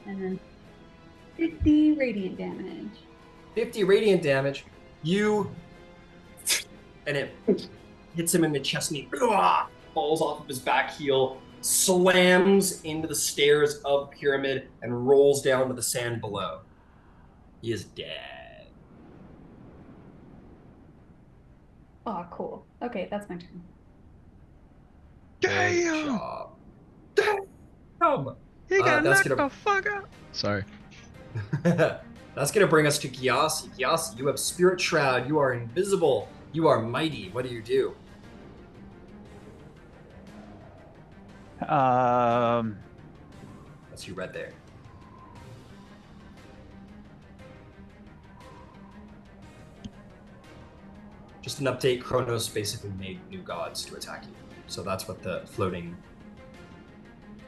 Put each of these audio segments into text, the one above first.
And then 50 radiant damage. 50 radiant damage. And it hits him in the chest, and he falls off of his back heel, slams into the stairs of the pyramid, and rolls down to the sand below. He is dead. Oh, cool. Okay, that's my turn. Good Damn! job. Damn! He got that's knocked gonna- the fuck out. Sorry. That's going to bring us to Gyasi. Gyasi, you have Spirit Shroud. You are invisible. You are mighty. What do you do? That's you right there. Just an update. Kronos basically made new gods to attack you. So that's what the floating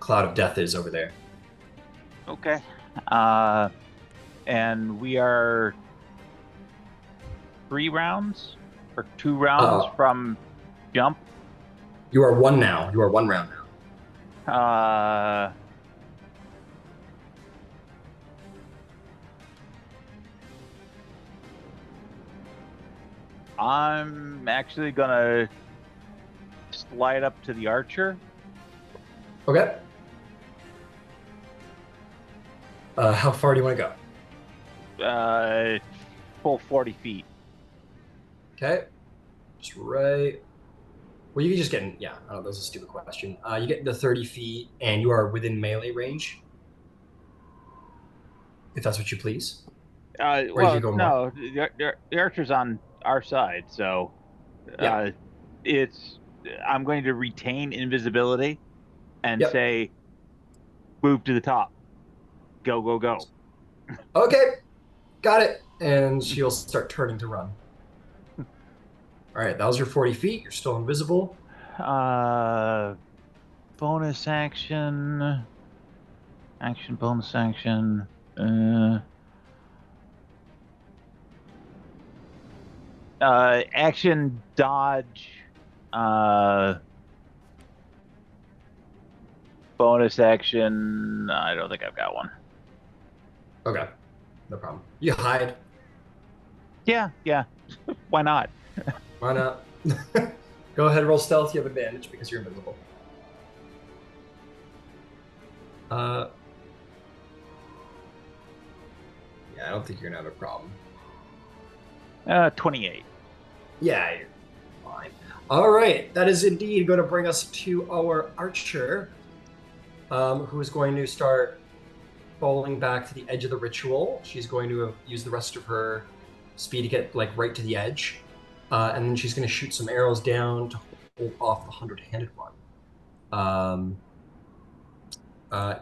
cloud of death is over there. Okay. And we are 3 rounds or 2 rounds from jump. You are 1 now. You are 1 round now. I'm actually gonna slide up to the archer. Okay. How far do you want to go? Full 40 feet. Okay. Just right. Well, you can just get in. Yeah, I don't know. That was a stupid question. You get the 30 feet, and you are within melee range. If that's what you please. Well, no, the archer's on our side, so Yeah. I'm going to retain invisibility and Yep. say, move to the top. Go, go, go. Okay. Got it. And she'll start turning to run. All right, that was your 40 feet. You're still invisible. Bonus action. Action, bonus action. Action, dodge. Bonus action. I don't think I've got one. Okay. No problem. You hide. Yeah. Why not? Why not? Go ahead, roll stealth. You have advantage because you're invisible. Yeah, I don't think you're gonna have a problem. 28. Yeah, you're fine. All right, that is indeed going to bring us to our archer, who is going to start falling back to the edge of the ritual. She's going to use the rest of her speed to get like right to the edge, and then she's going to shoot some arrows down to hold off the 100-handed one.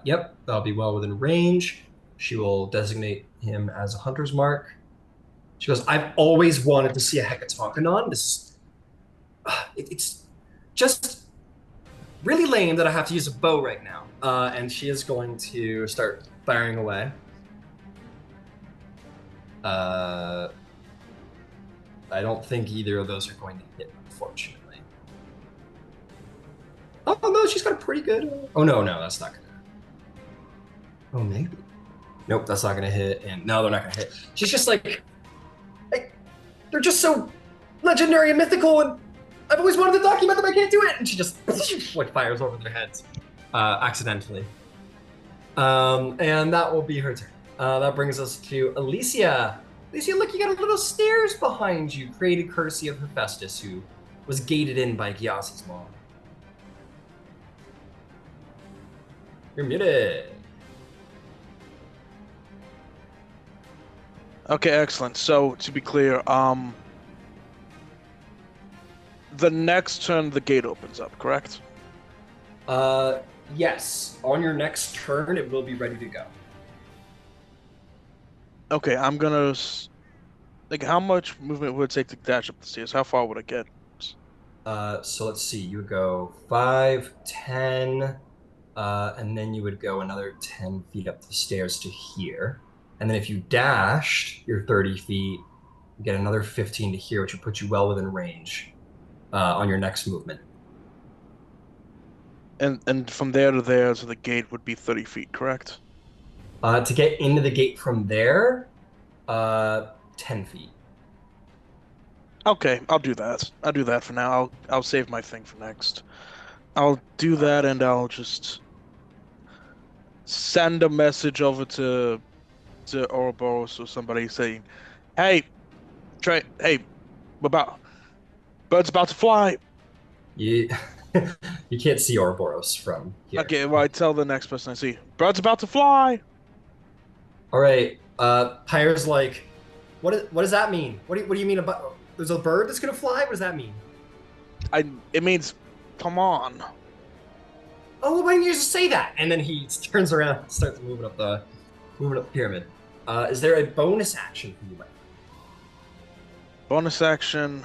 Yep, that'll be well within range. She will designate him as a hunter's mark. She goes, I've always wanted to see a Hecatonchon. It's just really lame that I have to use a bow right now. And she is going to start firing away. I don't think either of those are going to hit, unfortunately. Oh, no, she's got a pretty good... Oh, no, that's not going to... Oh, maybe. Nope, that's not going to hit. And no, they're not going to hit. She's just like, they're just so legendary and mythical, and I've always wanted to document them. I can't do it. And she just like fires over their heads accidentally. And that will be her turn. That brings us to Alicia. Alicia, look, you got a little stairs behind you, created courtesy of Hephaestus, who was gated in by Gyasi's mom. You're muted. Okay, excellent. So, to be clear, the next turn the gate opens up, correct? Yes. On your next turn, it will be ready to go. Okay, I'm gonna... Like, how much movement would it take to dash up the stairs? How far would I get? So let's see. You would go 5, 10, and then you would go another 10 feet up the stairs to here. And then if you dashed your 30 feet, you get another 15 to here, which would put you well within range on your next movement. And from there to there, so the gate would be 30 feet, correct? To get into the gate from there, 10 feet. Okay, I'll do that. I'll do that for now. I'll save my thing for next. I'll do that, and I'll just send a message over to Ouroboros or somebody saying, "Hey, hey, bird's about to fly." You, you can't see Ouroboros from here. Okay, well, I tell the next person I see, "Bird's about to fly." All right. Pyre's like, what does that mean? What do you mean about there's a bird that's gonna fly? What does that mean? It means, come on. Oh, why didn't you just say that? And then he turns around and starts moving up the pyramid. Is there a bonus action for you, Mike? Bonus action.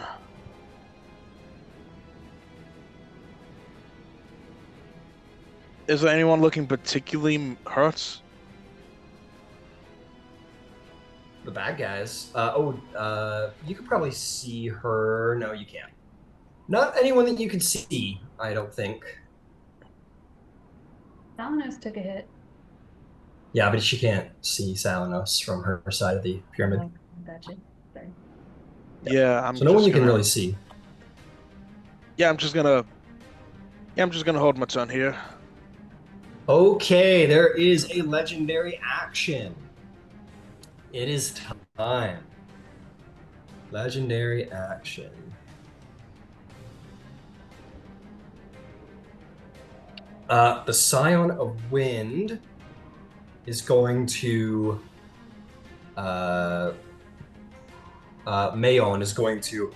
Is there anyone looking particularly hurt? The bad guys. You could probably see her. No, you can't. Not anyone that you could see, I don't think. Thalanos took a hit. Yeah, but she can't see Salanos from her side of the pyramid. Oh, gotcha. Sorry. Yeah, so no one you can really see. Yeah, I'm just gonna hold my turn here. Okay, there is a legendary action. It is time. Legendary action. The Scion of Wind is going to Mayon is going to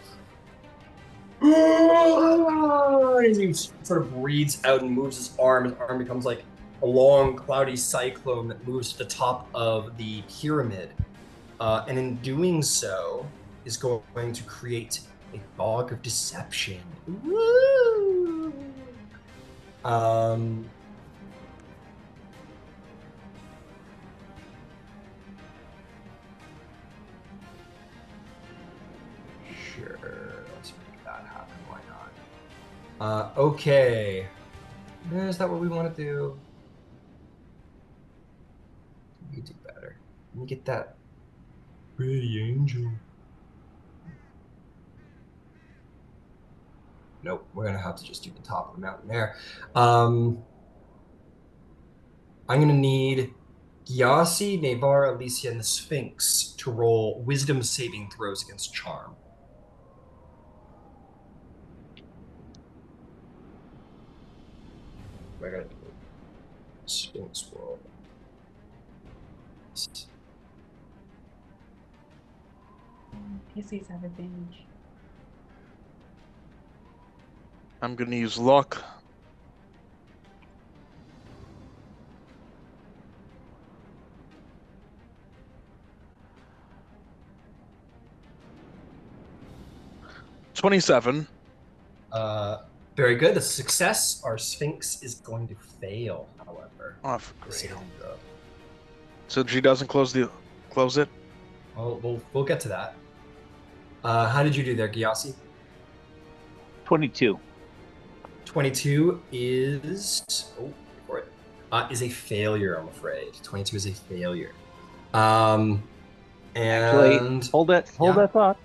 as he sort of breathes out and moves his arm becomes like a long cloudy cyclone that moves to the top of the pyramid, and in doing so is going to create a fog of deception. Woo! Sure, let's make that happen. Why not? Okay. Is that what we want to do? We do better. Let me get that pretty angel. Nope, we're gonna have to just do the top of the mountain there. I'm gonna need Gyasi, Navar, Alicia, and the Sphinx to roll wisdom saving throws against charm. We're gonna do Sphinx roll. PCs have advantage. I'm gonna use luck. $27. Very good. The success. Our Sphinx is going to fail, however. Oh, great. So she doesn't close it? Well, we'll get to that. How did you do there, Gyasi? 22. 22 is is a failure, I'm afraid. 22 is a failure. And actually, hold that thought.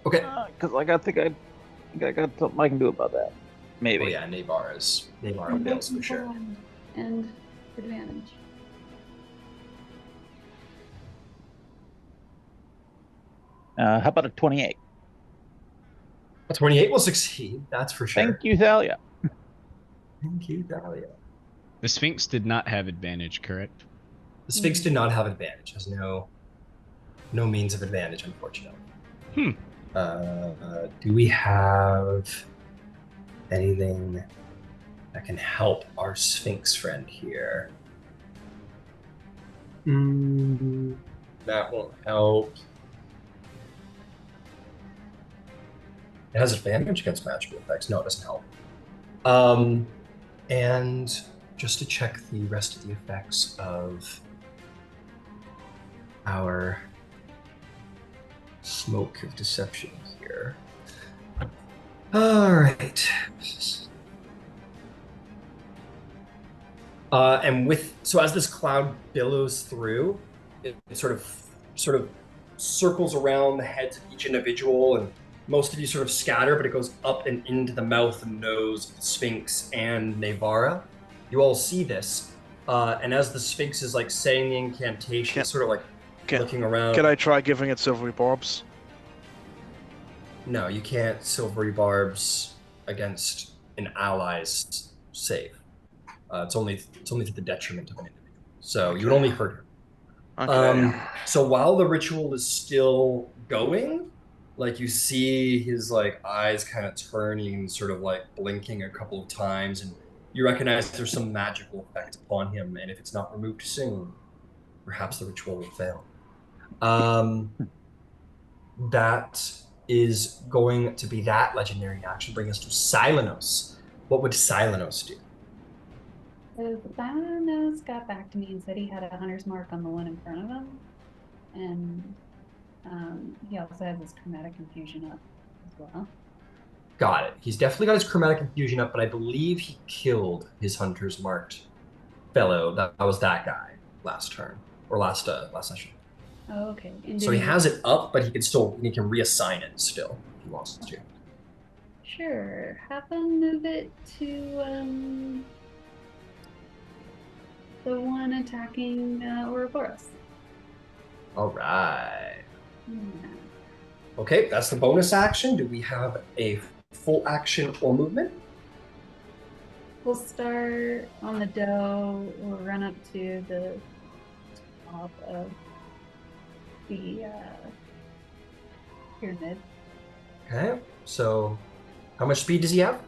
Okay. Because I got something I can do about that. Maybe. Oh yeah, Navar fails for sure. And advantage. How about a 28? A 28 will succeed, that's for sure. Thank you, Thalia. Thank you, Thalia. The Sphinx did not have advantage, correct? The Sphinx did not have advantage. Has no means of advantage, unfortunately. Do we have anything that can help our Sphinx friend here? That won't help. It has advantage against magical effects. No, it doesn't help. And just to check the rest of the effects of our smoke of deception here. All right. And so as this cloud billows through, it sort of circles around the heads of each individual, and most of you sort of scatter, but it goes up and into the mouth and nose of the Sphinx and Nevara. You all see this, and as the Sphinx is like saying the incantation, it's sort of like looking around. Can I try giving it silvery barbs? No, you can't silvery barbs against an ally's save. It's only to the detriment of an individual. So you would only hurt her. Okay. So while the ritual is still going, like you see his like eyes kind of turning, sort of like blinking a couple of times, and you recognize there's some magical effect upon him, and if it's not removed soon, perhaps the ritual will fail. That is going to be that legendary action. Bring us to Silenos. What would Silenos do? So Thanos got back to me and said he had a hunter's mark on the one in front of him, and he also has his chromatic confusion up as well. Got it. He's definitely got his chromatic confusion up, but I believe he killed his hunter's marked fellow. That was that guy last turn or last session. Oh, okay. So he has it up, but he can reassign it still if he wants to. Sure. Have him move it to the one attacking Ouroboros. All right. Yeah. Okay, that's the bonus action. Do we have a full action or movement? We'll start on the dough. We'll run up to the top of the pyramid. Okay, so how much speed does he have?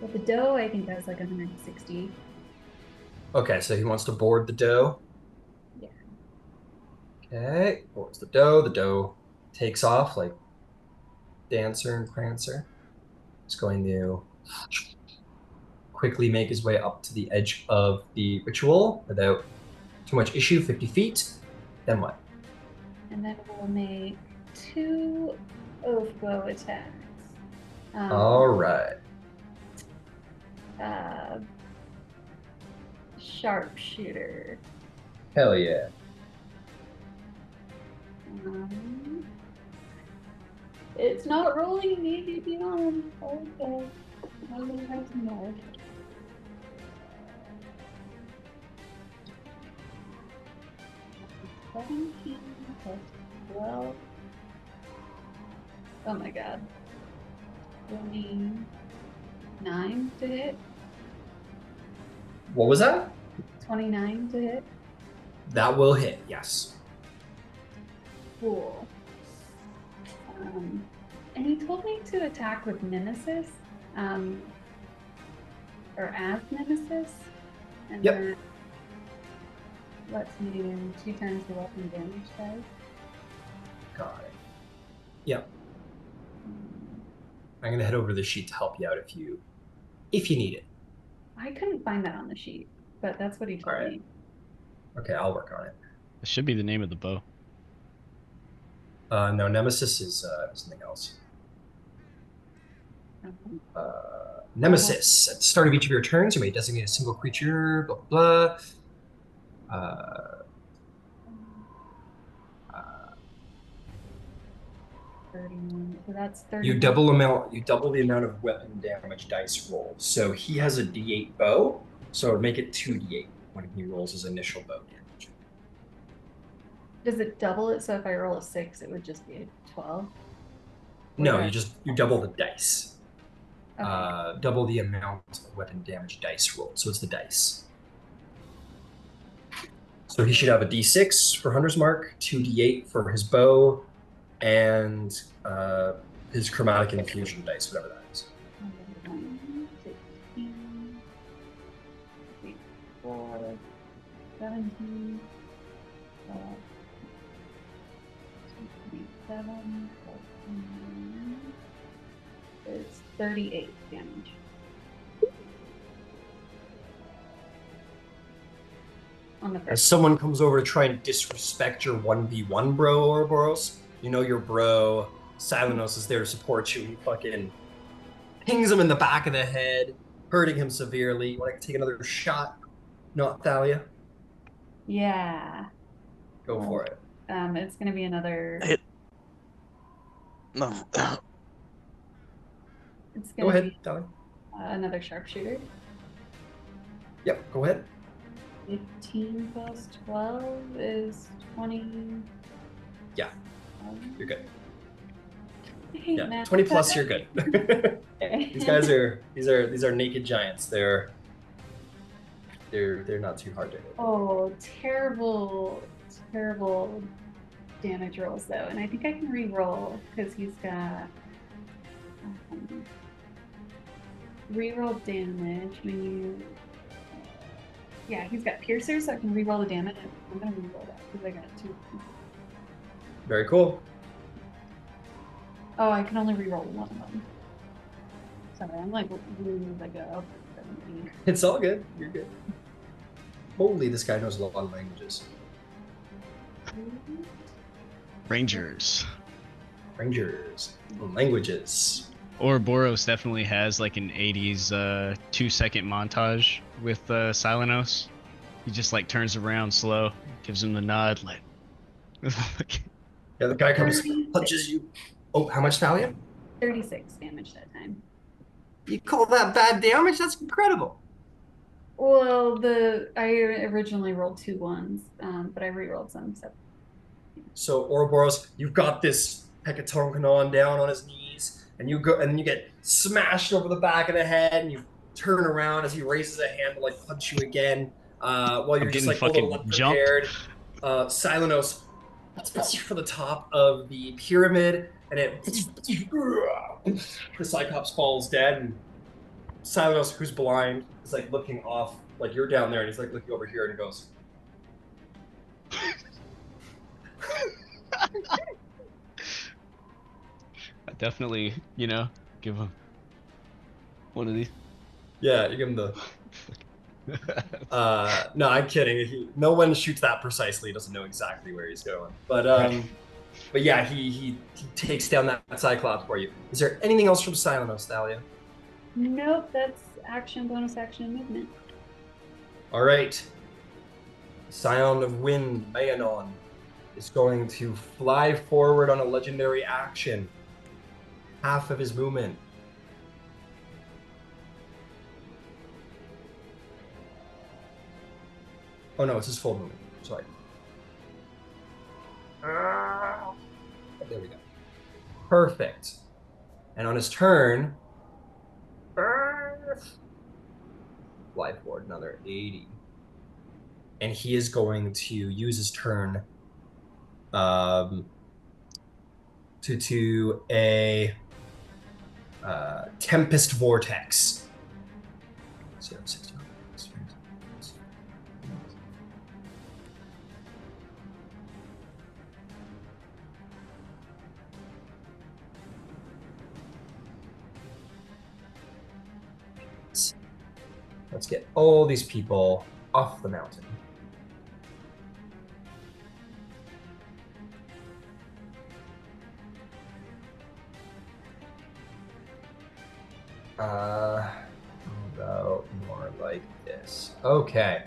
With the dough, I think that's like 160. Okay, so he wants to board the dough. Yeah. Okay, boards the dough. The dough takes off like Dancer and Prancer. He's going to quickly make his way up to the edge of the ritual without too much issue, 50 feet. Then what? And then we'll make 2 oath bow attacks. All right. Sharpshooter. Hell yeah. It's not rolling maybe beyond. Okay. I will have some more. Plus 12. Oh my god. 29 to hit. What was that? 29 to hit. That will hit, yes. Cool. And he told me to attack with Nemesis, or as Nemesis, and Yep. then lets me do 2 times the weapon damage dice. Got it. Yep. I'm gonna head over to the sheet to help you out if you need it. I couldn't find that on the sheet, but that's what he told Alright. me. Okay, I'll work on it. It should be the name of the bow. No, Nemesis is something else. Nemesis. At the start of each of your turns, you may designate a single creature, blah, blah, blah. 31. So that's 30. You double the amount of weapon damage dice rolled. So he has a D8 bow, so make it 2D8 when he rolls his initial bow damage. Does it double it? So if I roll a 6, it would just be a 12? No, Okay. you double the dice. Okay. Double the amount of weapon damage dice rolled. So it's the dice. So he should have a D6 for Hunter's Mark, 2D8 for his bow, and his chromatic infusion dice, whatever that is. 16, 4, 17, 27, it's 38 damage. On the As first. someone comes over to try and disrespect your 1v1 bro, Ouroboros, you know your bro, Silenos, is there to support you. He fucking pings him in the back of the head, hurting him severely. You want to take another shot? not Thalia? Yeah. Go for it. It's gonna be another. No. It's Go gonna ahead, be Thalia. another sharpshooter. Yep, go ahead. 15 plus 12 is 20. Yeah, you're good. I hate Yeah, math. 20 plus, you're good. Okay. These guys are these are naked giants. They're not too hard to hit. Oh, terrible, terrible damage rolls though, and I think I can re-roll because he's got re-roll damage when you. Yeah, he's got piercer, so I can re-roll the damage. I'm gonna re-roll that because I got 2. Very cool. Oh, I can only re-roll one of them. Sorry, I'm like losing like a. It's all good. You're good. Holy, this guy knows a lot of languages. Rangers. Languages. Ouroboros definitely has like an 80s 2-second montage with Silenos. He just like turns around slow, gives him the nod, like. Yeah, the guy comes, punches you. Oh, how much, Thalia? 36 damage that time. You call that bad damage? That's incredible. Well, I originally rolled 2 ones, but I re-rolled some. So Ouroboros, you've got this Hecatonchenon down on his knees, and you go, and then you get smashed over the back of the head, and you turn around as he raises a hand to like punch you again. While you're just like a little unprepared. Silenos puts you for the top of the pyramid, and the Cyclops falls dead, and Silenos, who's blind, is like looking off, like you're down there, and he's like looking over here, and he goes. I definitely, give him one of these. Yeah, you give him the. No, I'm kidding. No one shoots that precisely. He doesn't know exactly where he's going. But but yeah, he takes down that Cyclops for you. Is there anything else from Silenos, Thalia? Nope, that's action, bonus action, movement. All right. Scion of Wind, Maenon, is going to fly forward on a legendary action. Half of his movement. Oh no, it's his full movement. Sorry. There we go. Perfect. And on his turn, fly forward another 80. And he is going to use his turn to do a Tempest Vortex. 60. Let's get all these people off the mountain. About more like this. Okay.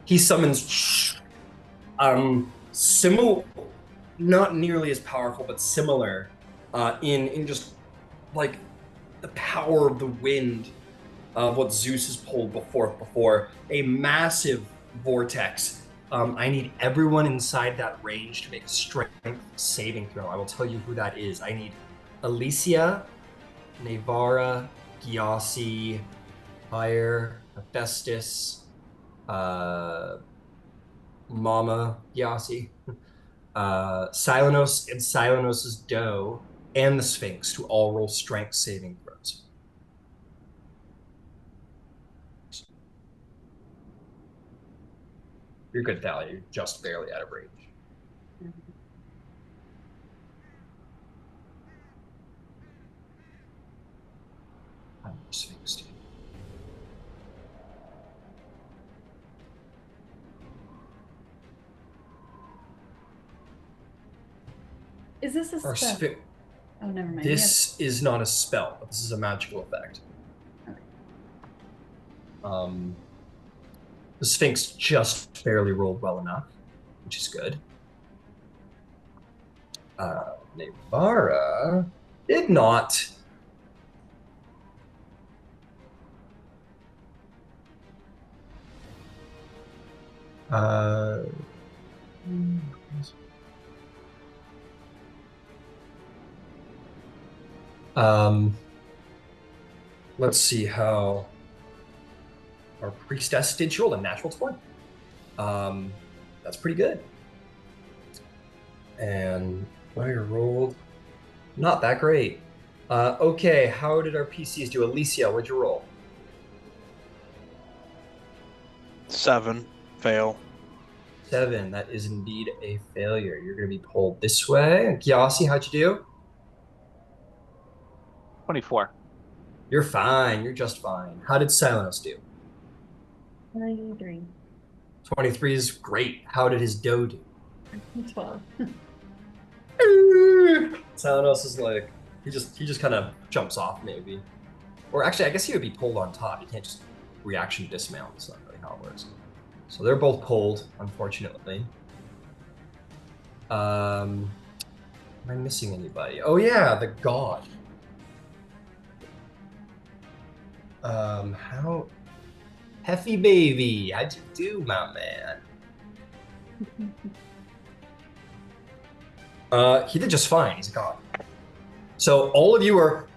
He summons similar, not nearly as powerful, but similar in just like the power of the wind of what Zeus has pulled before a massive vortex. I need everyone inside that range to make a strength saving throw. I will tell you who that is. I need Alicia, Navara, Gyasi, Fire, Hephaestus, Mama Gyasi, Silenos and Silenos' doe, and the Sphinx to all roll strength saving throws. You're good, Thalia. You're just barely out of range. I'm Sphinx too. Is this a spell? Oh, never mind. This is not a spell, but this is a magical effect. Okay. The Sphinx just barely rolled well enough, which is good. Nevarra did not. Let's see how our priestess did. She rolled a natural 20. That's pretty good. And what I rolled, not that great. Okay, how did our PCs do? Alicia, what'd you roll? 7. Fail. 7. That is indeed a failure. You're going to be pulled this way. Gyasi, how'd you do? 24. You're fine. You're just fine. How did Silenos do? 23. 23 is great. How did his doe do? 12. Silenos is like, he just kind of jumps off maybe. Or actually, I guess he would be pulled on top. You can't just reaction dismount. That's not really how it works. So they're both pulled, unfortunately. Am I missing anybody? Oh yeah, the god. How Heffy baby, how'd you do, my man? He did just fine. He's a god. So all of you are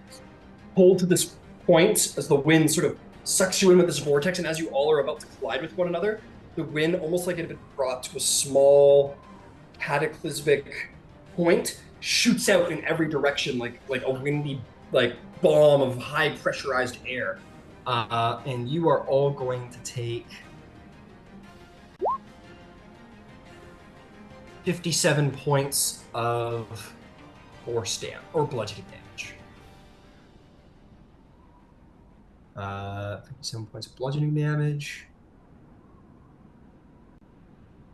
pulled to this point as the wind sort of sucks you in with this vortex, and as you all are about to collide with one another, the wind, almost like it had been brought to a small cataclysmic point, shoots out in every direction like a windy bomb of high pressurized air. And you are all going to take 57 points of force damage, or bludgeoning damage. 57 points of bludgeoning damage.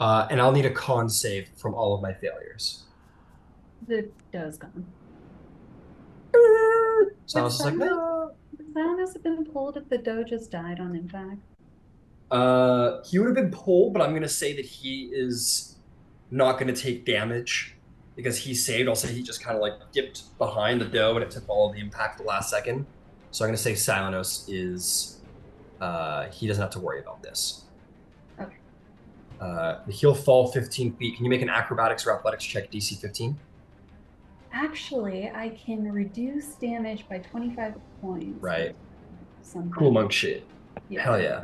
And I'll need a con save from all of my failures. The doe's gone. Silenos is like, no. Would Silenos have been pulled if the doe just died on impact? He would have been pulled, but I'm going to say that he is not going to take damage because he saved. I'll say he just kind of like dipped behind the doe and it took all of the impact at the last second. So I'm going to say Silenos is, he doesn't have to worry about this. Okay. He'll fall 15 feet. Can you make an acrobatics or athletics check, DC 15? Actually, I can reduce damage by 25 points. Right. Something. Cool monk shit. Yeah. Hell yeah.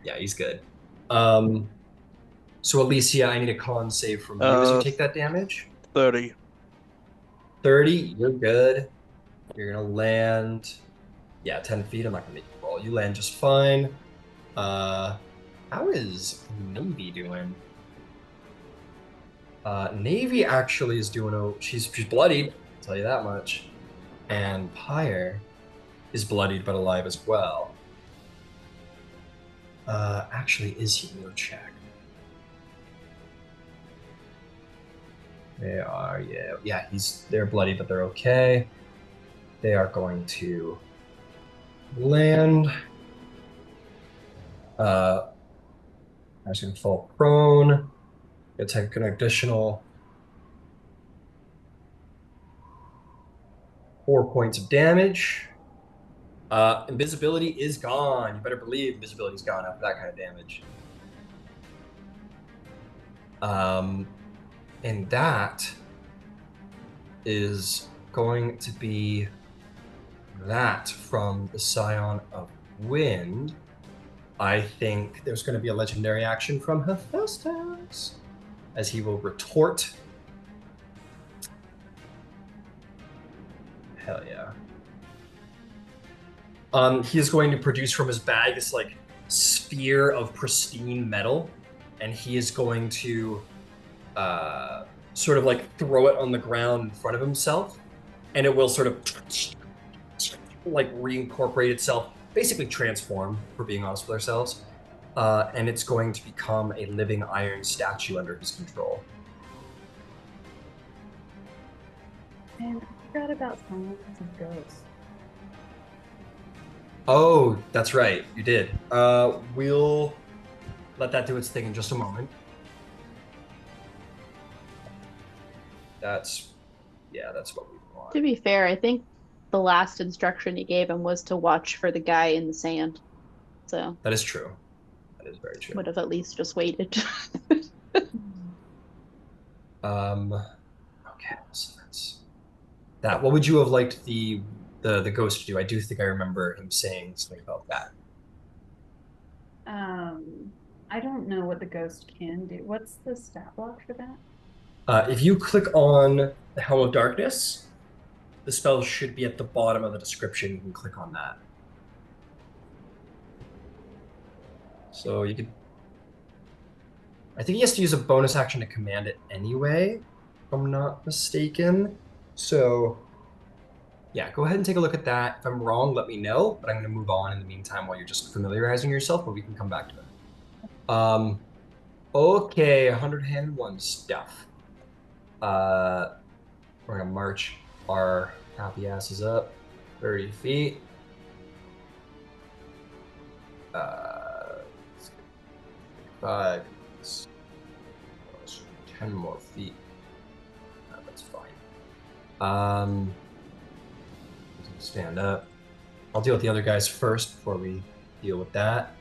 Yeah, he's good. So Alicia, I need a con save from you as you take that damage. 30. 30, you're good. You're gonna land. Yeah, 10 feet. I'm not gonna make you roll. You land just fine. How is Navy doing? Navy actually is doing. She's bloodied. I'll tell you that much. And Pyre is bloodied but alive as well. Actually, is he? No check. They are, yeah. They're bloody, but they're okay. They are going to land. I'm just gonna fall prone. Gonna take an additional 4 points of damage. Invisibility is gone. You better believe invisibility is gone after that kind of damage. And that is going to be that from the Scion of Wind. I think there's going to be a legendary action from Hephaestus as he will retort. Hell yeah. He is going to produce from his bag this like sphere of pristine metal, and he is going to sort of like throw it on the ground in front of himself, and it will sort of like reincorporate itself, basically transform, for being honest with ourselves, and it's going to become a living iron statue under his control. And I forgot about Silence of Ghosts. Oh, that's right, you did. We'll let that do its thing in just a moment. That's what we want. To be fair, I think the last instruction you gave him was to watch for the guy in the sand. So that is true. That is very true. Would have at least just waited. Okay, so that's that. What would you have liked the ghost to do? I do think I remember him saying something about that. I don't know what the ghost can do. What's the stat block for that? If you click on the Helm of Darkness, the spell should be at the bottom of the description. You can click on that. So you could... I think he has to use a bonus action to command it anyway, if I'm not mistaken. So, yeah, go ahead and take a look at that. If I'm wrong, let me know, but I'm going to move on in the meantime while you're just familiarizing yourself, but we can come back to it. Okay, 100-handed stuff. We're gonna march our happy asses up 30 feet. 5, 10 more feet. That's fine. Stand up. I'll deal with the other guys first before we deal with that.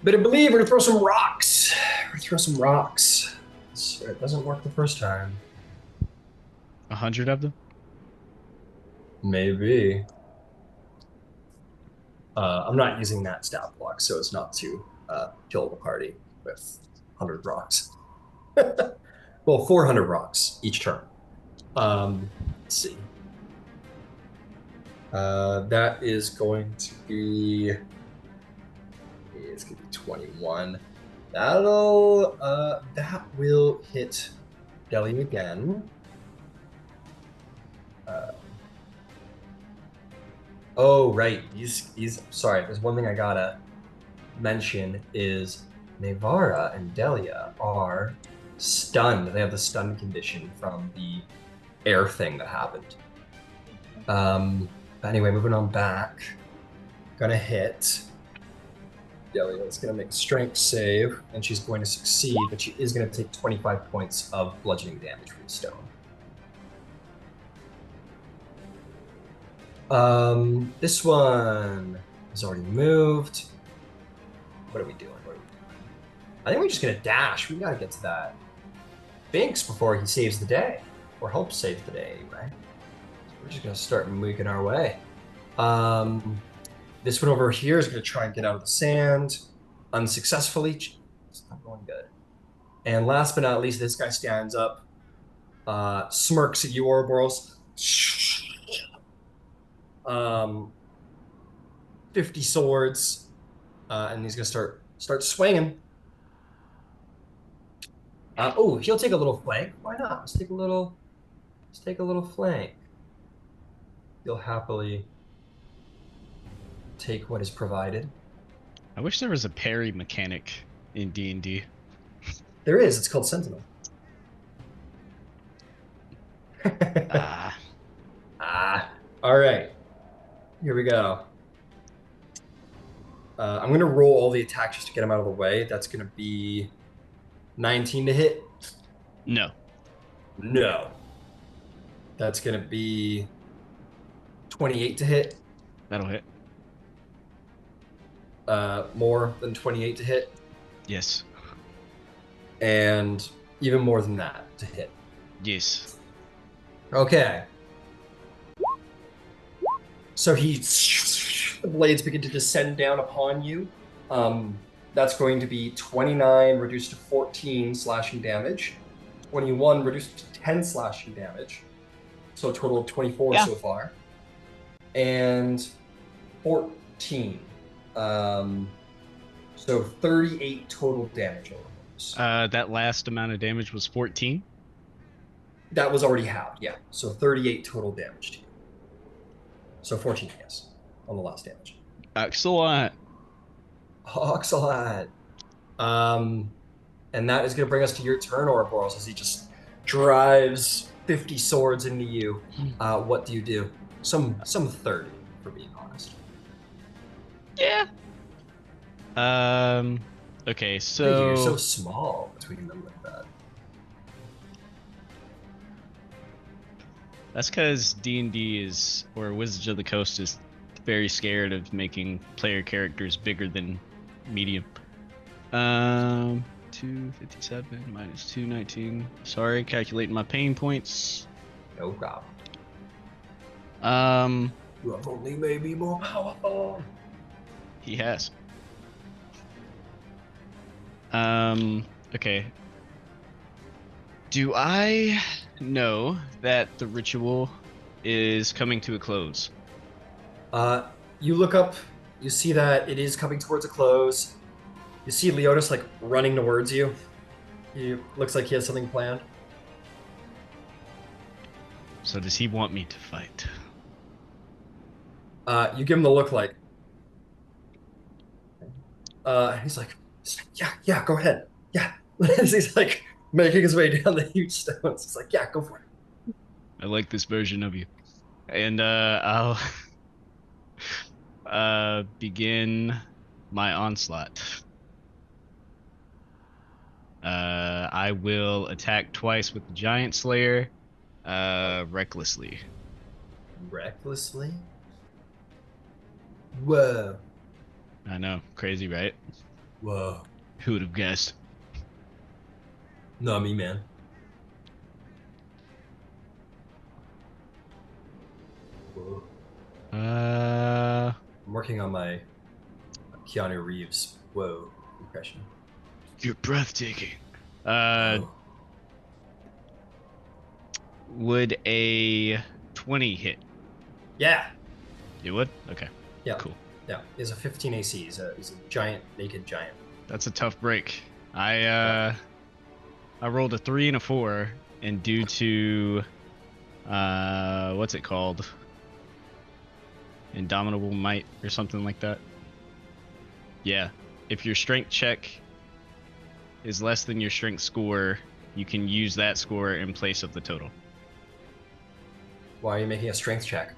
Better believe we're gonna throw some rocks. So it doesn't work the first time. 100 of them? Maybe. I'm not using that stat block, so it's not to kill the party with 100 rocks. Well, 400 rocks each turn. Let's see. That is going to be... It's going to be 21. That will hit Delhi again. Oh, right. He's sorry. There's one thing I gotta mention is Nevara and Delia are stunned. They have the stun condition from the air thing that happened. Anyway, moving on back. Gonna hit. Delia is gonna make a strength save, and she's going to succeed, but she is gonna take 25 points of bludgeoning damage from the stone. This one is already moved. What are we doing? I think we're just gonna dash. We gotta get to that Sphinx before he saves the day, or helps save the day, anyway. So we're just gonna start making our way. This one over here is gonna try and get out of the sand unsuccessfully. It's not going good. And last but not least, this guy stands up, smirks at you, Ouroboros. 50 swords, and he's gonna start swinging. Oh, he'll take a little flank. Why not? Let's take a little flank. He'll happily take what is provided. I wish there was a parry mechanic in D&D. There is. It's called Sentinel. All right. Here we go. I'm going to roll all the attacks just to get him out of the way. That's going to be 19 to hit. No. That's going to be 28 to hit. That'll hit. More than 28 to hit. Yes. And even more than that to hit. Yes. Okay. So the blades begin to descend down upon you. That's going to be 29 reduced to 14 slashing damage, 21 reduced to 10 slashing damage, so a total of 24 so far, and 14. So 38 total damage over those. That last amount of damage was 14? That was already halved, yeah. So 38 total damage to you. So 14, yes, on the last damage. Excellent. And that is going to bring us to your turn, Ouroboros, as he just drives 50 swords into you. What do you do? Some 30. for being honest. Yeah. Okay, You're so so small between them like that. that's because D&D or Wizards of the Coast is very scared of making player characters bigger than medium. 257 minus 219. Sorry, calculating my pain points. No problem. You have only made me more powerful. He has. Okay. Do I know that the ritual is coming to a close? You look up, you see that it is coming towards a close. You see Leonis like running towards you. He looks like he has something planned. So does he want me to fight? You give him the look like. He's like, yeah, go ahead. Yeah. He's like making his way down the huge stones. He's like, yeah, go for it. I like this version of you. And I'll begin my onslaught. I will attack twice with the Giant Slayer, recklessly. Recklessly? Whoa. I know, crazy, right? Whoa. Who would have guessed? Not me, man. Whoa. I'm working on my Keanu Reeves whoa impression. You're breathtaking. Oh. Would a 20 hit? Yeah. You would? Okay. Yeah. Cool. Yeah. He's a 15 AC. He's a giant, naked giant. That's a tough break. I rolled a 3 and a 4, and due to what's it called? Indomitable Might or something like that. Yeah. If your strength check is less than your strength score, you can use that score in place of the total. Why are you making a strength check?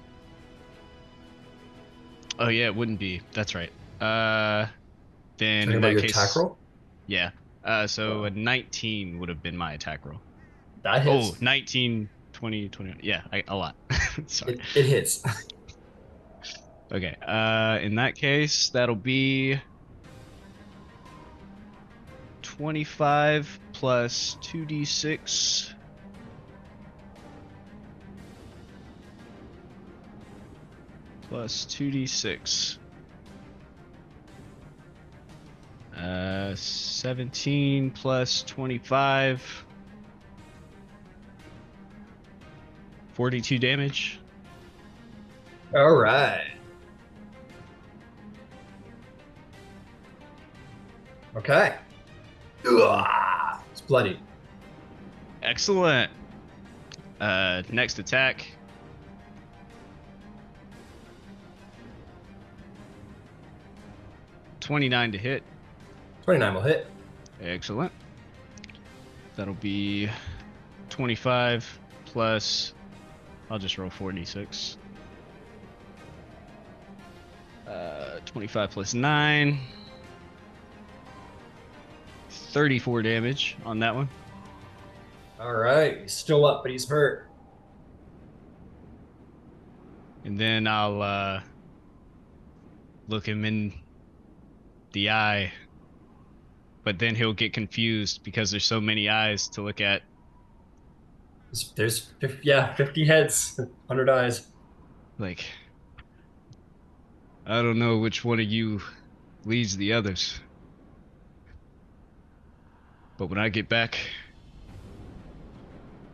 Oh yeah, it wouldn't be. That's right. Then Talking in about that your case, attack roll? Yeah. So a 19 would have been my attack roll. That hits. Oh, 19, 20, 21. Yeah, a lot. Sorry. It hits. Okay. In that case, that'll be 25 plus 2d6. Plus 2d6. 17 plus 25. 42 damage. All right. Okay. Ugh, it's bloody. Excellent. Next attack. $29 to hit. 29 will hit. Excellent. That'll be 25 plus. I'll just roll 4d6. 25 plus 9. 34 damage on that one. All right. He's still up, but he's hurt. And then I'll look him in the eye. But then he'll get confused because there's so many eyes to look at. There's 50 heads, 100 eyes. Like, I don't know which one of you leads the others. But when I get back,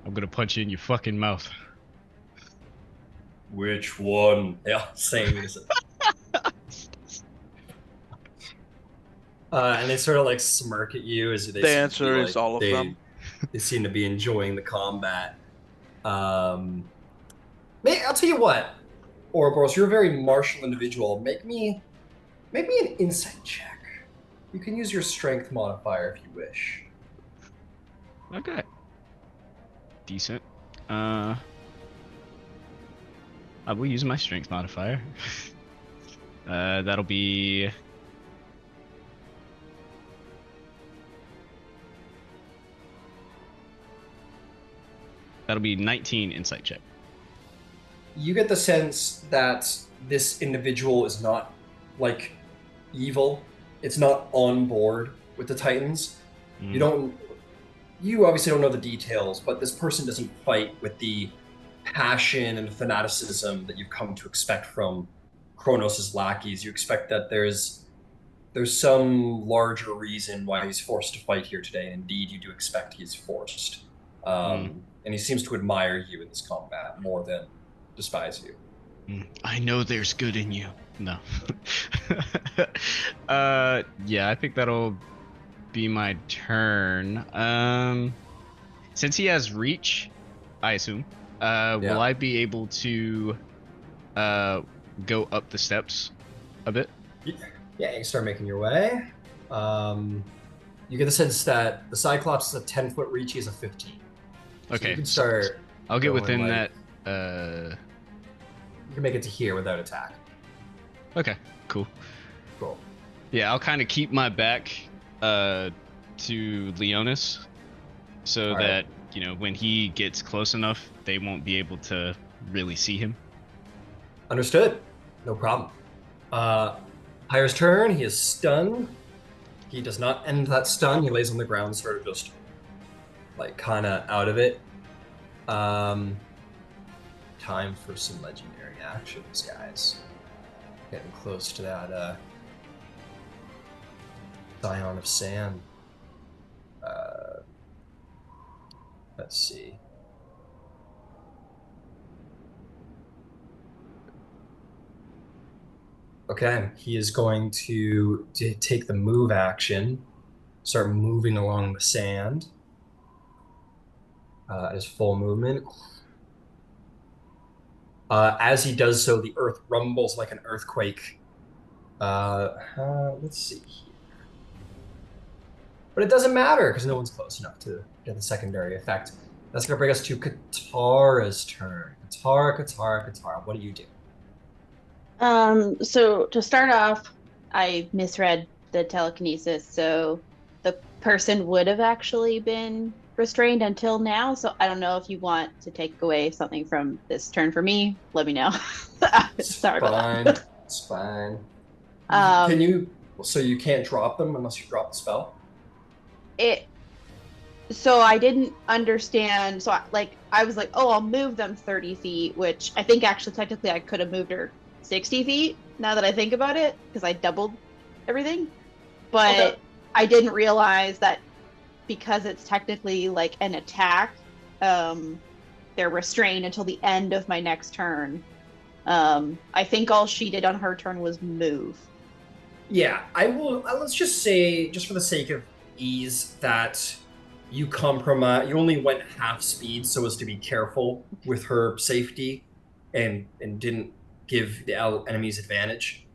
I'm gonna punch you in your fucking mouth. Which one? Yeah, same. And they sort of like smirk at you as they. The answer is all of them. They seem to be enjoying the combat. I'll tell you what, Ouroboros, you're a very martial individual. Make me an insight check. You can use your strength modifier if you wish. Okay. Decent. I will use my strength modifier. That'll be... That'll be 19 insight check. You get the sense that this individual is not, like, evil. It's not on board with the Titans. You obviously don't know the details, but this person doesn't fight with the passion and fanaticism that you've come to expect from Kronos' lackeys. You expect that there's some larger reason why he's forced to fight here today. Indeed, you do expect he's forced. And he seems to admire you in this combat more than despise you. I know there's good in you. No. Yeah, I think that'll be my turn. Since he has reach, I assume, will I be able to go up the steps a bit? Yeah, you can start making your way. You get the sense that the Cyclops is a 10-foot reach, he's a 15. Okay. So you can start. I'll get within like, that. You can make it to here without attack. Okay, cool. Cool. Yeah, I'll kind of keep my back to Leonis so that, you know, when he gets close enough, they won't be able to really see him. Understood. No problem. Pyre's turn. He is stunned. He does not end that stun. He lays on the ground, sort of just, like, kind of out of it. Time for some legendary actions, guys. Getting close to that Scion of Sand. Let's see. Okay, he is going to take the move action, start moving along the sand. At his full movement. As he does so, the earth rumbles like an earthquake. Let's see here. But it doesn't matter because no one's close enough to get the secondary effect. That's going to bring us to Katara's turn. Katara, what do you do? So to start off, I misread the telekinesis, so the person would have actually been restrained until now. So I don't know if you want to take away something from this turn for me. Let me know. Sorry about that. It's fine. Can you? So you can't drop them unless you drop the spell. So I didn't understand. So I was like, oh, I'll move them 30 feet, which I think actually technically I could have moved her 60 feet now that I think about it, because I doubled everything. But okay. I didn't realize that because it's technically like an attack, they're restrained until the end of my next turn. I think all she did on her turn was move. Yeah, I will. Let's just say, just for the sake of ease, that you only went half speed so as to be careful with her safety and didn't give the enemies advantage.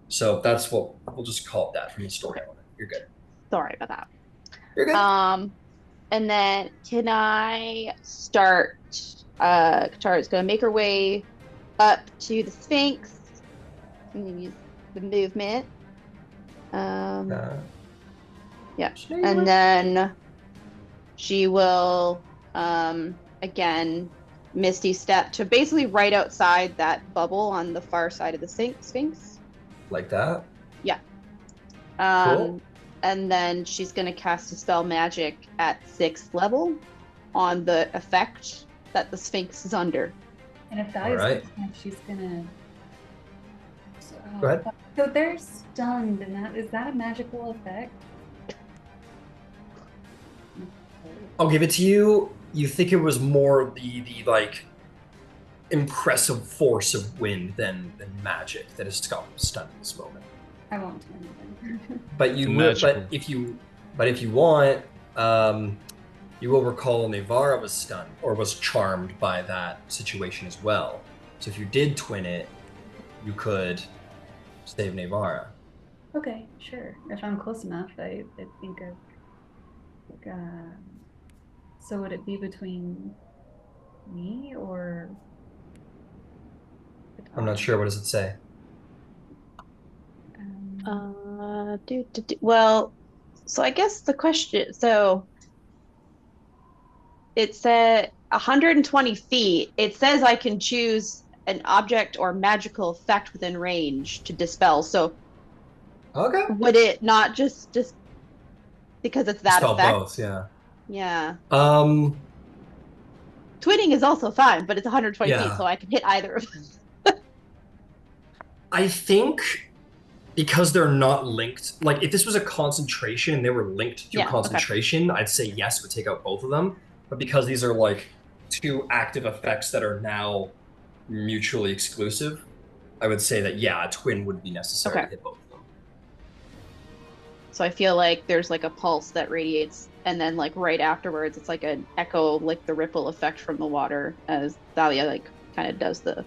So that's what we'll just call it that from the story element. You're good. Sorry about that. You're good. And then can I start? Katara's going to make her way up to the Sphinx. I'm going to use the movement. Yeah, and then she will again Misty step to basically right outside that bubble on the far side of the Sphinx. Like that? Yeah. Cool. And then she's going to cast a spell magic at 6th level on the effect that the Sphinx is under. And if Thalia's she's gonna. Go ahead. So they're stunned, and is that a magical effect? I'll give it to you. You think it was more the like impressive force of wind than magic that has got stunned in this moment. I won't do anything. But if you want, you will recall Nevarra was stunned or was charmed by that situation as well. So if you did twin it, you could save Nevarra. Okay, sure. If I'm close enough, I think of. So would it be between me or? I'm not sure. What does it say? Well, so I guess the question. So it said 120 feet. It says I can choose an object or magical effect within range to dispel. So Okay. would it not just because it's that Dispel effect? both, yeah. Yeah. Um. Twinning is also fine, but it's 120 Yeah. feet, so I can hit either of them. I think because they're not linked, like if this was a concentration and they were linked to concentration, okay. I'd say yes, would take out both of them. But because these are like two active effects that are now mutually exclusive, I would say that yeah, a twin would be necessary to hit both of them. So I feel like there's like a pulse that radiates, and then like right afterwards, it's like an echo, like the ripple effect from the water, as Thalia like kind of does the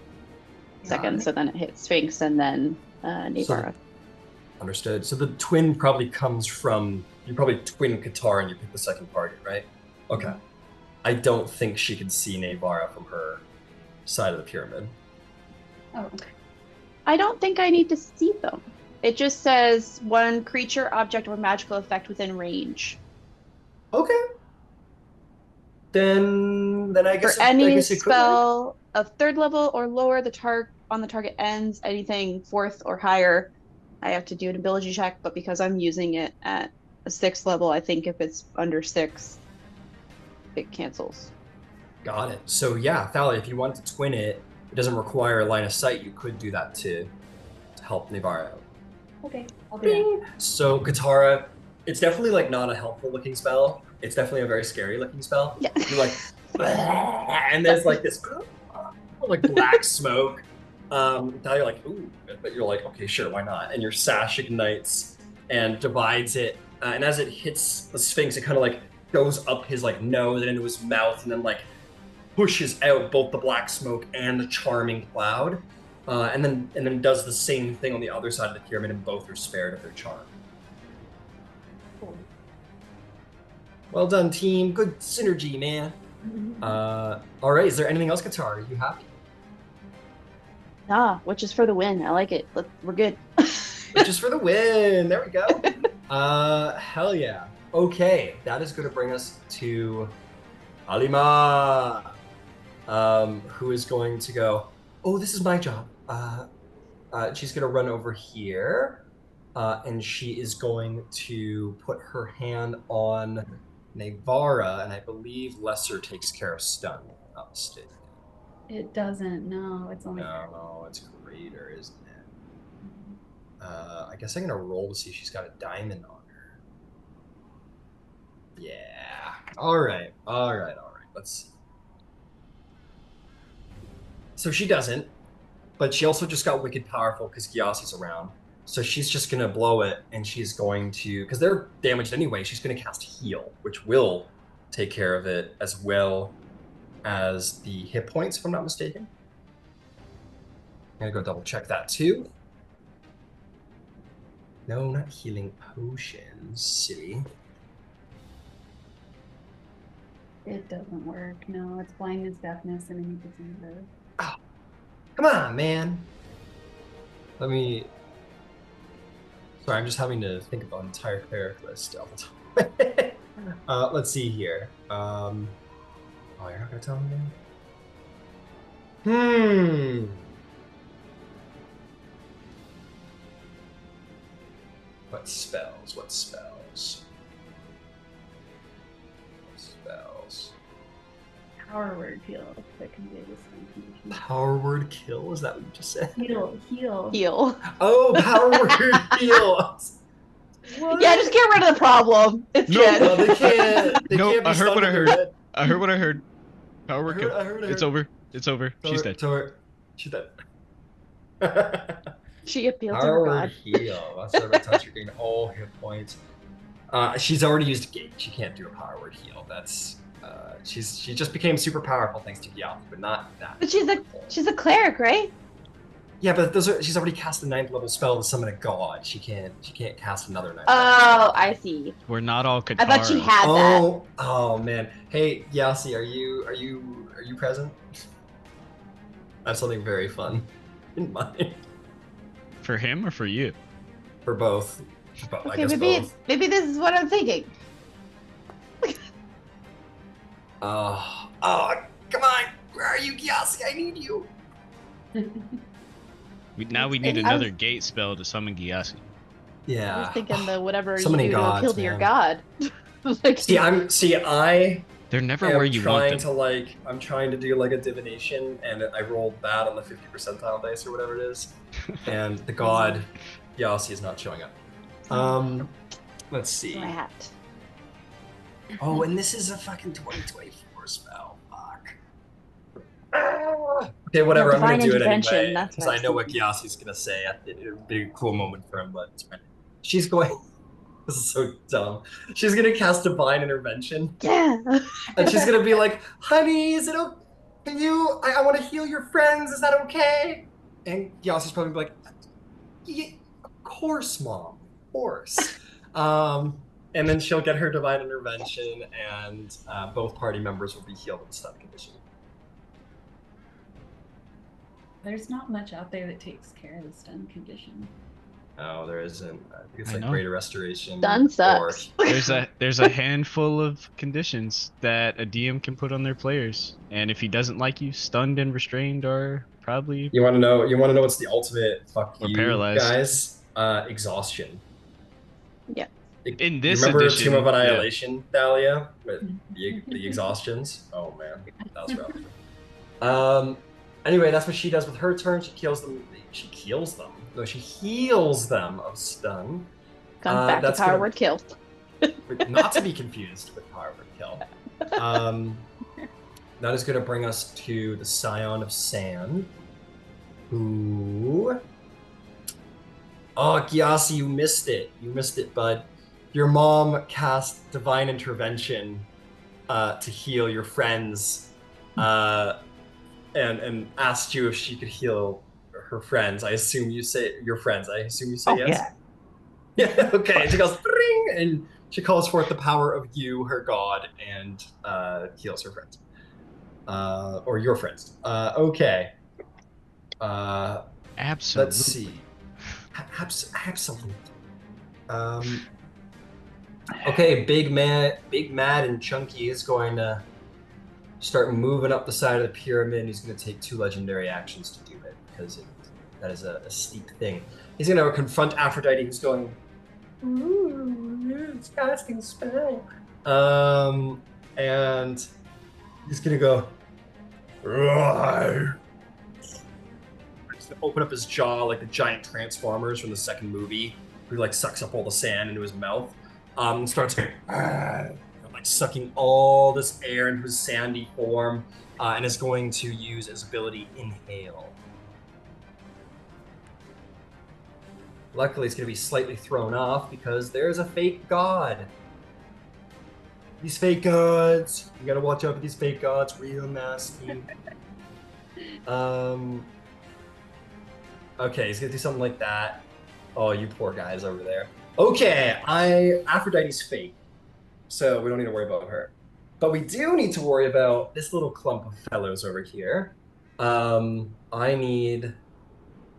second. So then it hits Sphinx and then Nevarra. Understood. So the twin probably comes from, you probably twin Qatar and you pick the second target, right? Okay. I don't think she can see Nevarra from her side of the pyramid. Oh, okay. I don't think I need to see them. It just says one creature, object, or magical effect within range. Okay. Then I guess for any spell of 3rd level or lower, the target ends. Anything 4th or higher, I have to do an ability check. But because I'm using it at a 6th level, I think if it's under 6, it cancels. Got it. So yeah, Thalia, if you wanted to twin it, it doesn't require a line of sight. You could do that to help Nevarra out. Okay, I'll do that. So Katara, it's definitely like not a helpful looking spell. It's definitely a very scary looking spell. Yeah. You're like, and there's like this like black smoke. You're like, ooh, but you're like, okay, sure, why not? And your sash ignites and divides it. And as it hits the Sphinx, it kind of like goes up his like nose and into his mouth, and then like pushes out both the black smoke and the charming cloud. And then does the same thing on the other side of the pyramid, and both are spared of their charm. Cool. Well done, team. Good synergy, man. All right. Is there anything else, Qatar? Are you happy? Nah, which is for the win. I like it. We're good. Which is for the win. There we go. Hell yeah. Okay, that is going to bring us to Alima, who is going to go, oh, this is my job. She's going to run over here, and she is going to put her hand on Nevarra, and I believe Lesser takes care of stun, if I'm not mistaken. It doesn't, no, it's only... No, it's greater, isn't it? I guess I'm going to roll to see if she's got a diamond on her. Yeah. All right. Let's see. So she doesn't, but she also just got wicked powerful because Gyasi's around. So she's just going to blow it, and she's going to, because they're damaged anyway, she's going to cast Heal, which will take care of it, as well as the hit points, if I'm not mistaken. I'm going to go double check that too. No, not healing potions, silly. It doesn't work. No, it's blindness, deafness, and any diseases. Oh, come on, man. Sorry, I'm just having to think about an entire cleric list all the time. Let's see here. Oh, you're not gonna tell me? What spells? Power word heal. That can be a distinction. Power word kill? Is that what you just said? Heal. Oh, power word heal. What? Yeah, just get rid of the problem. It's good. No, they can't. They can't be I heard what I heard. dead. I heard what I heard. Power word kill. I heard. It's over. She's dead. She's dead. She appealed to Power her word god. heal. That's every time you gain all hit points. She's already used gate. She can't do a power word heal. That's she just became super powerful thanks to Gyasi, but not that. But she's a cleric, right? Yeah, but she's already cast the 9th level spell to summon a god. She can't cast another 9th level. Oh, I see. We're not all Katara. I thought she had that. Oh man. Hey, Gyasi, are you present? I have something very fun. in mind. For him or for you? For both. But Okay, maybe this is what I'm thinking. Oh, come on! Where are you, Gyasi? I need you. Now we need another gate spell to summon Gyasi. Yeah. I was thinking the whatever Summoning you do gods, to appeal to your man. god. They're never where you want them. I'm trying to do like a divination, and I rolled bad on the 50 percentile dice or whatever it is, and the god Gyasi is not showing up. Let's see. Rat. Oh, and this is a fucking 2024 spell. Fuck. Okay, whatever. I'm gonna do it anyway because I know what Gyasi's gonna say. It would be a cool moment for him, but it's fine. She's going. This is so dumb. She's gonna cast Divine Intervention. Yeah. And she's gonna be like, "Honey, is it okay? Can you? I want to heal your friends. Is that okay?" And Gyasi's probably like, "Yeah, of course, Mom. Of course." And then she'll get her Divine Intervention, and both party members will be healed in stun condition. There's not much out there that takes care of the stun condition. No, there isn't. I think it's like Greater Restoration. Stun sucks. There's a handful of conditions that a DM can put on their players, and if he doesn't like you, stunned and restrained are probably. You want to know? You want to know what's the ultimate fuck you, paralyzed. guys? Exhaustion. Yeah. In this remember edition, Tomb of Annihilation, Thalia, with the exhaustions? Oh man, that was rough. Anyway, that's what she does with her turn. She kills them. She kills them. No, she heals them of stun. Comes back to power word kill. Not to be confused with power word kill. That is going to bring us to the Scion of Sand. Who? Oh, Gyasi, you missed it. You missed it, bud. Your mom cast Divine Intervention to heal your friends, and asked you if she could heal her friends. I assume you say your friends. I assume you say yes. Yeah. Okay. She goes, "Ring," and she calls forth the power of you, her god, and heals her friends, or your friends. Okay. Absolutely. Let's see. Absolutely. Okay, Big Mad and Chunky is going to start moving up the side of the pyramid. He's going to take 2 legendary actions to do it because that is a steep thing. He's going to confront Aphrodite, who's going, "Ooh, it's casting a spell." And he's going to go, "Roar." He's going to open up his jaw like the giant Transformers from the second movie, who like sucks up all the sand into his mouth. And starts like sucking all this air into his sandy form, and is going to use his ability Inhale. Luckily, it's going to be slightly thrown off because there's a fake god. These fake gods. You got to watch out for these fake gods. Real nasty. Okay, he's going to do something like that. Oh, you poor guys over there. Okay, Aphrodite's fake, so we don't need to worry about her. But we do need to worry about this little clump of fellows over here. I need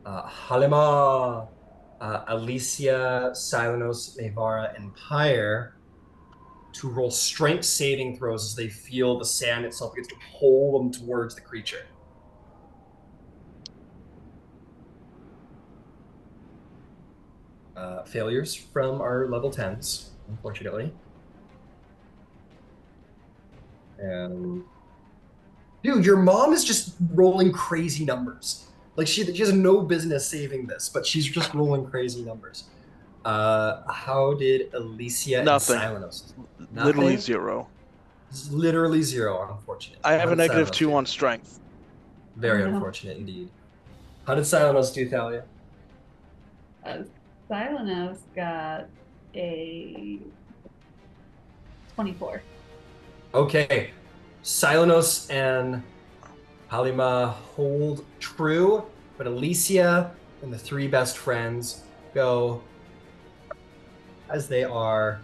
Halima, Alicia, Silenos, Mevara, and Pyre to roll strength saving throws as they feel the sand itself begins to pull them towards the creature. Failures from our level 10s, unfortunately. And dude, your mom is just rolling crazy numbers. Like she has no business saving this, but she's just rolling crazy numbers. How did Alicia Nothing. and Silenos? Literally 0. It's literally 0, unfortunately. I have a -2 on strength. Very unfortunate indeed. How did Silenos do, Thalia? Silenos got a 24. Okay. Silenos and Halima hold true, but Alicia and the 3 best friends go as they are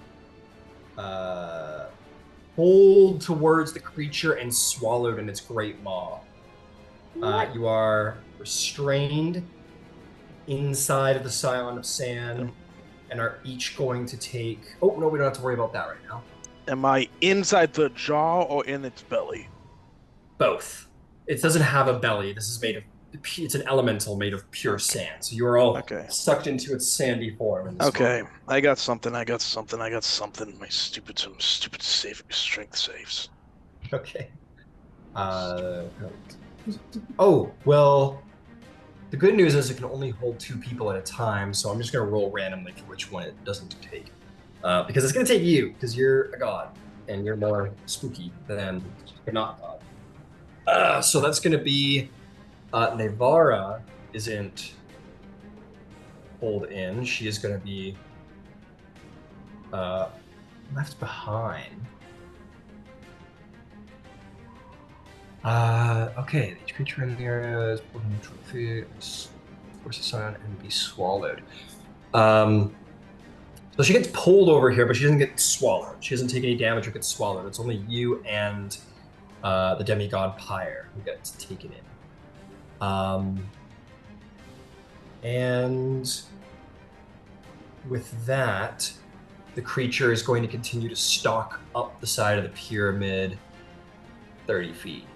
pulled towards the creature and swallowed in its great maw. You are restrained inside of the Scion of Sand and are each going to take... Oh, no, we don't have to worry about that right now. Am I inside the jaw or in its belly? Both. It doesn't have a belly. This is made of... It's an elemental made of pure sand. So you are all sucked into its sandy form. Okay, I got something. My stupid strength saves. Okay. Oh, well, the good news is it can only hold 2 people at a time, so I'm just going to roll randomly for which one it doesn't take. Because it's going to take you, because you're a god, and you're more spooky than you're not god. So that's going to be... Nevara isn't pulled in. She is going to be left behind. Okay, each creature in the area is pulled in a trophy, force a sign, and be swallowed. So she gets pulled over here, but she doesn't get swallowed. She doesn't take any damage or get swallowed. It's only you and the demigod Pyre who get taken in. And with that, the creature is going to continue to stalk up the side of the pyramid 30 feet.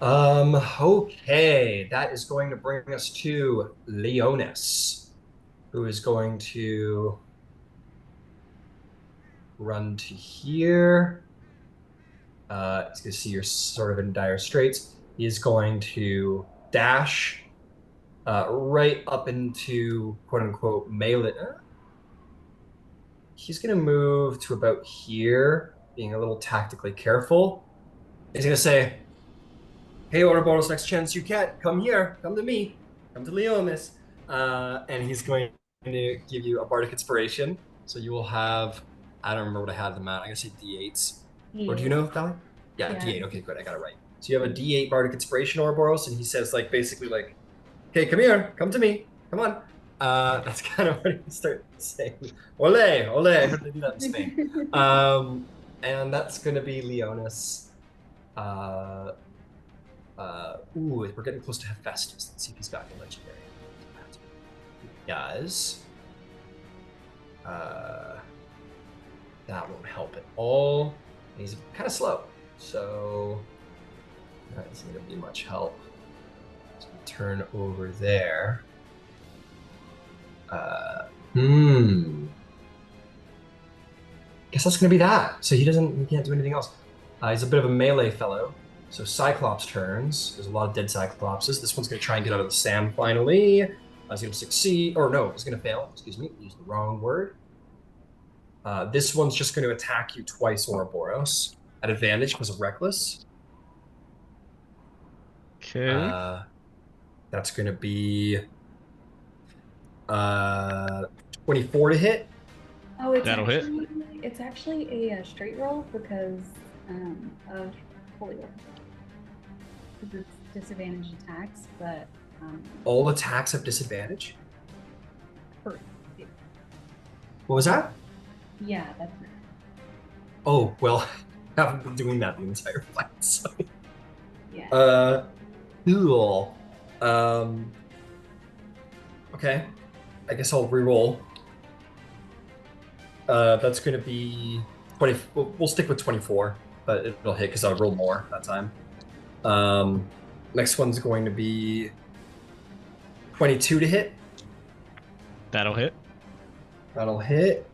Okay, that is going to bring us to Leonis, who is going to run to here. He's going to see you're sort of in dire straits. He is going to dash right up into quote-unquote melee. He's going to move to about here, being a little tactically careful. He's going to say, hey, Ouroboros, next chance you get, come here, come to me, come to Leonis. And he's going to give you a Bardic Inspiration. So you will have, I don't remember what I had them at. I'm going to say D8s. Or do you know, Thalia? Yeah, D8. Okay, good. I got it right. So you have a D8 Bardic Inspiration, Ouroboros, and he says, like, basically, like, hey, come here, come to me, come on. That's kind of what he starts saying. Ole, ole. I heard they do that in Spain. And that's going to be Leonis. Ooh, we're getting close to Hephaestus. Let's see if he's got any legendary. He does. That won't help at all. He's kind of slow, so that isn't going to be much help. So turn over there. Guess that's going to be that. So he can't do anything else. He's a bit of a melee fellow. So Cyclops turns. There's a lot of dead Cyclopses. This one's going to try and get out of the sand finally. He's going to succeed. Or no, he's going to fail. Excuse me. Used the wrong word. This one's just going to attack you twice, Ouroboros. At advantage because of Reckless. Okay. That's going to be 24 to hit. Oh, it's actually a straight roll because of Holy War. Because it's disadvantaged attacks, but... all attacks have disadvantage? Correct. What was that? Yeah, that's right. Oh, well, I haven't been doing that the entire fight, so... Yeah. Cool. Okay. I guess I'll re-roll. That's going to be 20. We'll stick with 24, but it'll hit because I'll roll more that time. Next one's going to be 22 to hit. That'll hit. That'll hit.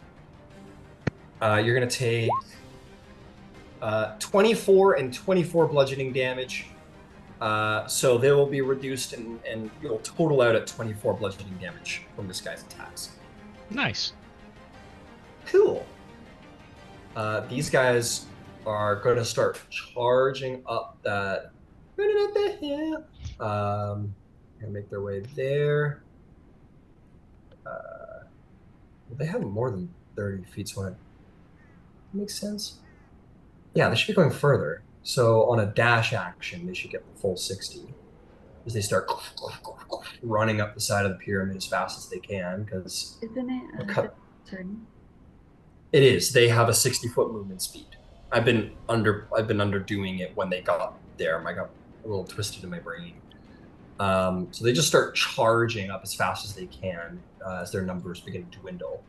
You're going to take 24 and 24 bludgeoning damage. So they will be reduced and you'll total out at 24 bludgeoning damage from this guy's attacks. Nice. Cool. These guys are going to start charging up that. And make their way there. They have more than 30 feet, so that makes sense. Yeah, they should be going further. So on a dash action, they should get the full 60. As they start running up the side of the pyramid as fast as they can, because... Isn't it turn? It is. They have a 60-foot movement speed. I've been underdoing it when they got there. I got a little twisted in my brain. So they just start charging up as fast as they can as their numbers begin to dwindle.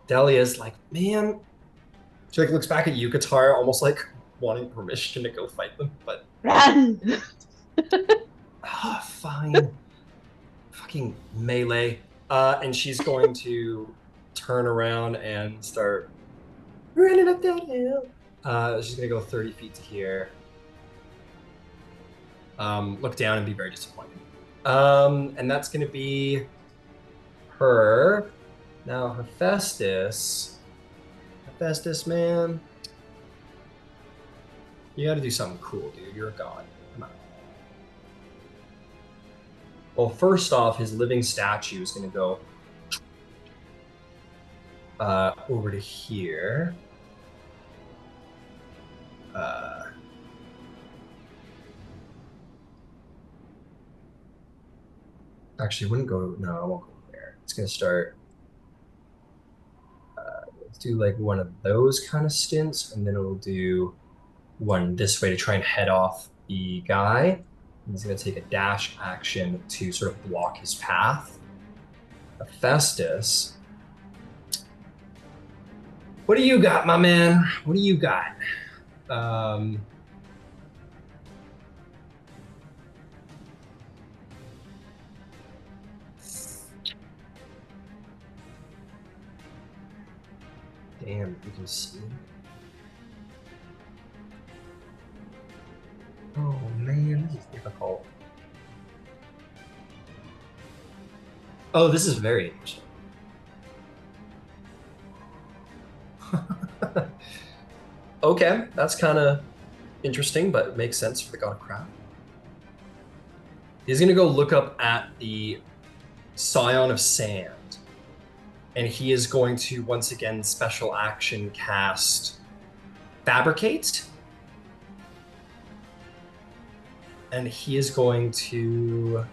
Thalia's like, man. She like looks back at you, Katara, almost like wanting permission to go fight them, but run. Fine. Fucking melee. And she's going to turn around and start running up that hill. She's gonna go 30 feet to here. Look down and be very disappointed. And that's gonna be her. Now Hephaestus, man. You gotta do something cool, dude. You're a god. Come on. Well, first off, his living statue is gonna go over to here. Actually, wouldn't go. No, I won't go there. It's gonna start. Let's do like one of those kind of stints, and then it'll do one this way to try and head off the guy. And he's gonna take a dash action to sort of block his path. Hephaestus. What do you got, my man? What do you got? Damn, you can see. Oh man, this is difficult. Oh, this is very interesting. Okay, that's kind of interesting, but it makes sense for the god of craft. He's gonna go look up at the Scion of Sand, and he is going to once again special action cast Fabricate, and he is going to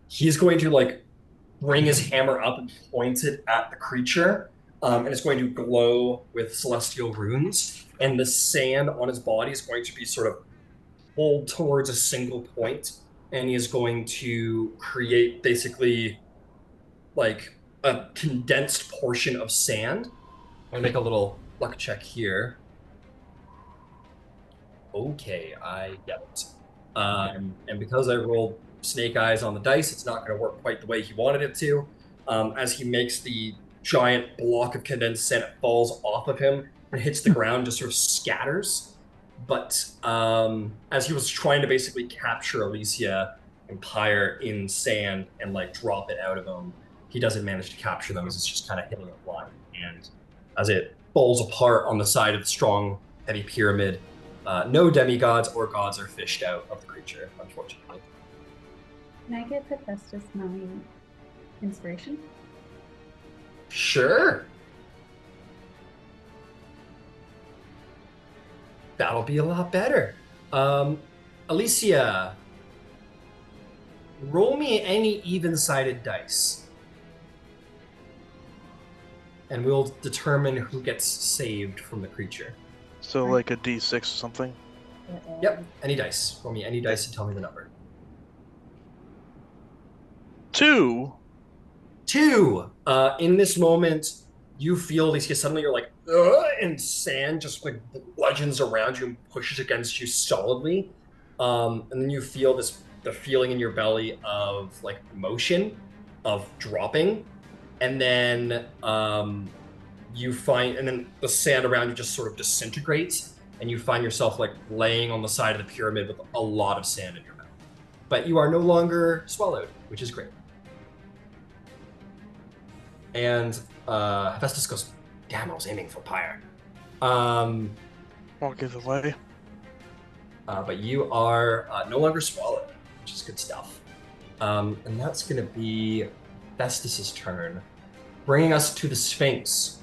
he's going to like bring his hammer up and point it at the creature, and it's going to glow with celestial runes, and the sand on his body is going to be sort of pulled towards a single point, and he is going to create basically like a condensed portion of sand. I'll make a little luck check here. Okay, I get it. And because I rolled snake eyes on the dice, it's not going to work quite the way he wanted it to. As he makes the giant block of condensed sand, it falls off of him and hits the ground, just sort of scatters. But as he was trying to basically capture Elysia and Pyre in sand and like drop it out of him, he doesn't manage to capture them as it's just kind of hitting it blind. And as it falls apart on the side of the strong, heavy pyramid, no demigods or gods are fished out of the creature, unfortunately. Can I get Hephaestus my inspiration? Sure. That'll be a lot better. Elysia, roll me any even-sided dice. And we'll determine who gets saved from the creature. So like a D6 or something? Yep, any dice. Roll me any dice and tell me the number. 2. 2. In this moment, you feel Elysia, suddenly you're like, and sand just like bludgeons around you and pushes against you solidly. And then you feel the feeling in your belly of like motion, of dropping. And then you find, and then the sand around you just sort of disintegrates, and you find yourself like laying on the side of the pyramid with a lot of sand in your mouth. But you are no longer swallowed, which is great. And Hephaestus goes, damn, I was aiming for Pyre. Won't give it away. But you are no longer swallowed, which is good stuff. And that's going to be Hephaestus' turn, bringing us to the Sphinx,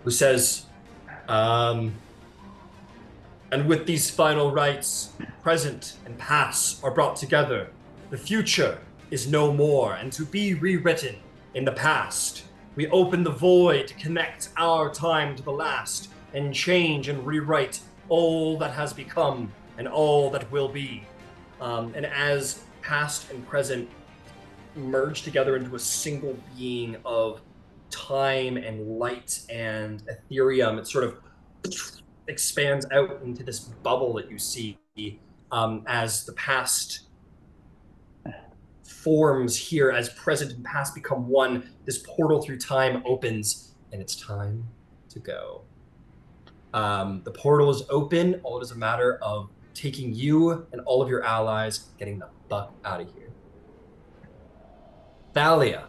who says, And with these final rites, present and past are brought together. The future is no more, and to be rewritten in the past, we open the void to connect our time to the last, and change and rewrite all that has become and all that will be. And as past and present merge together into a single being of time and light and ethereum, it sort of expands out into this bubble that you see as the past forms here, as present and past become one. This portal through time opens, and it's time to go. The portal is open. All it is a matter of taking you and all of your allies, getting the fuck out of here. Thalia.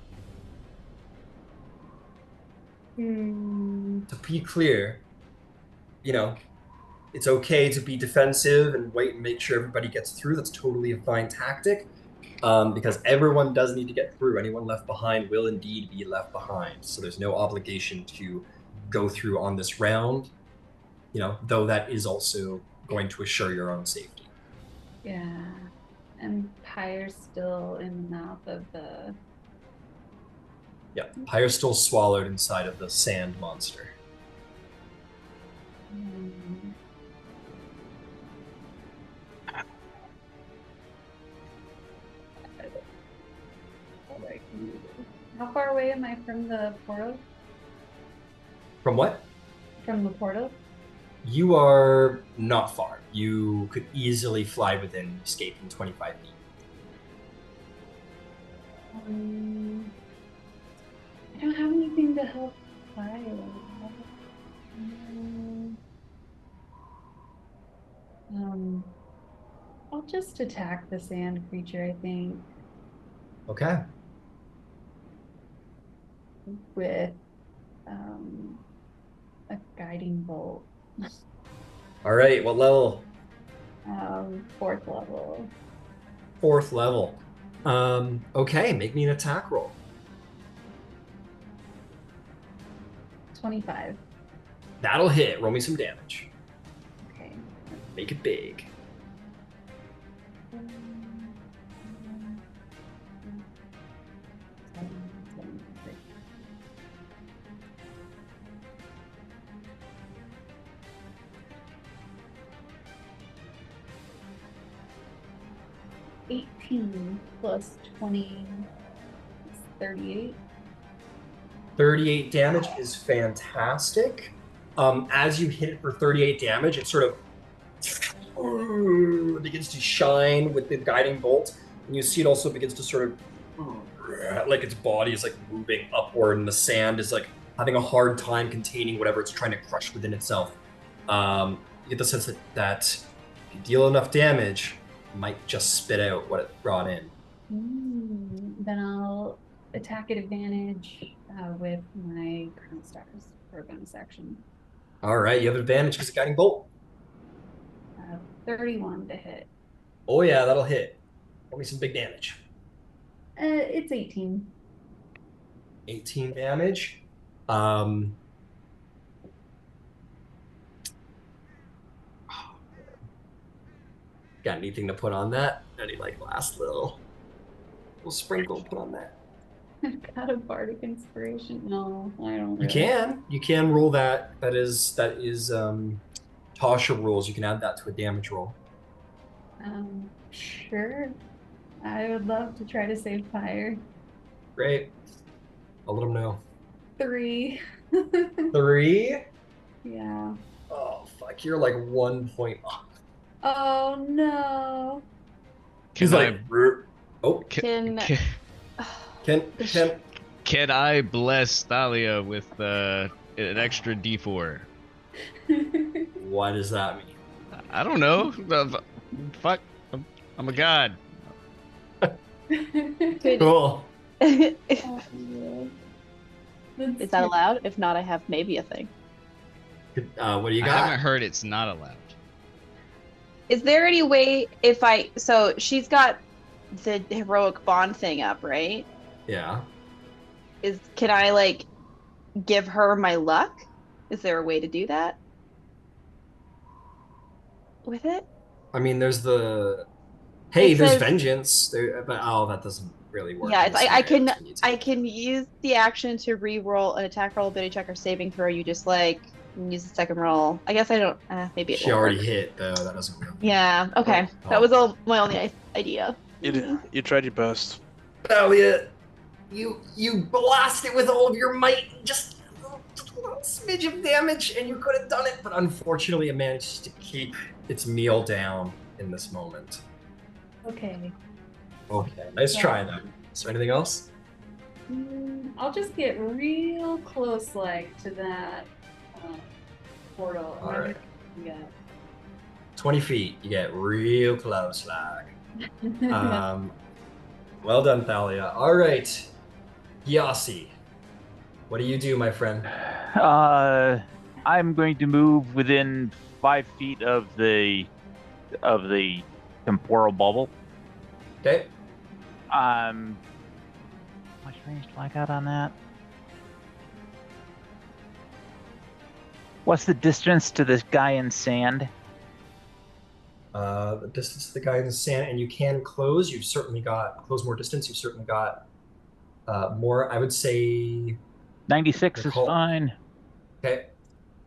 To be clear, it's okay to be defensive and wait and make sure everybody gets through. That's totally a fine tactic, because everyone does need to get through. Anyone left behind will indeed be left behind. So there's no obligation to go through on this round, though that is also going to assure your own safety. Yeah. And Pyre's still in the mouth of the... Yeah, Pyre's still swallowed inside of the sand monster. How far away am I from the portal? From what? From the portal? You are not far. You could easily fly within escaping 25 feet. I don't have anything to help fly. I'll just attack the sand creature, I think. Okay. With a guiding bolt. All right, what level? 4th level. 4th level. Okay, make me an attack roll. 25. That'll hit. Roll me some damage. Okay. Make it big. Plus 20 is 38. 38 damage is fantastic. As you hit it for 38 damage, it sort of begins to shine with the guiding bolt, and you see it also begins to sort of like its body is like moving upward, and the sand is like having a hard time containing whatever it's trying to crush within itself. You get the sense that if you deal enough damage, it might just spit out what it brought in. Then I'll attack at advantage with my Chrono Stars for a bonus action. All right, you have advantage because of guiding bolt. 31 to hit. Oh yeah, that'll hit. Roll me some big damage. It's 18. 18 damage. Got anything to put on that? Any last little sprinkle to put on that? I've got a bardic inspiration. No, I don't. Really. You can roll that. That is Tasha rules. You can add that to a damage roll. Sure. I would love to try to save Pyre. Great. I'll let him know. 3. 3? Yeah. Oh fuck! You're like 1 point off. Oh no. He's like, oh, can I bless Thalia with an extra D4? What does that mean? I don't know. Fuck, I'm a god. Cool. Is that allowed? If not, I have maybe a thing. What do you got? I haven't heard it's not allowed. Is there any way so she's got the heroic bond thing up, right? Yeah. Can I give her my luck? Is there a way to do that? with it? I mean, there's the hey, It there's says, vengeance there, but that doesn't really work yeah, in it's this scenario. I can use the action to re-roll an attack roll, ability check, or saving throw you dislike, and use the second roll. I guess I don't. Maybe it She won't already work. hit though. That doesn't really. Yeah. Okay. Oh. That was all my only idea. You tried your best. Thalia, you blast it with all of your might, just a little smidge of damage, and you could have done it, but unfortunately, it managed to keep its meal down in this moment. Okay. Okay, nice try though. Is there anything else? I'll just get real close, like, to that portal. All right. Yeah. 20 feet. You get real close, like. Well done, Thalia. All right, Gyasi, what do you do, my friend? I'm going to move within 5 feet of the temporal bubble. Okay. How much range do I got on that? What's the distance to this guy in sand? The distance to the guy in the sand, and you can close. You've certainly got close more distance. You've certainly got more. I would say 96 is fine. Okay.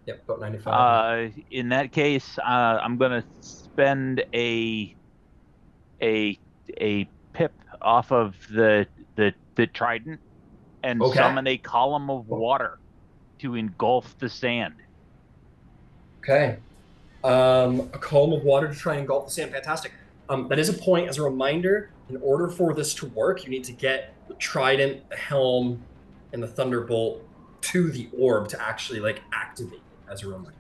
Yep, about 95. In that case, I'm gonna spend a pip off of the Trident and summon a column of water to engulf the sand. Okay. A column of water to try and engulf the sand. Fantastic. That is a point. As a reminder, in order for this to work, you need to get the Trident, the Helm, and the Thunderbolt to the orb to actually like activate it, as a reminder.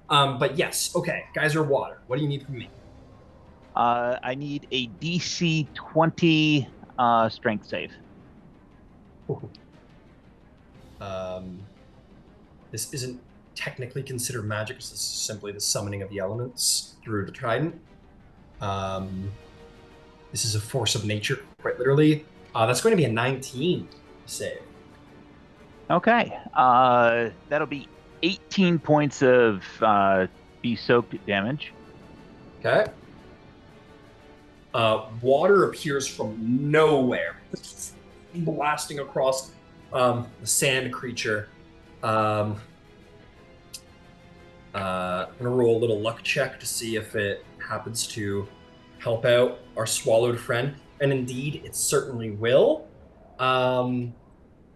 But yes, okay. Geyser water. What do you need from me? I need a DC 20 strength save. This isn't technically considered magic. This is simply the summoning of the elements through the Trident. This is a force of nature, quite literally. That's going to be a 19 save. Okay. That'll be 18 points of be-soaked damage. Okay. Water appears from nowhere, blasting across the sand creature. I'm gonna roll a little luck check to see if it happens to help out our swallowed friend, and indeed, it certainly will. I'm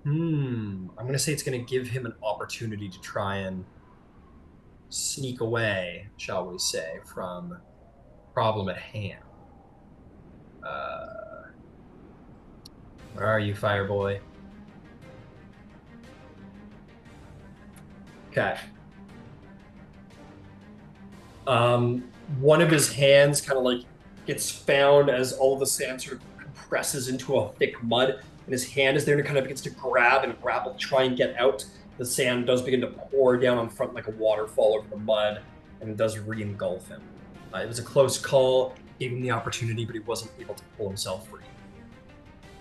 gonna say it's gonna give him an opportunity to try and sneak away, shall we say, from problem at hand. Where are you, Fireboy? Okay. One of his hands kind of like gets found as all of the sand sort of compresses into a thick mud, and his hand is there and it kind of begins to grab and grapple to try and get out. The sand does begin to pour down on front like a waterfall over the mud, and it does re-engulf him. It was a close call, gave him the opportunity, but he wasn't able to pull himself free.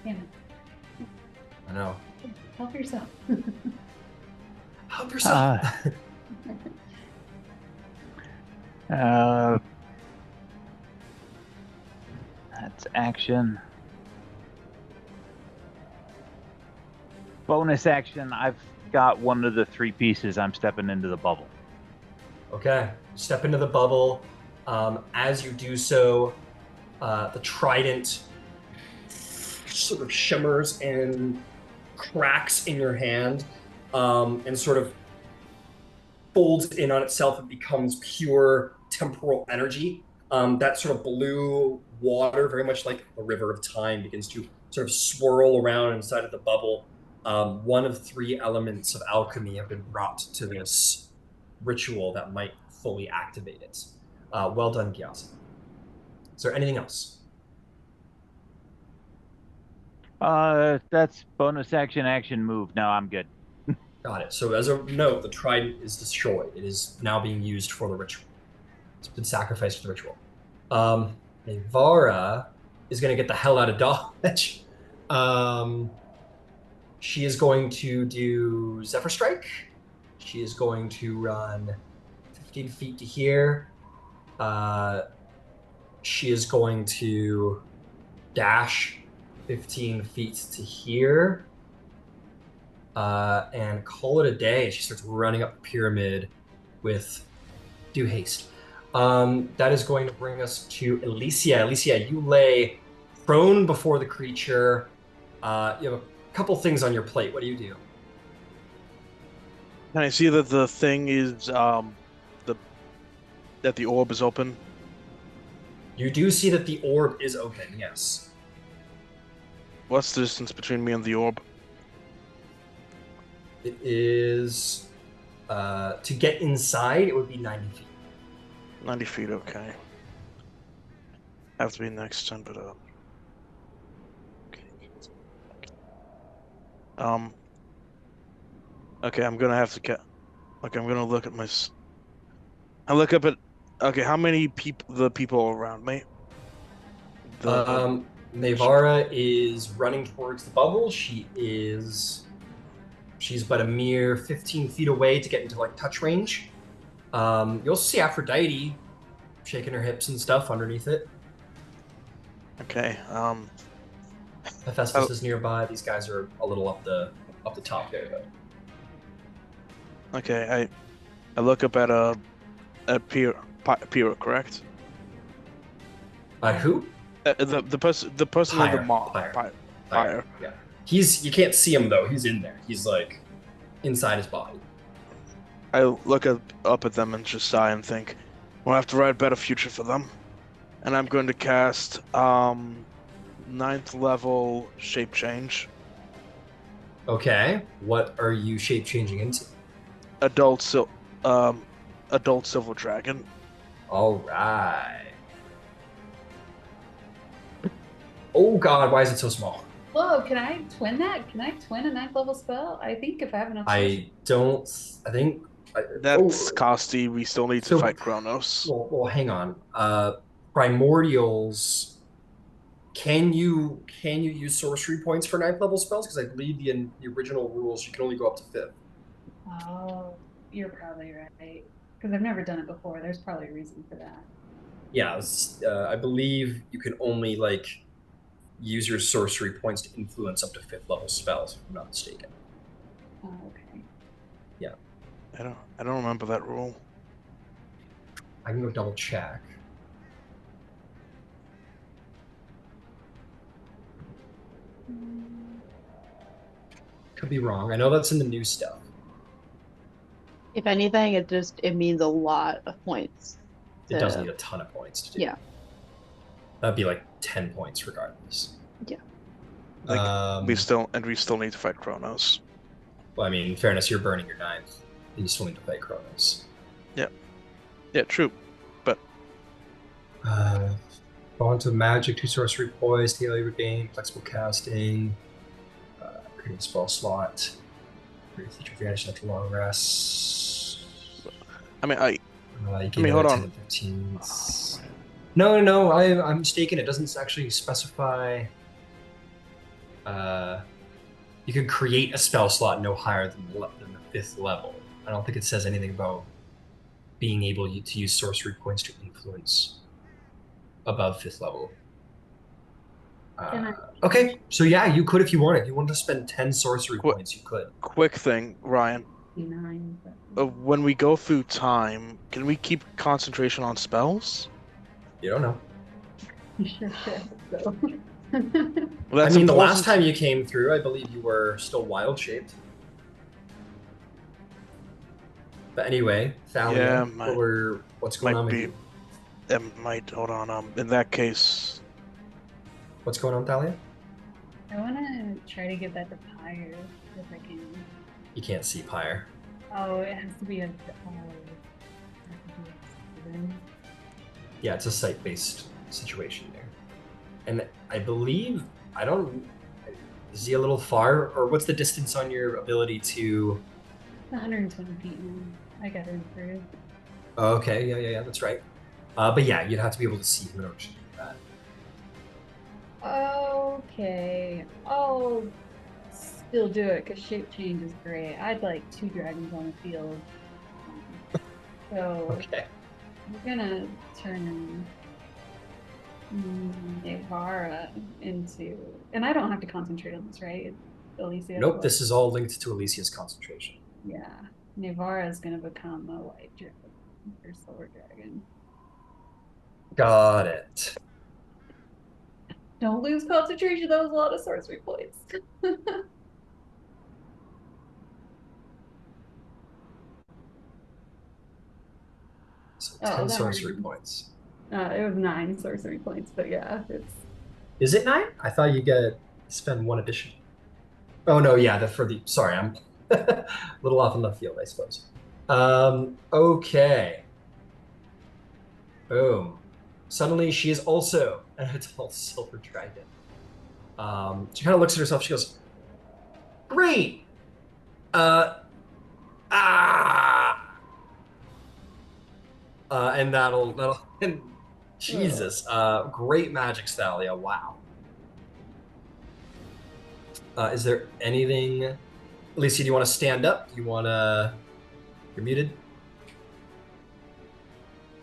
Damn it. I know. Help yourself. Help yourself. That's action. Bonus action, I've got one of the 3 pieces. I'm stepping into the bubble. Okay. Step into the bubble. As you do so, the Trident sort of shimmers and cracks in your hand, and sort of folds in on itself and becomes pure temporal energy. That sort of blue water, very much like a river of time, begins to sort of swirl around inside of the bubble. One of 3 elements of alchemy have been brought to this ritual that might fully activate it. Well done, Gyasi. Is there anything else? That's bonus action move. No, I'm good. Got it. So as a note, the Trident is destroyed. It is now being used for the ritual. It's been sacrificed for the ritual. Navara is going to get the hell out of Dodge. She is going to do Zephyr Strike. She is going to run 15 feet to here. she is going to dash 15 feet to here and call it a day. She starts running up the pyramid with due haste. That is going to bring us to Alicia. Alicia, you lay prone before the creature. You have a couple things on your plate. What do you do? Can I see that the thing is that the orb is open? You do see that the orb is open, yes. What's the distance between me and the orb? It is to get inside, it would be 90 feet. 90 feet, okay. Have to be next turn, but okay, I'm gonna have to get. Okay, I'm gonna look at my. I look up at. Okay, how many people around me? Mevara is running towards the bubble. She's but a mere 15 feet away to get into like touch range. You'll see Aphrodite shaking her hips and stuff underneath it. Okay. Hephaestus is nearby. These guys are a little up the top there, though. Okay, I look up at Pyrrha, correct? Who? The person in the mob. Pyre. Yeah. You can't see him though. He's in there. He's like inside his body. I look up at them and just sigh and think, we'll have to write a better future for them. And I'm going to cast 9th level shape change. Okay. What are you shape changing into? Adult silver dragon. All right. Oh God, why is it so small? Whoa, can I twin that? Can I twin a 9th level spell? I think if I have enough. That's costly. We still need to fight Kronos. Well, hang on. Primordials. Can you use sorcery points for 9th level spells? Because I believe the original rules you can only go up to 5th. Oh, you're probably right. Because I've never done it before. There's probably a reason for that. Yeah, I believe you can only use your sorcery points to influence up to 5th level spells, if I'm not mistaken. Oh, okay. Yeah. I don't remember that rule. I can go double check. Could be wrong. I know that's in the new stuff. If anything, it means a lot of points. It does need a ton of points to do. Yeah. That'd be like 10 points regardless. Yeah. We still need to fight Kronos. Well, I mean, in fairness, you're burning your 9th. You still need to fight Kronos. Yeah. Yeah, true. But go to magic, 2 sorcery poise, daily regain, flexible casting, creating spell slot, feature advantage after long rest. I mean, hold on. No, I'm mistaken. It doesn't actually specify. You can create a spell slot no higher than the 5th level. I don't think it says anything about being able to use sorcery points to influence above 5th level. Okay, so yeah, you could if you wanted. If you wanted to spend 10 sorcery points, you could. Quick thing, Ryan. 9. When we go through time, can we keep concentration on spells? You don't know. Sure. So. Well, I mean, the last time you came through, I believe you were still wild-shaped. But anyway, Thalia, what's going on with you? Hold on. In that case... What's going on, Thalia? I want to try to get that to Pyre, if I can. You can't see Pyre. Oh, it has to be a... Yeah, it's a site-based situation there. And I believe, is he a little far? Or what's the distance on your ability to... 120 feet now. I got it improved. Okay, yeah, that's right. But yeah, you'd have to be able to see him in order to do that. Okay. I'll still do it, because shape change is great. I'd like 2 dragons on the field. So... Okay. We're gonna turn Navara into, and I don't have to concentrate on this, right? Alicia. Nope, this is all linked to Alicia's concentration. Yeah, Navara is gonna become a white dragon or silver dragon. Got it. Don't lose concentration. That was a lot of sorcery points. So 10 sorcery points. It was 9 sorcery points, but yeah, it's. Is it 9? I thought you get spend 1 addition. Oh no, yeah, sorry, I'm a little off in left field, I suppose. Okay. Boom. Suddenly, she is also an adult silver dragon. She kind of looks at herself. She goes, "Great, and that'll and Jesus, great magic, Thalia. Wow. Is there anything, Alicia? Do you want to stand up? Do you want to? You're muted.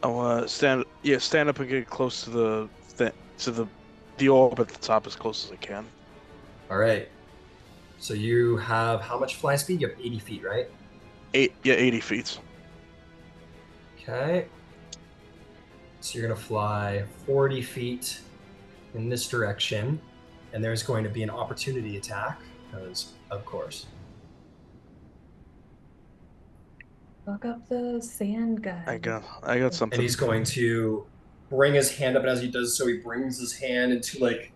I'll stand up and get close to the orb at the top as close as I can. All right. So you have how much fly speed? You have 80 feet, right? 80 feet. Okay. So you're gonna fly 40 feet in this direction, and there's going to be an opportunity attack, because of course. Fuck up the sand guy. I got something. And he's going to bring his hand up, and as he does so, he brings his hand into like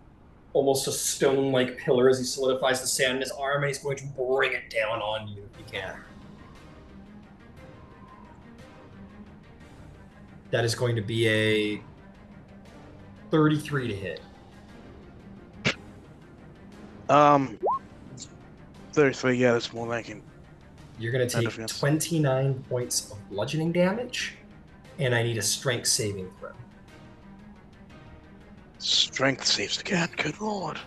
almost a stone-like pillar as he solidifies the sand in his arm, and he's going to bring it down on you if he can. That is going to be a 33 to hit. 33, yeah, that's more like it. You're going to take 29 points of bludgeoning damage, and I need a strength saving throw. Strength saves again, good lord.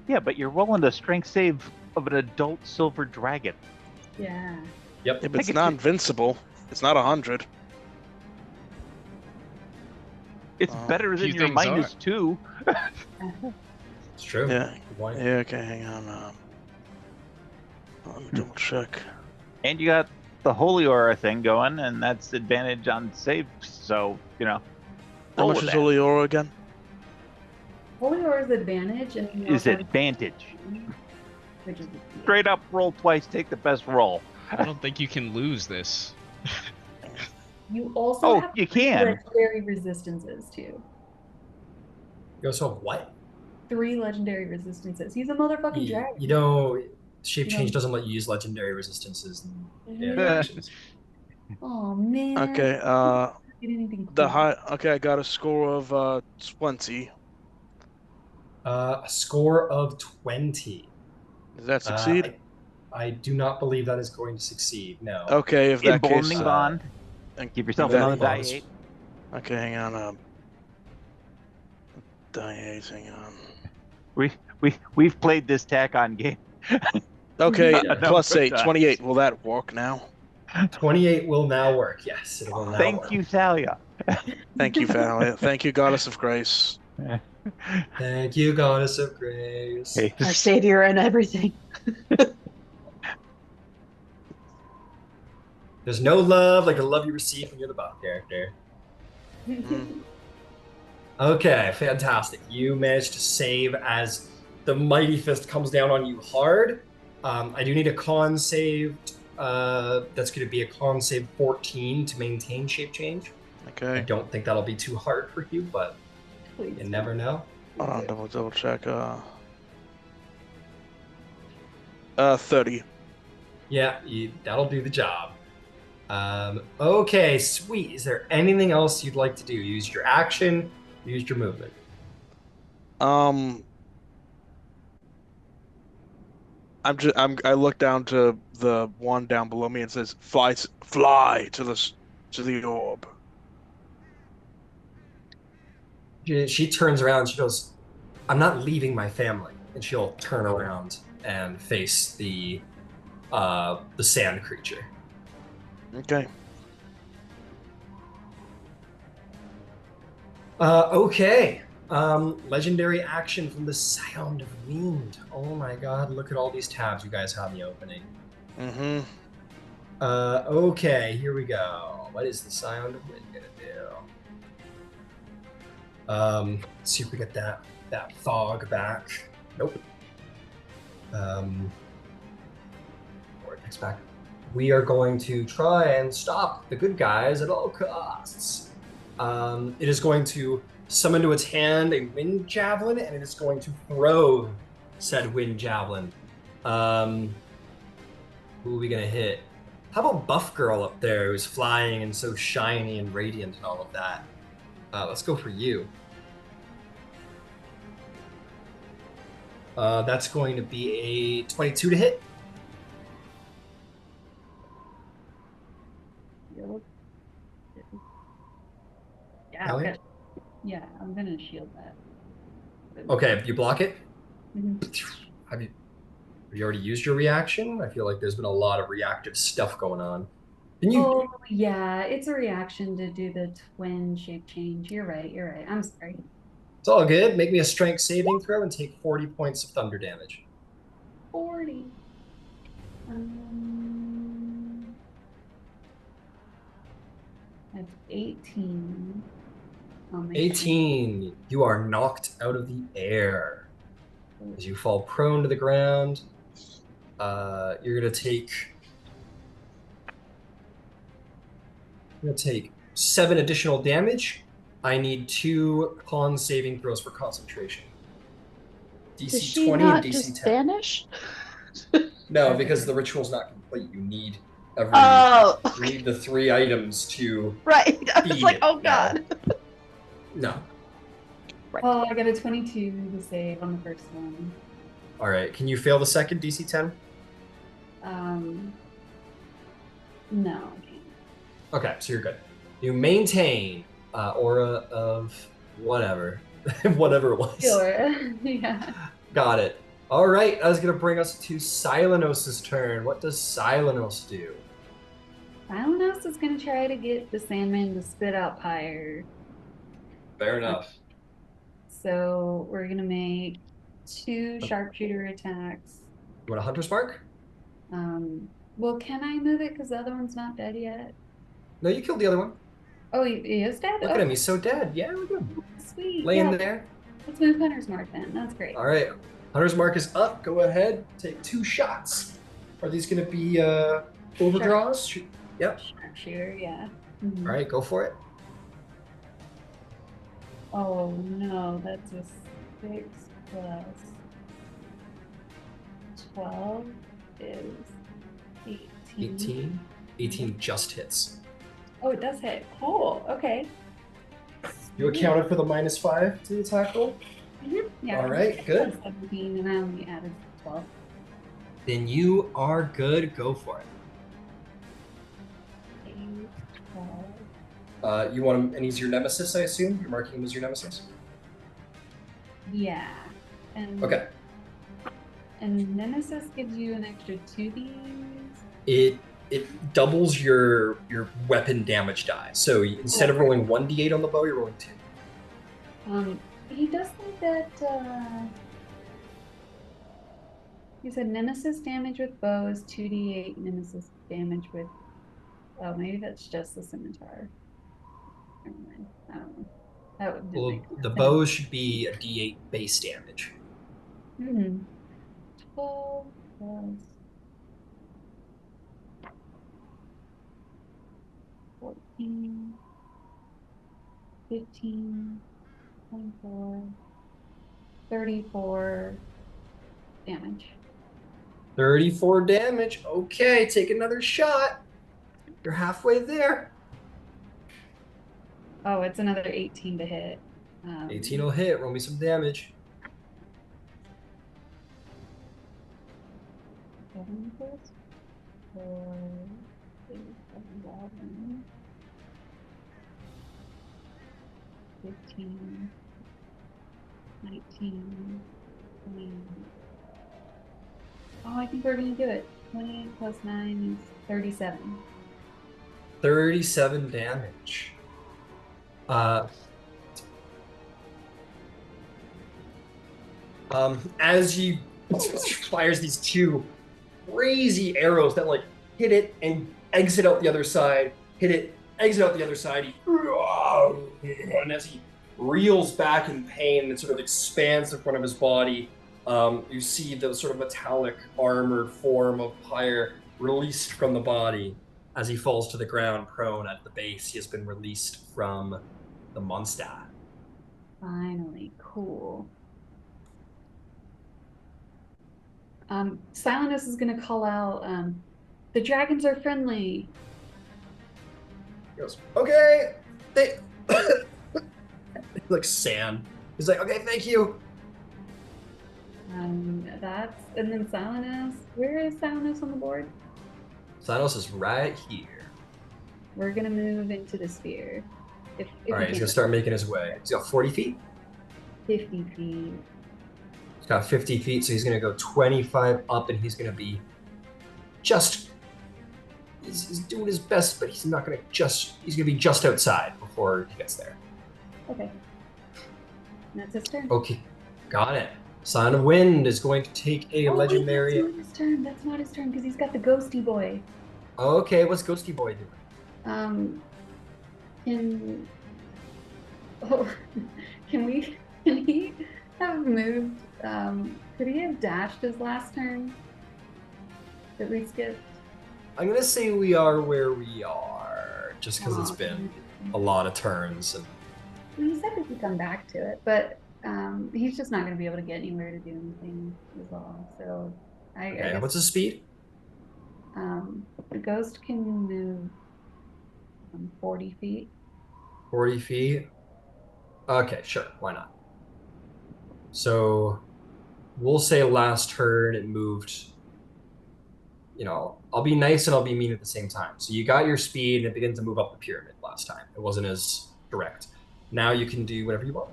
Yeah, but you're rolling a strength save of an adult silver dragon. Yeah. Yep. Yeah, but it's not invincible. It's not 100. It's better than your -2. It's true. Yeah. Yeah, okay, hang on. Let me double check. And you got the holy aura thing going, and that's advantage on saves, so, you know. How much is holy aura again? Holy aura's advantage and is advantage. Which is straight up roll twice, take the best roll. I don't think you can lose this. You also have you can. legendary resistances too. You also have what? 3 legendary resistances. He's a motherfucking dragon. You know, shape change doesn't let you use legendary resistances. Oh man. Okay, I got a score of 20. A score of 20. Does that succeed? I do not believe that is going to succeed. No. Okay, if that case, bond. And give yourself another die 8. Okay, hang on. Die 8. Hang on. We've played this tack on game. Okay, plus 8, 28. Will that work now? 28 will now work. Yes, it will now Thank you, Thalia. Thank you, Thalia. Thank you, Goddess of Grace. Thank you, Goddess of Grace. Our savior and everything. There's no love like the love you receive when you're the bot character. Okay, fantastic. You managed to save as the mighty fist comes down on you hard. I do need a con save. That's going to be a con save 14 to maintain shape change. Okay. I don't think that'll be too hard for you, but you never know. Hold on, double check. 30. Yeah, that'll do the job. Okay, sweet. Is there anything else you'd like to do? You used your action, you used your movement. I look down to the one down below me and says, "Fly to the orb." She turns around and she goes, "I'm not leaving my family." And she'll turn around and face the sand creature. Okay. Okay. Legendary action from the Sound of Wind. Oh my god, look at all these tabs you guys have me opening. Mm-hmm. Okay, here we go. What is the Sound of Wind gonna do? Let's see if we get that fog back. Nope. Vortex back. We are going to try and stop the good guys at all costs. It is going to summon to its hand a wind javelin, and it is going to throw said wind javelin. Who are we gonna hit? How about Buff Girl up there, who's flying and so shiny and radiant and all of that? Let's go for you. That's going to be a 22 to hit. Yeah, I'm gonna shield that. Okay, you block it? Mm-hmm. Have you already used your reaction? I feel like there's been a lot of reactive stuff going on. Oh, yeah, it's a reaction to do the twin shape change. You're right. I'm sorry. It's all good. Make me a strength saving throw and take 40 points of thunder damage. 40. That's 18. 18. You are knocked out of the air as you fall prone to the ground. You're gonna take 7 additional damage. I need 2 con saving throws for concentration. DC 20 and DC just 10. Vanish? No, because the ritual's not complete. You need you need the 3 items to right. I was like, oh god. No. Right. Oh, I got a 22 to save on the first one. All right. Can you fail the second DC 10? No, I can't. Okay, so you're good. You maintain aura of whatever. Whatever it was. Sure. Yeah. Got it. All right, that was going to bring us to Silenos' turn. What does Silenos do? Silenos is going to try to get the Sandman to spit out fire. Fair enough. So we're going to make 2 sharpshooter attacks. You want a Hunter's Mark? Well, can I move it because the other one's not dead yet? No, you killed the other one. Oh, he is dead? Look at him, he's so dead. Yeah, look at him. Sweet. Laying there. Let's move Hunter's Mark then. That's great. All right. Hunter's Mark is up. Go ahead. Take 2 shots. Are these going to be overdraws? Yep. Sharpshooter, yeah. All right, go for it. Oh, no. That's a 6 plus 12 is 18. 18 just hits. Oh, it does hit. Cool. Okay. You accounted for the -5 to the attack roll? Mm-hmm. Yeah. All right, good. 17, and I only added 12. Then you are good. Go for it. 8, 12. You want him, and he's your nemesis, I assume? You're marking him as your nemesis? Yeah. And Okay. And Nemesis gives you an extra 2d. It doubles your weapon damage die. So instead of rolling 1d8 on the bow, you're rolling 2. He does think that he said Nemesis damage with bow is 2d8 Nemesis damage with maybe that's just the scimitar. Never mind. I don't know. That would Well, the bow should be a d8 base damage. 12 plus 14, 15, 24, 34 damage. 34 damage. Okay, take another shot. You're halfway there. Oh, it's another 18 to hit. 18 will hit. Roll me some damage. 7 plus 4, 8, 11, 15, 19, 20. Oh, I think we're going to do it. 28 plus 9 is 37. 37 damage. As he fires these two crazy arrows that like hit it and exit out the other side, hit it, exit out the other side. And as he reels back in pain and sort of expands the front of his body, you see the sort of metallic armored form of Pyre released from the body. As he falls to the ground prone at the base, he has been released from the monster. Finally, cool. Silenus is gonna call out, the dragons are friendly. He goes, okay, they like sand. He's like, okay, thank you. And then Silenus. Where is Silenus on the board? Silenus is right here. We're gonna move into the sphere. If All right, he's gonna start making his way. He's got 40 feet. 50 feet. He's got 50 feet, so he's gonna go 25 up, and he's gonna be just. He's doing his best, but he's not gonna just. He's gonna be just outside before he gets there. Okay. That's his turn. Okay, got it. Sign of Wind is going to take a legendary. Wait, that's not his turn. That's not his turn because he's got the ghosty boy. Okay, what's Ghosty Boy doing? Can he have moved? Could he have dashed his last turn? Did we skip? I'm gonna say we are where we are, just because it's been a lot of turns. And he said we could come back to it, but he's just not going to be able to get anywhere to do anything as well. So I guess, what's his speed? The ghost can move 40 feet. 40 feet? Okay, sure. Why not? So we'll say last turn it moved. You know, I'll be nice and I'll be mean at the same time. So you got your speed and it begins to move up the pyramid last time. It wasn't as direct. Now you can do whatever you want.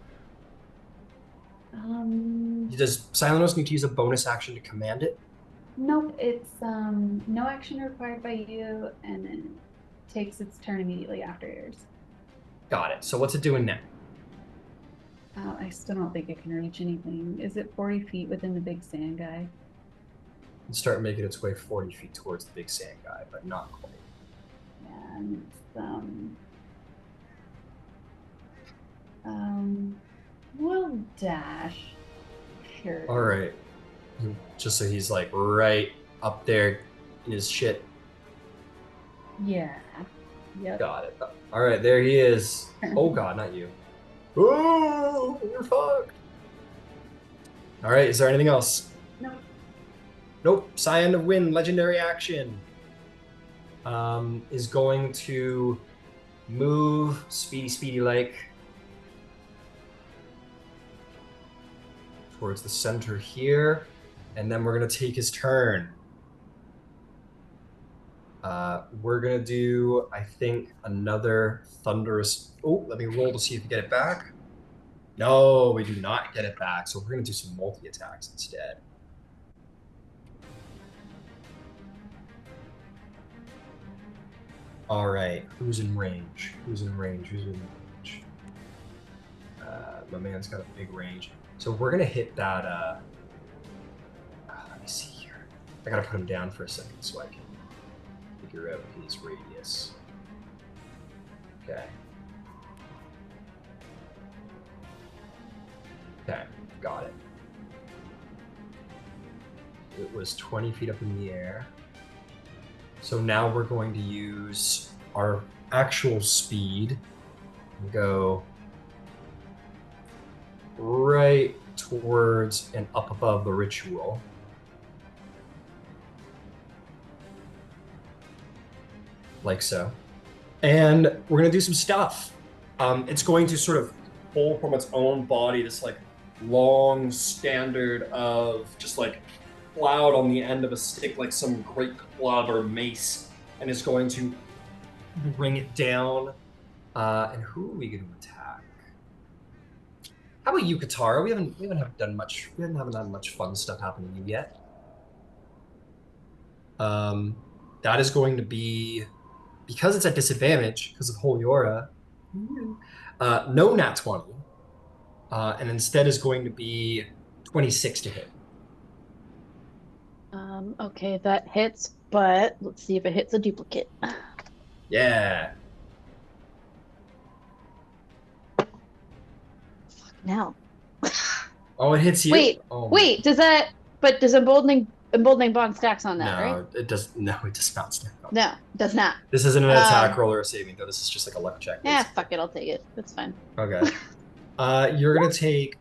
Does Silenos need to use a bonus action to command it? Nope, it's no action required by you, and then takes its turn immediately after yours. Got it. So what's it doing now? I still don't think it can reach anything. Is it 40 feet within the big sand guy? And start making its way 40 feet towards the big sand guy, but not quite. Yeah, and it's we'll dash. Sure. All right. Just so he's like right up there in his shit. Yeah. Yep. Got it. All right, there he is. Oh God, not you. Oh, you're fucked. All right, is there anything else? Nope. Nope. Scion of Wind, legendary action. Is going to move speedy like towards the center here, and then we're gonna take his turn. We're gonna do, I think, another thunderous. Oh, let me roll to see if we get it back. No, we do not get it back. So we're gonna do some multi-attacks instead. All right, who's in range? Who's in range? Who's in range? My man's got a big range. So we're gonna hit that. Let me see here. I gotta put him down for a second so I can figure out his radius. Okay. Okay, got it. It was 20 feet up in the air. So now we're going to use our actual speed and go right towards and up above the ritual. Like so. And we're going to do some stuff. It's going to sort of pull from its own body this like long standard of just like cloud on the end of a stick, like some great club or mace, and is going to bring it down. And who are we going to attack? How about you, Katara? We haven't done much. We haven't had much fun stuff happening to you yet. That is going to be, because it's at disadvantage because of Holy Aura. No nat 20. And instead is going to be 26 to hit. Okay, that hits, but let's see if it hits a duplicate. Yeah. Now. Oh, it hits you? Wait, Oh, wait, does emboldening bond stacks on that, right? It does. No, it does not stack on. No, it does not. This isn't an attack roll or a saving though. This is just like a luck check. Yeah, Basically. fuck it, I'll take it. That's fine. Okay. You're gonna take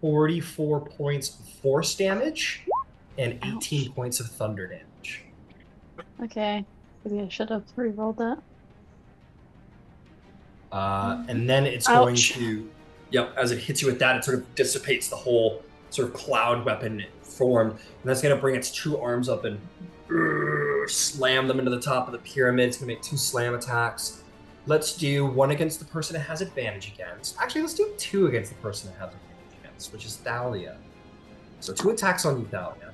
44 points of force damage and 18 Ouch. points of thunder damage. Okay. Maybe I should have re-rolled that. And then it's going to, as it hits you with that, it sort of dissipates the whole sort of cloud weapon form. And that's going to bring its two arms up and slam them into the top of the pyramid. It's going to make 2 slam attacks. Let's do 1 against the person it has advantage against. Actually, let's do 2 against the person it has advantage against, which is Thalia. So 2 attacks on you, Thalia.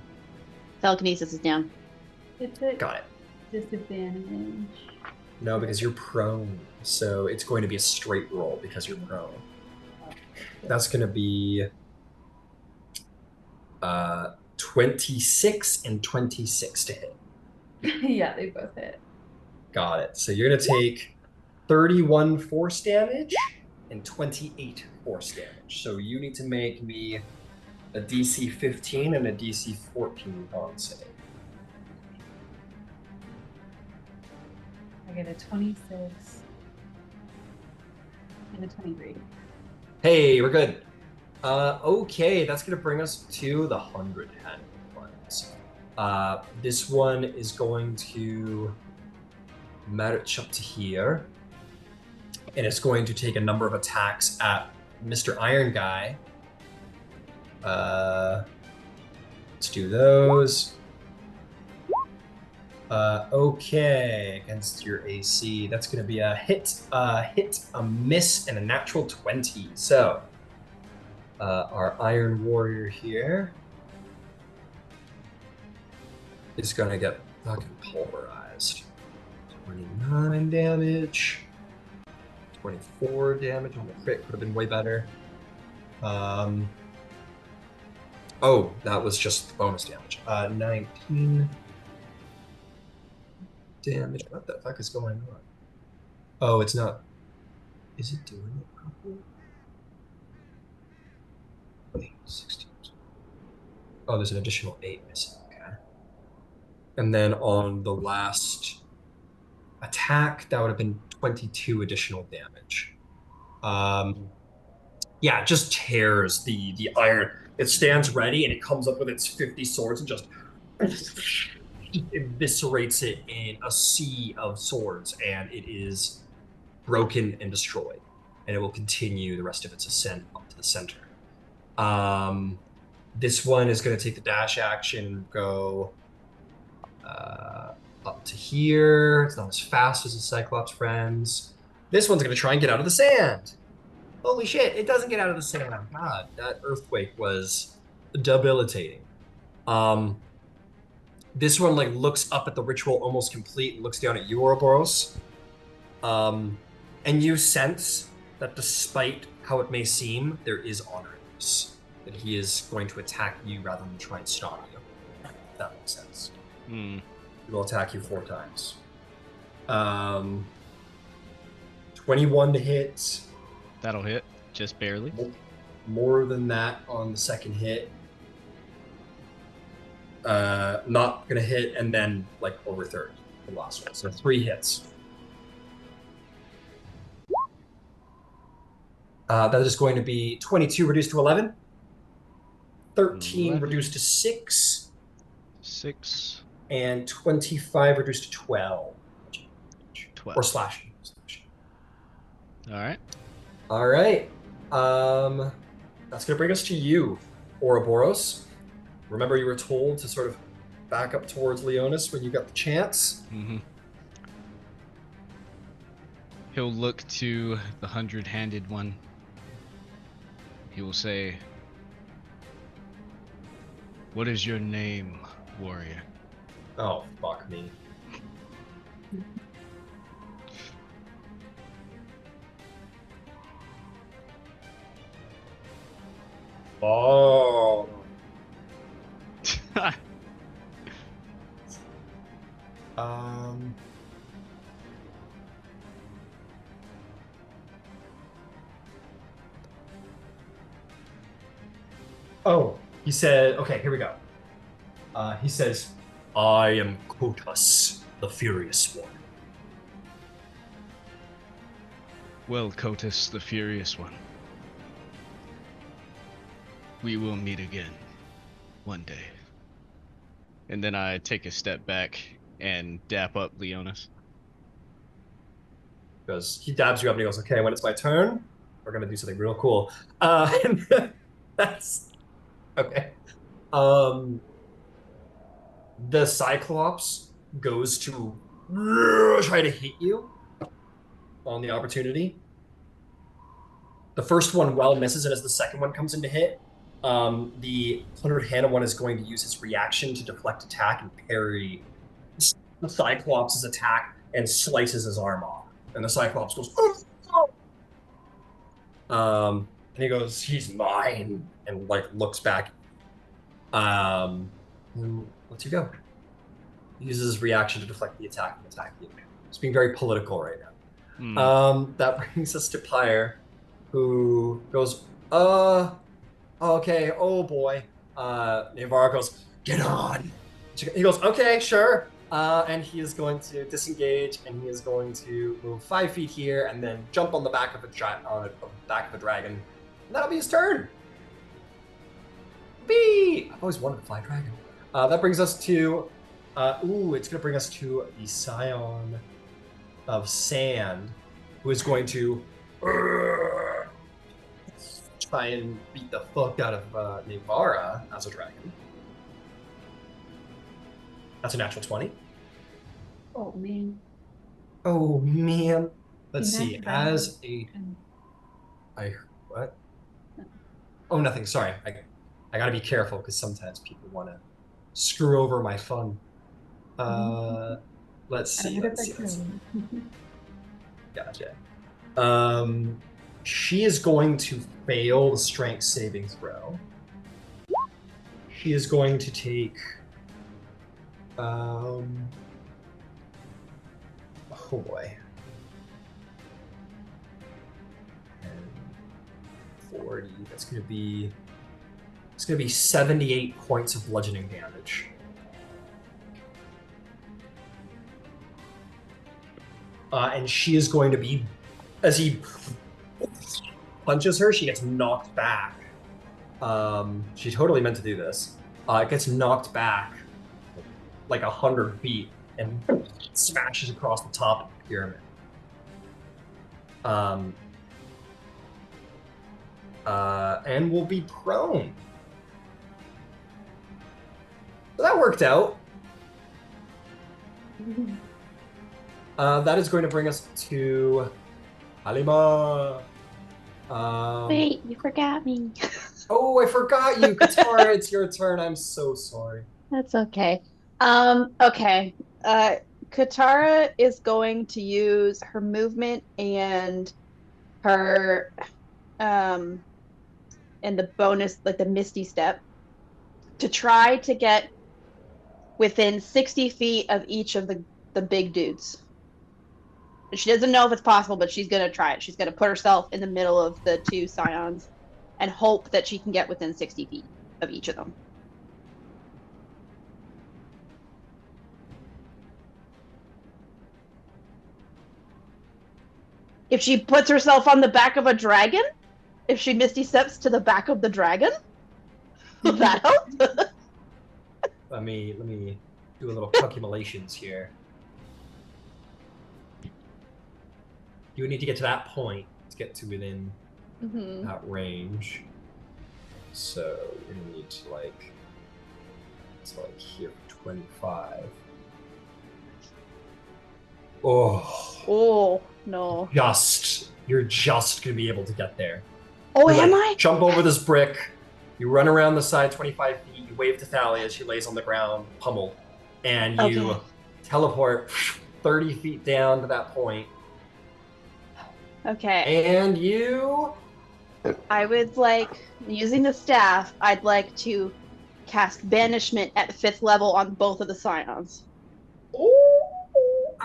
Telekinesis is down. Got it. Disadvantage. No, because you're prone. So it's going to be a straight roll because you're prone. That's going to be 26 and 26 to hit. Yeah, they both hit. Got it. So you're going to take 31 force damage and 28 force damage. So you need to make me a DC 15 and a DC 14 con save. I get a 26 and a 23. Hey, we're good. Okay, that's going to bring us to the 100-handed ones. This one is going to march up to here, and it's going to take a number of attacks at Mr. Iron Guy. Let's do those. Okay, against your AC, that's going to be a hit, a miss, and a natural 20. So, our Iron Warrior here is going to get fucking pulverized. 29 damage, 24 damage on the crit, could have been way better. Oh, that was just bonus damage. 19 damage. What the fuck is going on? Oh, it's not. Is it doing it properly? 16. Oh, there's an additional 8 missing. Okay. And then on the last attack, that would have been 22 additional damage. Yeah, it just tears the iron. It stands ready and it comes up with its 50 swords and just eviscerates it in a sea of swords, and it is broken and destroyed, and it will continue the rest of its ascent up to the center. This one is going to take the dash action, go up to here. It's not as fast as the Cyclops friends. This one's going to try and get out of the sand. Holy shit, it doesn't get out of the sand. God, that earthquake was debilitating. This one looks up at the ritual almost complete and looks down at you, Ouroboros. And you sense that despite how it may seem, there is honor in this. That he is going to attack you rather than try and stop you. If that makes sense. He will attack you 4 times. 21 to hit. That'll hit, just barely. More than that on the second hit. Not gonna hit, and then over 30, the last one. So 3 hits. That is going to be 22 reduced to 11. 13 11. Reduced to 6. 6. And 25 reduced to 12. 12. Or slashing. Alright. Alright. That's gonna bring us to you, Ouroboros. Remember, you were told to sort of back up towards Leonis when you got the chance. Mm-hmm. He'll look to the 100-handed one. He will say, "What is your name, warrior?" Oh, fuck me. Oh. Oh, he said, okay, here we go. He says, I am Kotus, the Furious One. Well, Kotus, the Furious One. We will meet again. One day. And then I take a step back and dap up Leonis. Because he dabs you up and he goes, okay, when it's my turn, we're going to do something real cool. And that's... Okay. The Cyclops goes to try to hit you on the opportunity. The first one well misses, and as the second one comes in to hit, the 100-handed one is going to use his reaction to deflect attack and parry the Cyclops' attack and slices his arm off. And the Cyclops goes, and he goes, he's mine, and like looks back. And lets you go. He uses his reaction to deflect the attack and attack you. It's being very political right now. That brings us to Pyre, who goes, okay, oh boy. Navarro goes, get on. He goes, okay, sure. And he is going to disengage, and he is going to move 5 feet here, and then jump on the back of a dragon. And that'll be his turn. Bee! I've always wanted to fly a dragon. That brings us to, it's going to bring us to the Scion of Sand, who is going to try and beat the fuck out of Navara as a dragon. That's a natural 20. Oh, man. Oh, man. Let's see. As a... What? Oh, nothing. Sorry. I gotta be careful because sometimes people want to screw over my fun. Let's see. Gotcha. She is going to fail the strength saving throw. She is going to take... oh boy. 40. That's going to be... It's going to be 78 points of bludgeoning damage. And she is going to be... As he punches her, she gets knocked back. She totally meant to do this. It gets knocked back like 100 feet and smashes across the top of the pyramid. And will be prone. So that worked out. That is going to bring us to Halima. Wait, you forgot me. Oh, I forgot you, Katara. It's your turn. I'm so sorry. That's okay. Okay. Katara is going to use her movement and her and the bonus, like the Misty Step, to try to get within 60 feet of each of the big dudes. She doesn't know if it's possible, but she's going to try it. She's going to put herself in the middle of the two scions and hope that she can get within 60 feet of each of them. If she puts herself on the back of a dragon, if she Misty Steps to the back of the dragon, will that help? Let me do a little calculations here. You would need to get to that point to get to within that range. So you're gonna need to it's like here for 25. Oh no. You're just gonna be able to get there. Oh, you am I? Jump over this brick, you run around the side 25 feet, you wave to Thalia as she lays on the ground, pummeled, and you teleport 30 feet down to that point. Okay. And you... I would like, using the staff, I'd like to cast Banishment at 5th level on both of the Scions. Oh!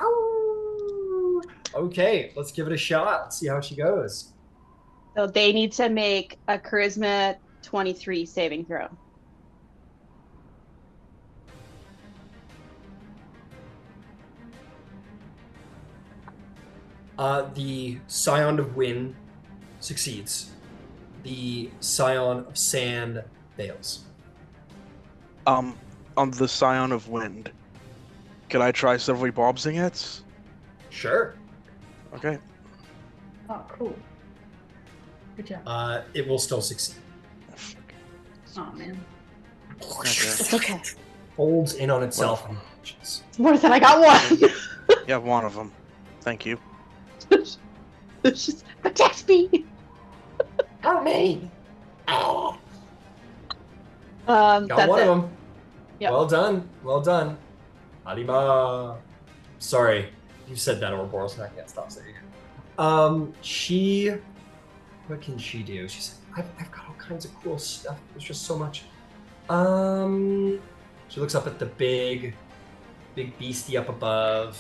Ow! Okay, let's give it a shot. Let's see how she goes. So they need to make a charisma 23 saving throw. The Scion of Wind succeeds. The Scion of Sand fails. On the Scion of Wind, can I try several bobsing it? Sure. Okay. Oh, cool. Good job. It will still succeed. Oh, man. Okay. It's okay. Folds in on itself. It's more than I got one. Yeah, one of them. Thank you. It's just protect me. Help me! Oh. Got Got one of them. Yep. Well done. Well done. Arriba. Sorry, you said that Ouroboros, and I can't stop saying it. What can she do? She said, I've got all kinds of cool stuff. There's just so much. She looks up at the big beastie up above.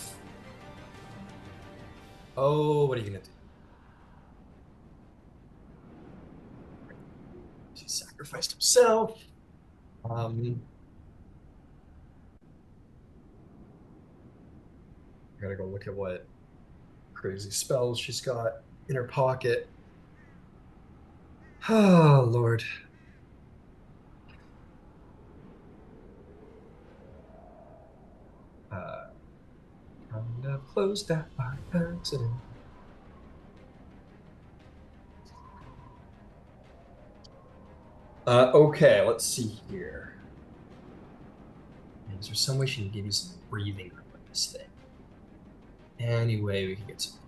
Oh, what are you gonna do? He sacrificed himself. I gotta go look at what crazy spells she's got in her pocket. Oh, Lord. Kind of closed that by accident. Okay, let's see here. Is there some way she can give you some breathing room with this thing? Anyway, we can get some.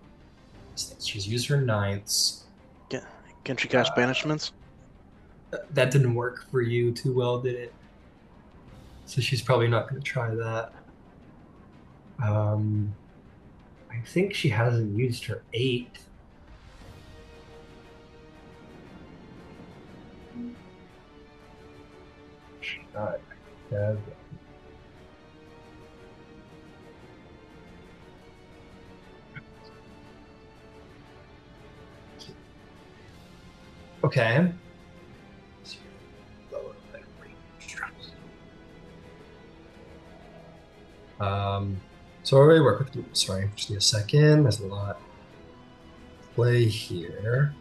She's used her ninths. Can she cast banishments? That didn't work for you too well, did it? So she's probably not going to try that. I think she hasn't used her 8th. God, okay. So I already work with. Sorry, just need a second. There's a lot to play here.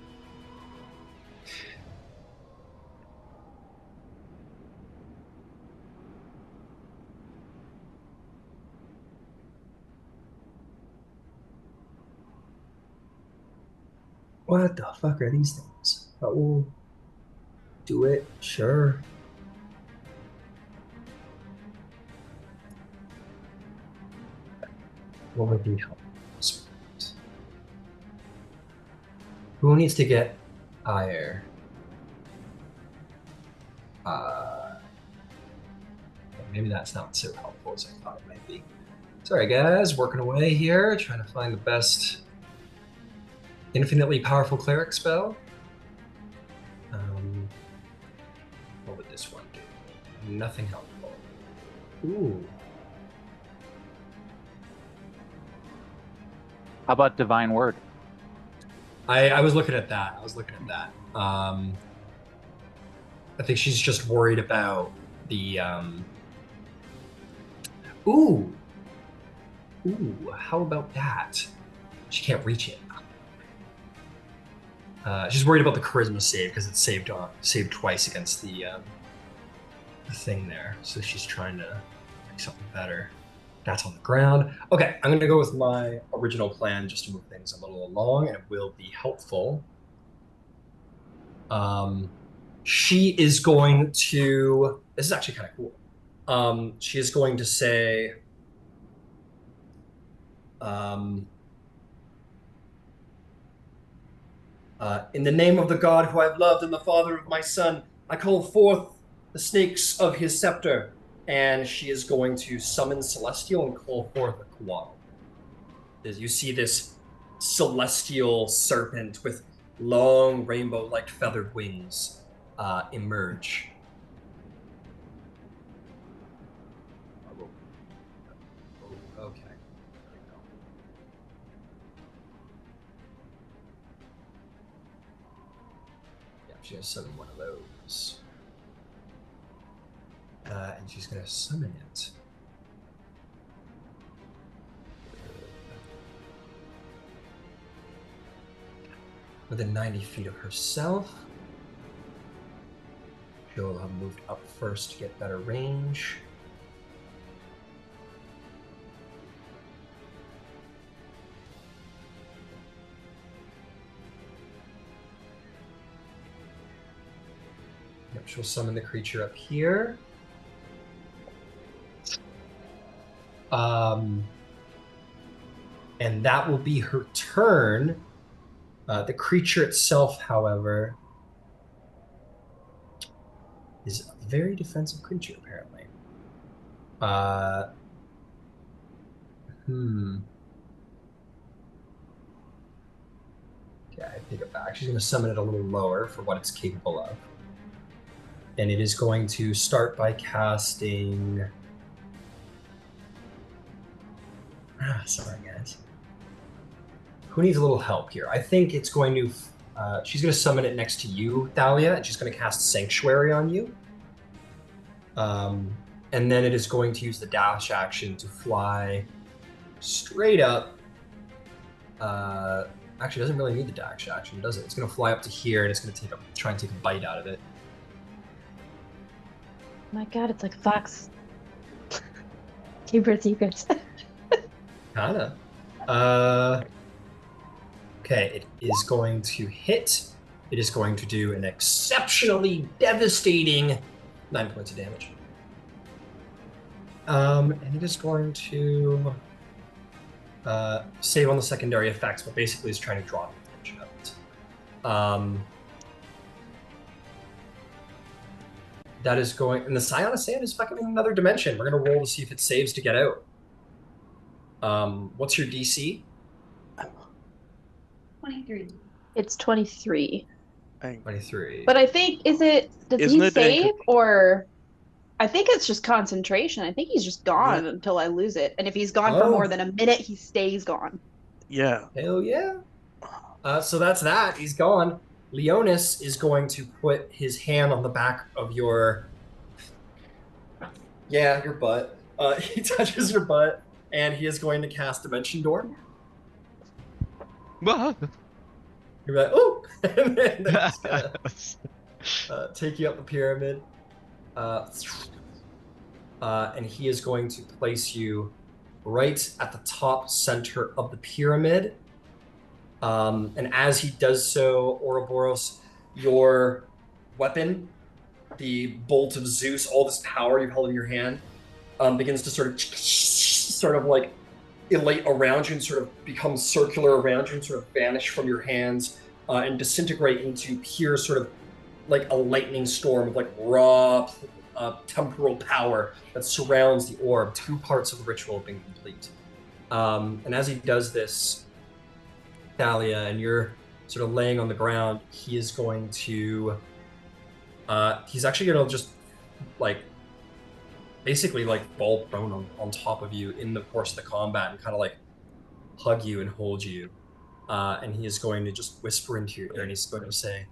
What the fuck are these things? Oh, do it, sure. What would be helpful? Who needs to get higher? Maybe that's not so helpful as I thought it might be. Sorry, guys, working away here, trying to find the best infinitely powerful cleric spell. What would this one do? Nothing helpful. Ooh. How about Divine Word? I was looking at that. I think she's just worried about the Ooh, how about that? She can't reach it. She's worried about the charisma save because it's saved twice against the thing there. So she's trying to make something better. That's on the ground. Okay, I'm gonna go with my original plan just to move things a little along, and it will be helpful. She is going to. This is actually kind of cool. She is going to say. In the name of the god who I've loved and the father of my son, I call forth the snakes of his scepter. And she is going to summon Celestial and call forth a koala. As you see this celestial serpent with long rainbow-like feathered wings emerge. Okay. There we go. She's gonna summon one of those. And she's gonna summon it. Within 90 feet of herself. She'll have moved up first to get better range. Yep, she'll summon the creature up here. And that will be her turn. The creature itself, however, is a very defensive creature, apparently. Okay, I take it back. She's going to summon it a little lower for what it's capable of. And it is going to start by casting... sorry, guys. Who needs a little help here? I think it's going to... she's going to summon it next to you, Thalia, and she's going to cast Sanctuary on you. And then it is going to use the dash action to fly straight up. Actually, it doesn't really need the dash action, does it? It's going to fly up to here, and it's going to try and take a bite out of it. My god, it's like Fox. Keeper secrets. Kinda. Okay, it is going to hit. It is going to do an exceptionally devastating 9 points of damage. And it is going to save on the secondary effects, but basically is trying to draw the attention of it. That is going, and the Scion of Sand is fucking in another dimension. We're gonna roll to see if it saves to get out. What's your DC? 23. It's 23. 23. But I think, does Isn't he it save or? I think it's just concentration. I think he's just gone Yeah. until I lose it. And if he's gone for Oh. more than a minute, he stays gone. Yeah. Hell yeah. So that's that. He's gone. Leonis is going to put his hand on the back of your... Yeah, your butt. He touches your butt, and he is going to cast Dimension Door. You're like, oh! And then he's gonna take you up the pyramid. And he is going to place you right at the top center of the pyramid. And as he does so, Ouroboros, your weapon, the Bolt of Zeus, all this power you've held in your hand, begins to sort of like elate around you and sort of become circular around you and sort of vanish from your hands and disintegrate into pure sort of like a lightning storm of like raw temporal power that surrounds the orb. 2 parts of the ritual have been complete. And as he does this, Thalia, and you're sort of laying on the ground, he is going to... he's actually going to just like basically like fall prone on top of you in the course of the combat and kind of like hug you and hold you. And he is going to just whisper into your ear and he's going to say,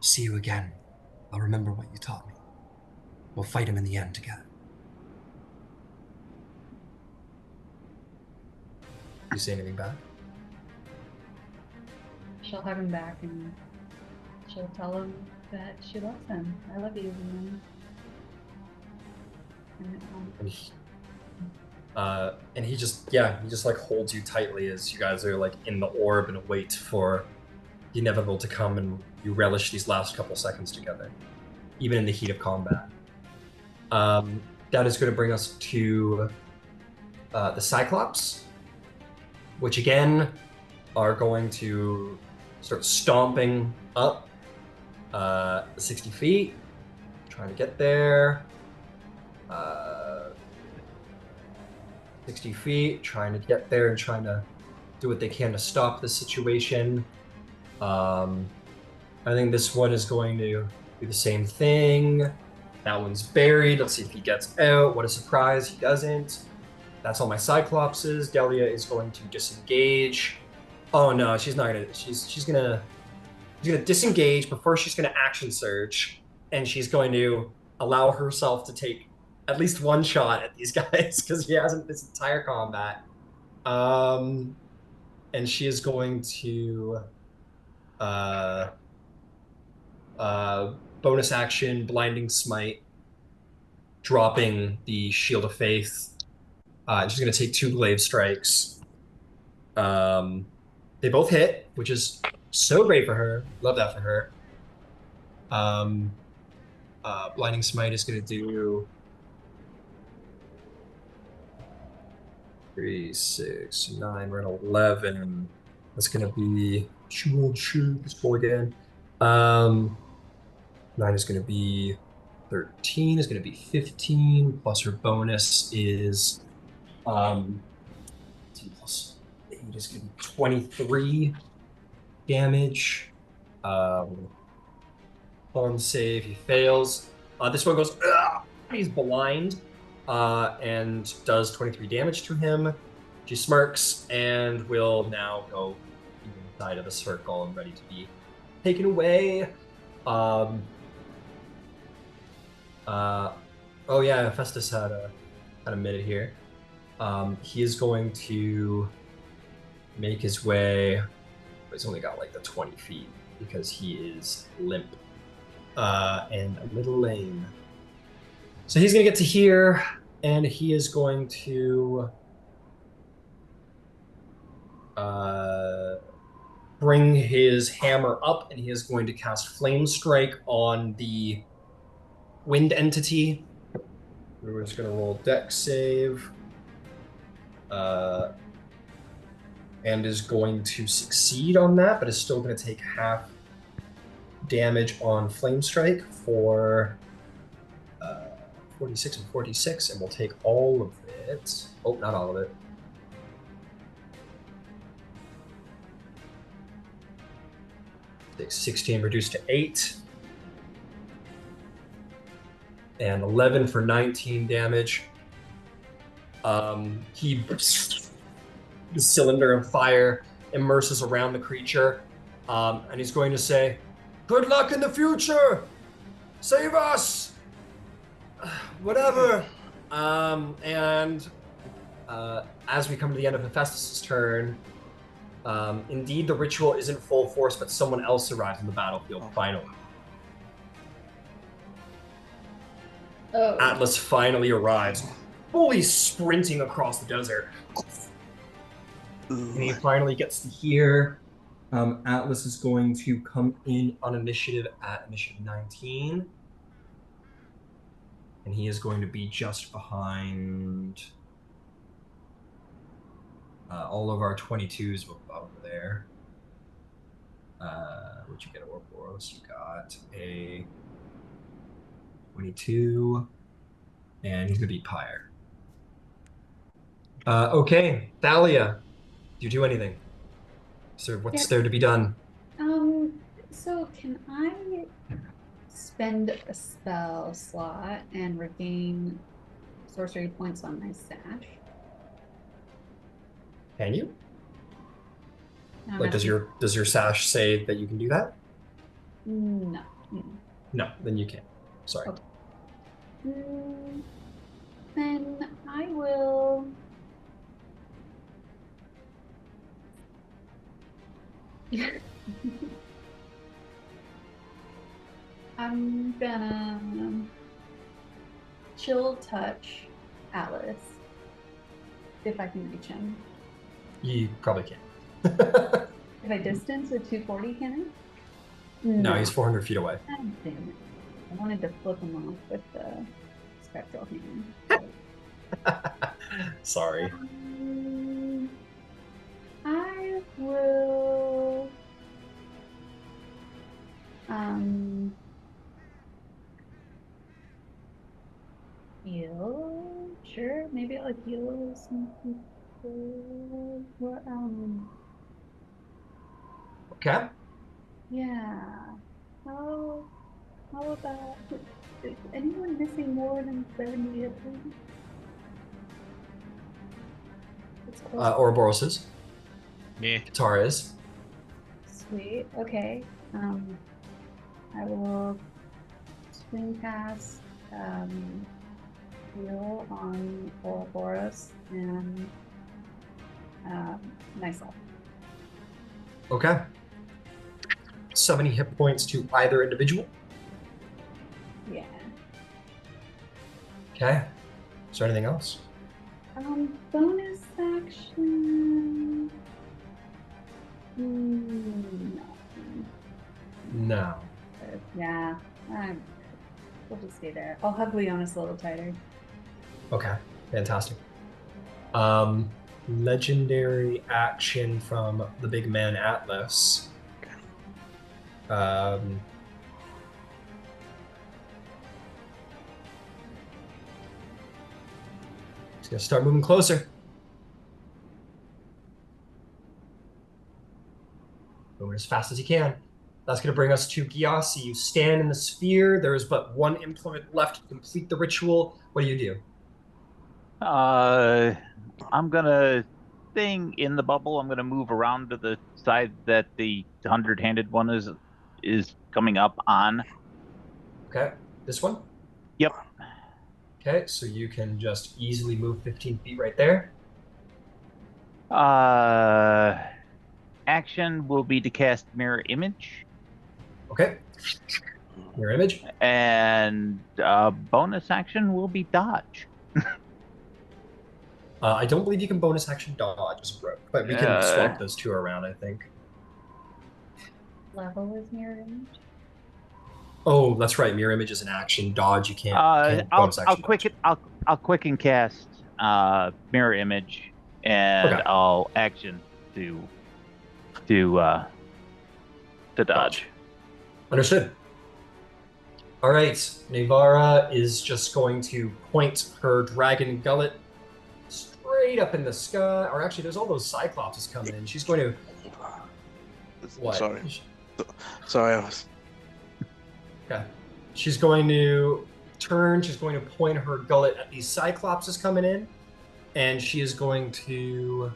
"See you again. I'll remember what you taught me. We'll fight him in the end together." You say anything back? She'll hug him back and she'll tell him that she loves him. I love you, man. And he just like holds you tightly as you guys are like in the orb and wait for the inevitable to come, and you relish these last couple seconds together, even in the heat of combat. That is going to bring us to the Cyclops, which again are going to start stomping up 60 feet, trying to get there. 60 feet, trying to get there and trying to do what they can to stop this situation. I think this one is going to do the same thing. That one's buried. Let's see if he gets out. What a surprise, he doesn't. That's all my Cyclopses. Delia is going to disengage. Oh no, she's not gonna. She's gonna She's going to disengage, but first she's going to action surge, and she's going to allow herself to take at least one shot at these guys because she hasn't this entire combat. And she is going to bonus action blinding smite, dropping the shield of faith. And she's going to take 2 glaive strikes. They both hit, which is so great for her. Love that for her. Blinding smite is going to do 3, 6, 9. We're at 11. That's going to be shoot. Let's roll again. 9 is going to be 13. Is going to be 15. Plus her bonus is 10 plus 8 is going to be 23 damage. On save, he fails. This one goes. He's blind. And does 23 damage to him. She smirks and will now go inside of the circle and ready to be taken away. Oh yeah, Festus had a minute here. He is going to make his way. He's only got like the 20 feet because he is limp and a little lame. So he's going to get to here, and he is going to bring his hammer up, and he is going to cast Flame Strike on the wind entity. We're just going to roll Dex save. And is going to succeed on that, but is still going to take half damage on Flame Strike for 46 and 46, and we'll take all of it. Oh, not all of it. Take 16 reduced to 8. And 11 for 19 damage. The cylinder of fire immerses around the creature, and he's going to say, "Good luck in the future! Save us! Whatever." And as we come to the end of Hephaestus' turn, indeed the ritual is in full force, but someone else arrives on the battlefield finally. Oh. Atlas finally arrives, fully sprinting across the desert. And he finally gets to here. Atlas is going to come in on initiative at initiative 19. And he is going to be just behind all of our 22s over there. What'd you get, Ouroboros? You got a 22. And he's going to be Pyre. Okay, Thalia. Do you do anything? So what's there to be done? So can I spend a spell slot and regain sorcery points on my sash? Can you? No, Like, does your sash say that you can do that? No. No, then you can't. Sorry. Okay. Then I will. I'm gonna chill touch Atlas if I can reach him. You probably can't. If I distance with 240, can I? No, he's 400 feet away. God damn it. I wanted to flip him off with the spectral hand. Sorry. I will heal. Sure, maybe I'll heal some people. What Okay. yeah. How about, is anyone missing more than 70 hit points? Ouroboros is. Yeah. Katara is. Sweet. Okay. I will swing past heal on Ouroboros and myself. Okay. 70 hit points to either individual. Yeah. Okay. Is there anything else? Bonus action. No. No. Yeah. We'll just stay there. I'll hug Leonis a little tighter. Okay. Fantastic. Legendary action from the big man Atlas. He's gonna start moving closer. Moving as fast as he can. That's gonna bring us to Gyasi. You stand in the sphere. There is but one implement left to complete the ritual. What do you do? I'm gonna thing in the bubble. I'm gonna move around to the side that the 100-handed one is coming up on. Okay, this one? Yep. Okay, so you can just easily move 15 feet right there. Action will be to cast Mirror Image. Okay. Mirror Image. And bonus action will be Dodge. I don't believe you can bonus action dodge as a rogue, but we can swap those two around, I think. Level is mirror image. Oh, that's right. Mirror image is an action. Dodge, you can't. I'll quicken cast mirror image, and I'll action to dodge. Understood. All right, Navara is just going to point her dragon gullet straight up in the sky. Or actually, there's all those cyclopses coming in. She's going to. What? Sorry, I was. Okay. She's going to turn. She's going to point her gullet at these cyclopses coming in, and she is going to.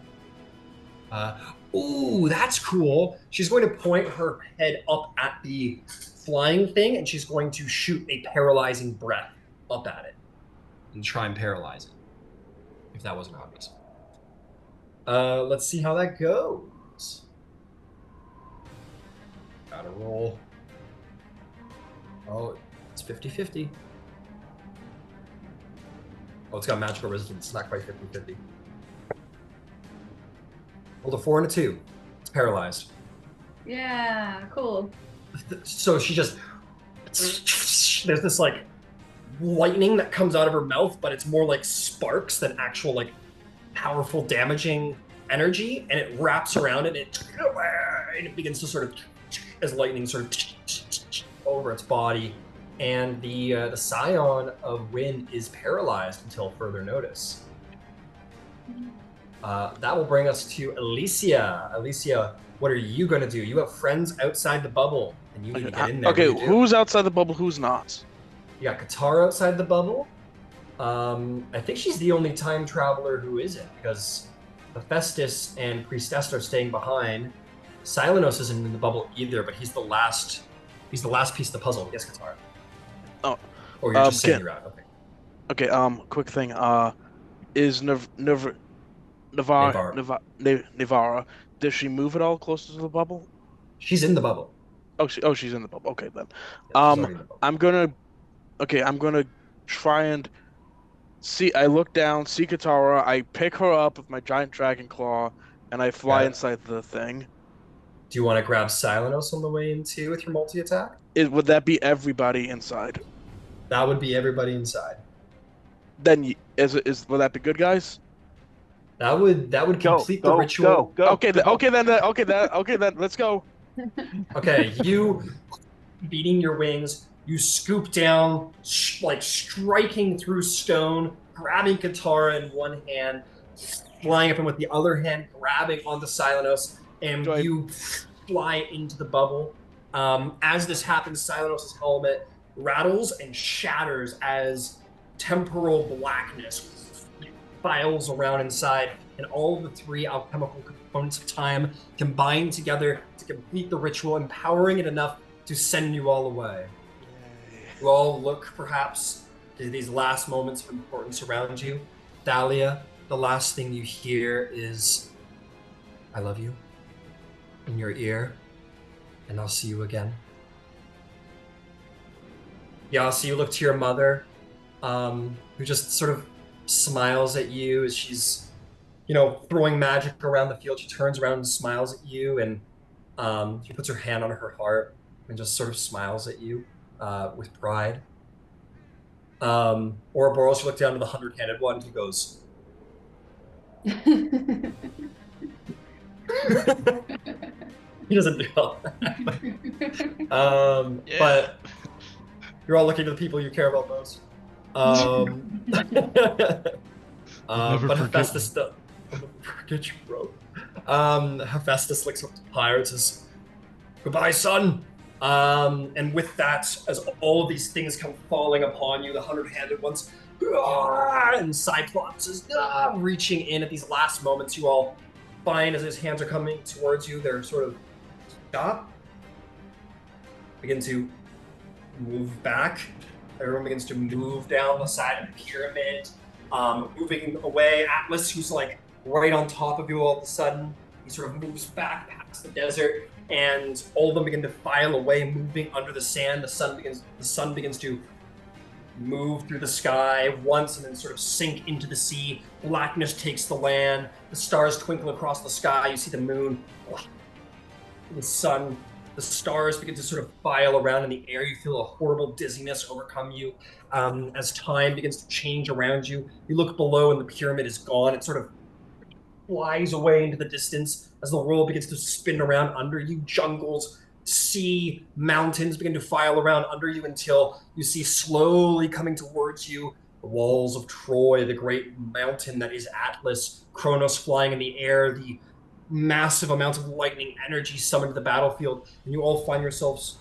Ooh, that's cool. She's going to point her head up at the flying thing, and she's going to shoot a paralyzing breath up at it and try and paralyze it, if that wasn't obvious. Let's see how that goes. Gotta roll. Oh, it's 50-50. Oh, it's got magical resistance. It's not quite 50-50. Rolled a 4 and a 2. It's paralyzed. Yeah, cool. So she just... There's this, like, lightning that comes out of her mouth, but it's more like sparks than actual, like, powerful, damaging energy, and it wraps around it, and it begins to sort of, as lightning sort of over its body, and the scion of wind is paralyzed until further notice. That will bring us to Alicia. Alicia, what are you going to do? You have friends outside the bubble, and you need to get in there. Okay, who's outside the bubble, who's not? You got Katara outside the bubble. I think she's the only time traveler who isn't, because Hephaestus and Priestess are staying behind. Silenos isn't in the bubble either, but he's the last piece of the puzzle. Yes, Katara. Oh. Or you're just saying you're out. Okay. Okay, quick thing. Is Navara, does she move at all closer to the bubble? She's in the bubble. She's in the bubble. Okay, then. Yeah, I'm gonna try and see. I look down, see Katara. I pick her up with my giant dragon claw, and I fly inside the thing. Do you want to grab Silenos on the way in too with your multi-attack? Would that be everybody inside? That would be everybody inside. Then would that be good, guys? That would complete the ritual. Go. Okay, then let's go. Okay, you beating your wings, you scoop down, like striking through stone, grabbing Katara in one hand, flying up and with the other hand grabbing onto Silenos, and you fly into the bubble. As this happens, Silenos' helmet rattles and shatters as temporal blackness files around inside, and all of the three alchemical components of time combine together to complete the ritual, empowering it enough to send you all away. You all look, perhaps, to these last moments of importance around you. Thalia, the last thing you hear is, "I love you," in your ear, and I'll see you again. Gyasi, you look to your mother, who just sort of smiles at you as she's, throwing magic around the field. She turns around and smiles at you, and she puts her hand on her heart and just sort of smiles at you with pride. Ouroboros, you look down to the 100-handed one, and he goes, he doesn't do all that. Yeah. But you're all looking to the people you care about most. Never But forget Hephaestus, I'll never forget you, bro. Hephaestus looks up to Pyre and says, "Goodbye, son." And with that, as all of these things come falling upon you, the 100-handed ones, and Cyclops is reaching in at these last moments. You all find as his hands are coming towards you, they're sort of stop, begin to move back. Everyone begins to move down the side of the pyramid, moving away. Atlas, who's like right on top of you all of a sudden, he sort of moves back past the desert, and all of them begin to file away, moving under the sand. The sun begins to move through the sky once and then sort of sink into the sea. Blackness takes the land. The stars twinkle across the sky. You see the moon, the sun. The stars begin to sort of file around in the air. You feel a horrible dizziness overcome you. As time begins to change around you, you look below and the pyramid is gone. It sort of flies away into the distance as the world begins to spin around under you. Jungles, sea, mountains begin to file around under you until you see slowly coming towards you the walls of Troy, the great mountain that is Atlas, Kronos flying in the air, the massive amounts of lightning energy summoned to the battlefield, and you all find yourselves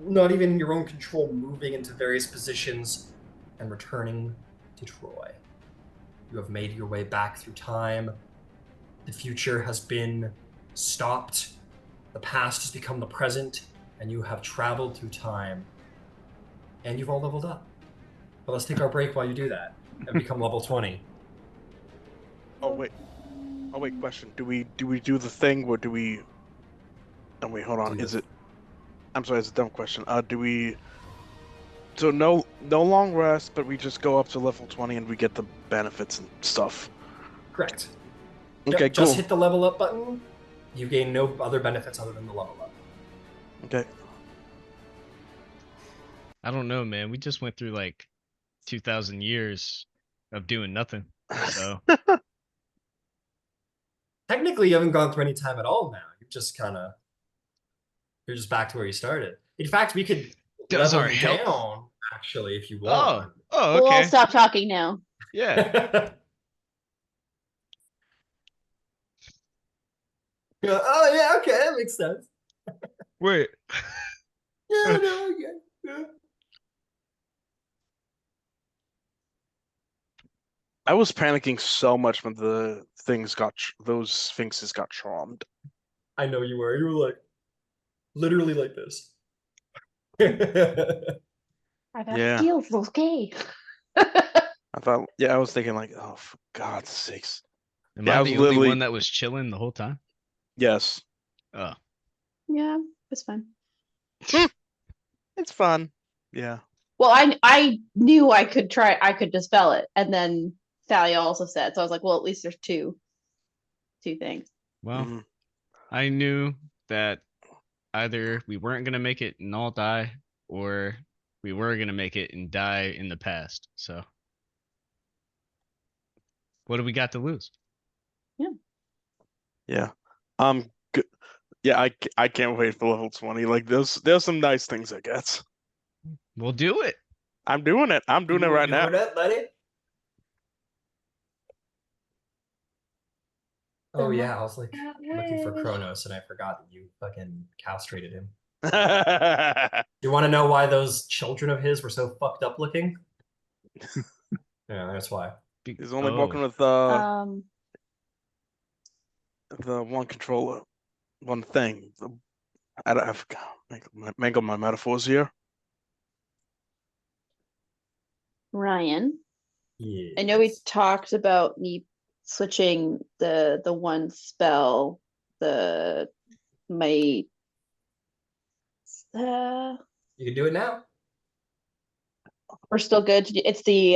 not even in your own control, moving into various positions and returning to Troy. You have made your way back through time. The future has been stopped. The past has become the present, and you have traveled through time. And you've all leveled up. But let's take our break while you do that and become level 20. Oh wait, question. Do we do the thing, or do we? Oh wait, hold on. Is it? I'm sorry, it's a dumb question. Do we? So no long rest, but we just go up to level 20 and we get the benefits and stuff. Correct. Okay, Yep, cool. just hit the level up button. You gain no other benefits other than the level up. Okay. I don't know, man. We just went through like 2,000 years of doing nothing. So Technically, you haven't gone through any time at all now. You're just back to where you started. In fact, we could Does level our you health- down, actually, if you want. oh, We'll all okay. stop talking now. Yeah. Oh, yeah, okay, that makes sense. Wait. Yeah, no, yeah. I was panicking so much when the those Sphinxes got charmed. I know you were. You were like, literally like this. I got Yeah. deals, okay. I was thinking like, oh, for God's sakes. Am Yeah, I I was the only literally- one that was chilling the whole time? Yes. Oh. Yeah, it's fine. It's fun. Yeah. Well, I knew I could dispel it, and then Thalia also said, so I was like, well, at least there's two things. Well, Mhm. I knew that either we weren't going to make it and all die, or we were going to make it and die in the past. So what do we got to lose? Yeah. Good. Yeah, I can't wait for level 20. Like there's some nice things, I guess. We'll do it. I'm doing it. I'm doing it right now. It, buddy? Oh yeah, I was like looking for Kronos and I forgot that you fucking castrated him. You want to know why those children of his were so fucked up looking? Yeah, that's why. He's only Oh. working with the one controller, one thing. I forgot. Mangle my metaphors here. Ryan, Yeah. I know we talked about me switching the one spell, my You can do it now. we're still good to do, it's the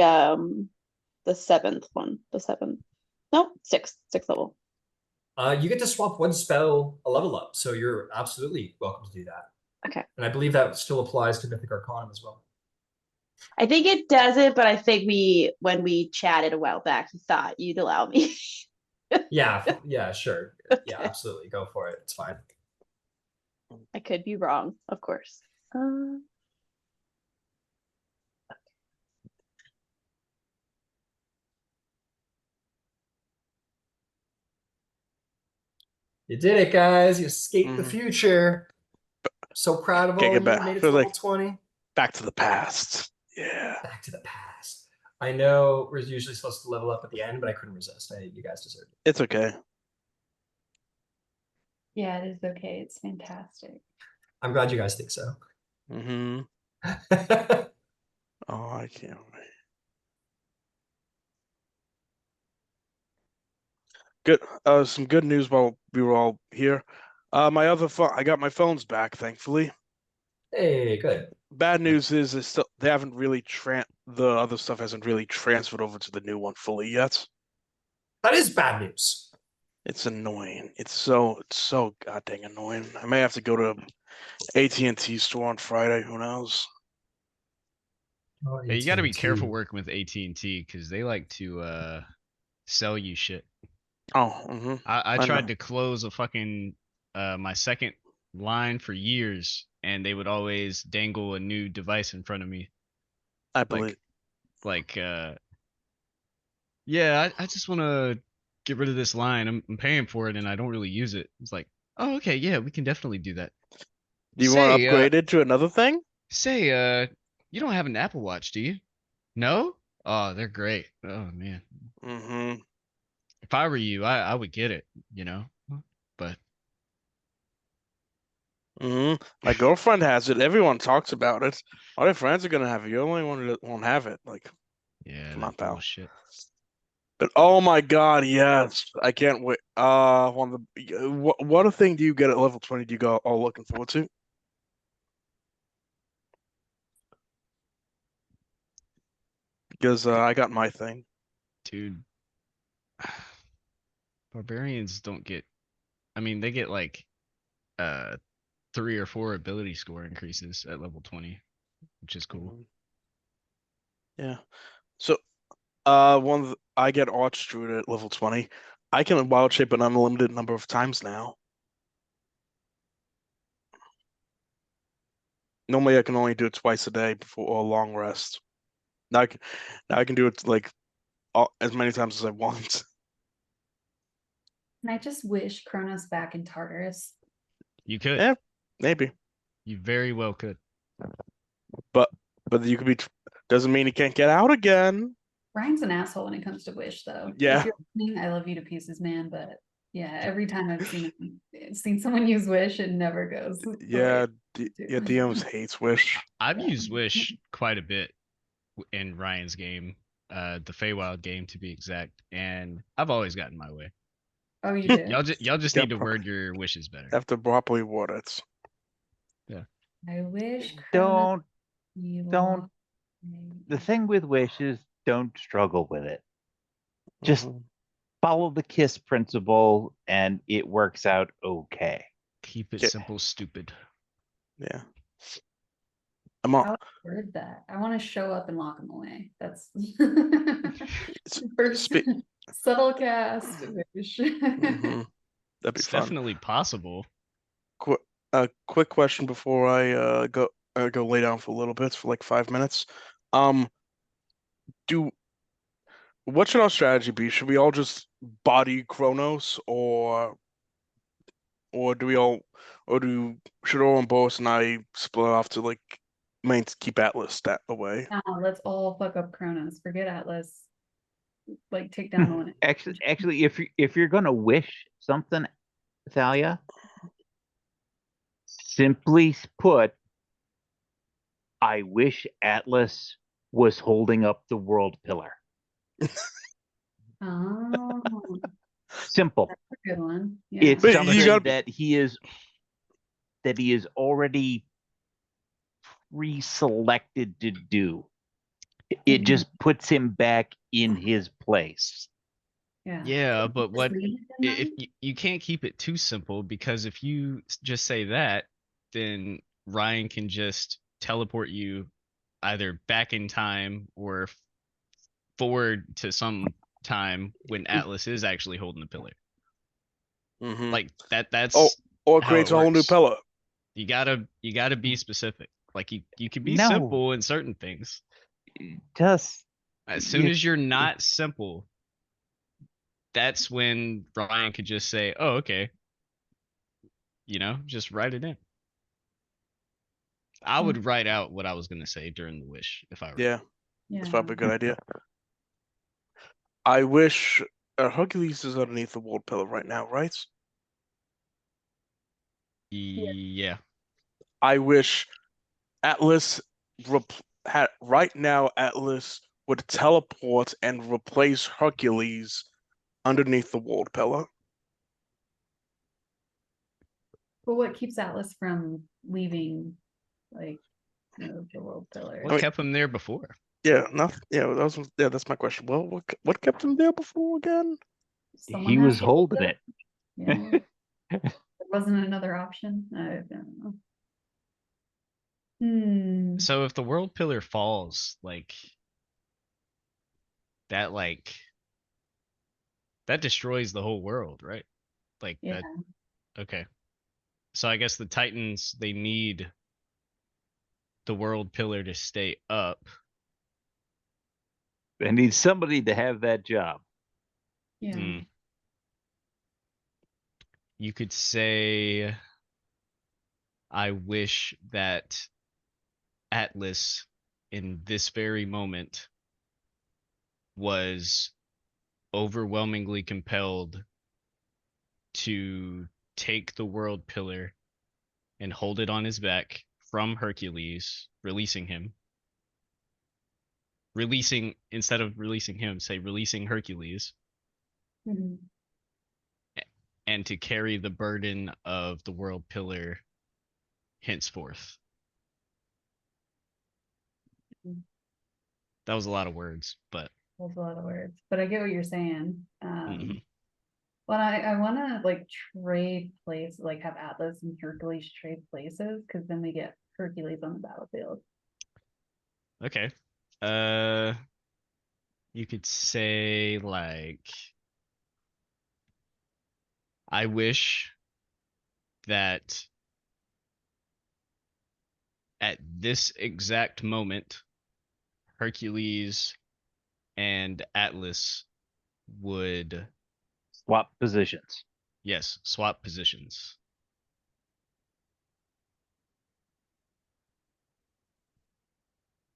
seventh one. The seventh. No, sixth level. You get to swap one spell a level up, so you're absolutely welcome to do that. Okay. And I believe that still applies to Mythic Arcanum as well. I think it does it, but I think when we chatted a while back, he thought you'd allow me. Yeah, sure. Okay. Yeah, absolutely. Go for it. It's fine. I could be wrong, of course. You did it, guys. You escaped the future. So proud of all Can't of get you. back. Made it to Feels level like 20. back to the past. Yeah. Back to the past. I know we're usually supposed to level up at the end, but I couldn't resist. You guys deserved it. It's okay. Yeah, it is okay. It's fantastic. I'm glad you guys think so. Mm-hmm. Oh, I can't wait. Good. Some good news while we were all here. My other phone, I got my phones back, thankfully. Hey, good. Bad news is they haven't really the other stuff hasn't really transferred over to the new one fully yet. That is bad news. It's annoying. It's so goddamn annoying. I may have to go to AT&T store on Friday. Who knows? Hey, you got to be careful working with AT&T because they like to sell you shit. Oh, mm-hmm. I tried to close a fucking my second line for years, and they would always dangle a new device in front of me. I believe. Yeah, I just want to get rid of this line. I'm paying for it, and I don't really use it. It's like, oh, okay, yeah, we can definitely do that. Do you want to upgrade it to another thing? You don't have an Apple Watch, do you? No? Oh, they're great. Oh man. Mm-hmm. If I were you, I would get it, but. Mm-hmm. My girlfriend has it. Everyone talks about it. All their friends are gonna have it. You're the only one that won't have it. Like, yeah, come on, pal. Bullshit. But oh my god, yes, I can't wait. What a thing do you get at level 20? Do you go all looking forward to? Because I got my thing. Dude, barbarians don't get. I mean, they get like 3 or 4 ability score increases at level 20, which is cool. Yeah. So, I get Archdruid at level 20. I can wild shape an unlimited number of times now. Normally, I can only do it twice a day before a long rest. Now I can do it like as many times as I want. And I just wish Kronos back in Tartarus. You could. Yeah, maybe. You very well could. But you could be. Doesn't mean he can't get out again. Ryan's an asshole when it comes to wish, though. Yeah. If you're listening, I love you to pieces, man. But yeah, every time I've seen someone use wish, it never goes. Yeah, DMs hates wish. I've used wish quite a bit in Ryan's game, the Feywild game to be exact, and I've always gotten my way. Oh, you did. Y'all just need to word your wishes better. Have to properly word it. Yeah. I wish. Don't. The thing with wish is don't struggle with it. Just follow the KISS principle, and it works out okay. Keep it simple, stupid. Yeah. I heard that. I want to show up and lock them away. That's first subtle cast. That'd be fun. Definitely possible. Quick question before I go lay down for a little bit for like 5 minutes. What should our strategy be? Should we all just body Kronos, or should Owen Boris and I split off to like keep Atlas away? No, let's all fuck up Kronos. Forget Atlas. like take down the one. Actually, if you're gonna wish something, Thalia, simply put, I wish Atlas was holding up the world pillar. Oh, Simple. that's a good one. Yeah. It's But something you gotta- that he is already pre-selected to do. It just puts him back in his place. Yeah. Yeah, but Just what leave it in if mind? you can't keep it too simple, because if you just say that, then Ryan can just teleport you either back in time or forward to some time when Atlas is actually holding the pillar. Mhm. Like that's Or how creates it a whole new works. pillar. You gotta be specific. Like you can be No. simple in certain things. Just As soon as you're not simple, that's when Ryan could just say, "Oh, okay," just write it in. I would write out what I was gonna say during the wish if I were. Yeah, Yeah. that's probably a good idea. I wish Hercules is underneath the world pillar right now, right? Yeah. I wish Atlas right now Atlas would teleport and replace Hercules underneath the world pillar. But what keeps Atlas from leaving, like, the world pillar? What kept him there before? Yeah, that's my question. Well, what kept him there before again? Someone he has was to hold holding it. Yeah. There wasn't another option. I don't know. So if the world pillar falls, that that destroys the whole world, right? Like Yeah. that. Okay. So I guess the Titans, they need the world pillar to stay up. They need somebody to have that job. Yeah. You could say, I wish that Atlas in this very moment was overwhelmingly compelled to take the world pillar and hold it on his back from Hercules, releasing him. Instead of releasing him, say releasing Hercules, Mhm. and to carry the burden of the world pillar henceforth. That was a lot of words, but That's a lot of words. But I get what you're saying. Mhm. Well, I want to like trade place, like have Atlas and Hercules trade places, because then we get Hercules on the battlefield. Okay. You could say I wish that at this exact moment, Hercules and Atlas would, Swap positions. yes, swap positions.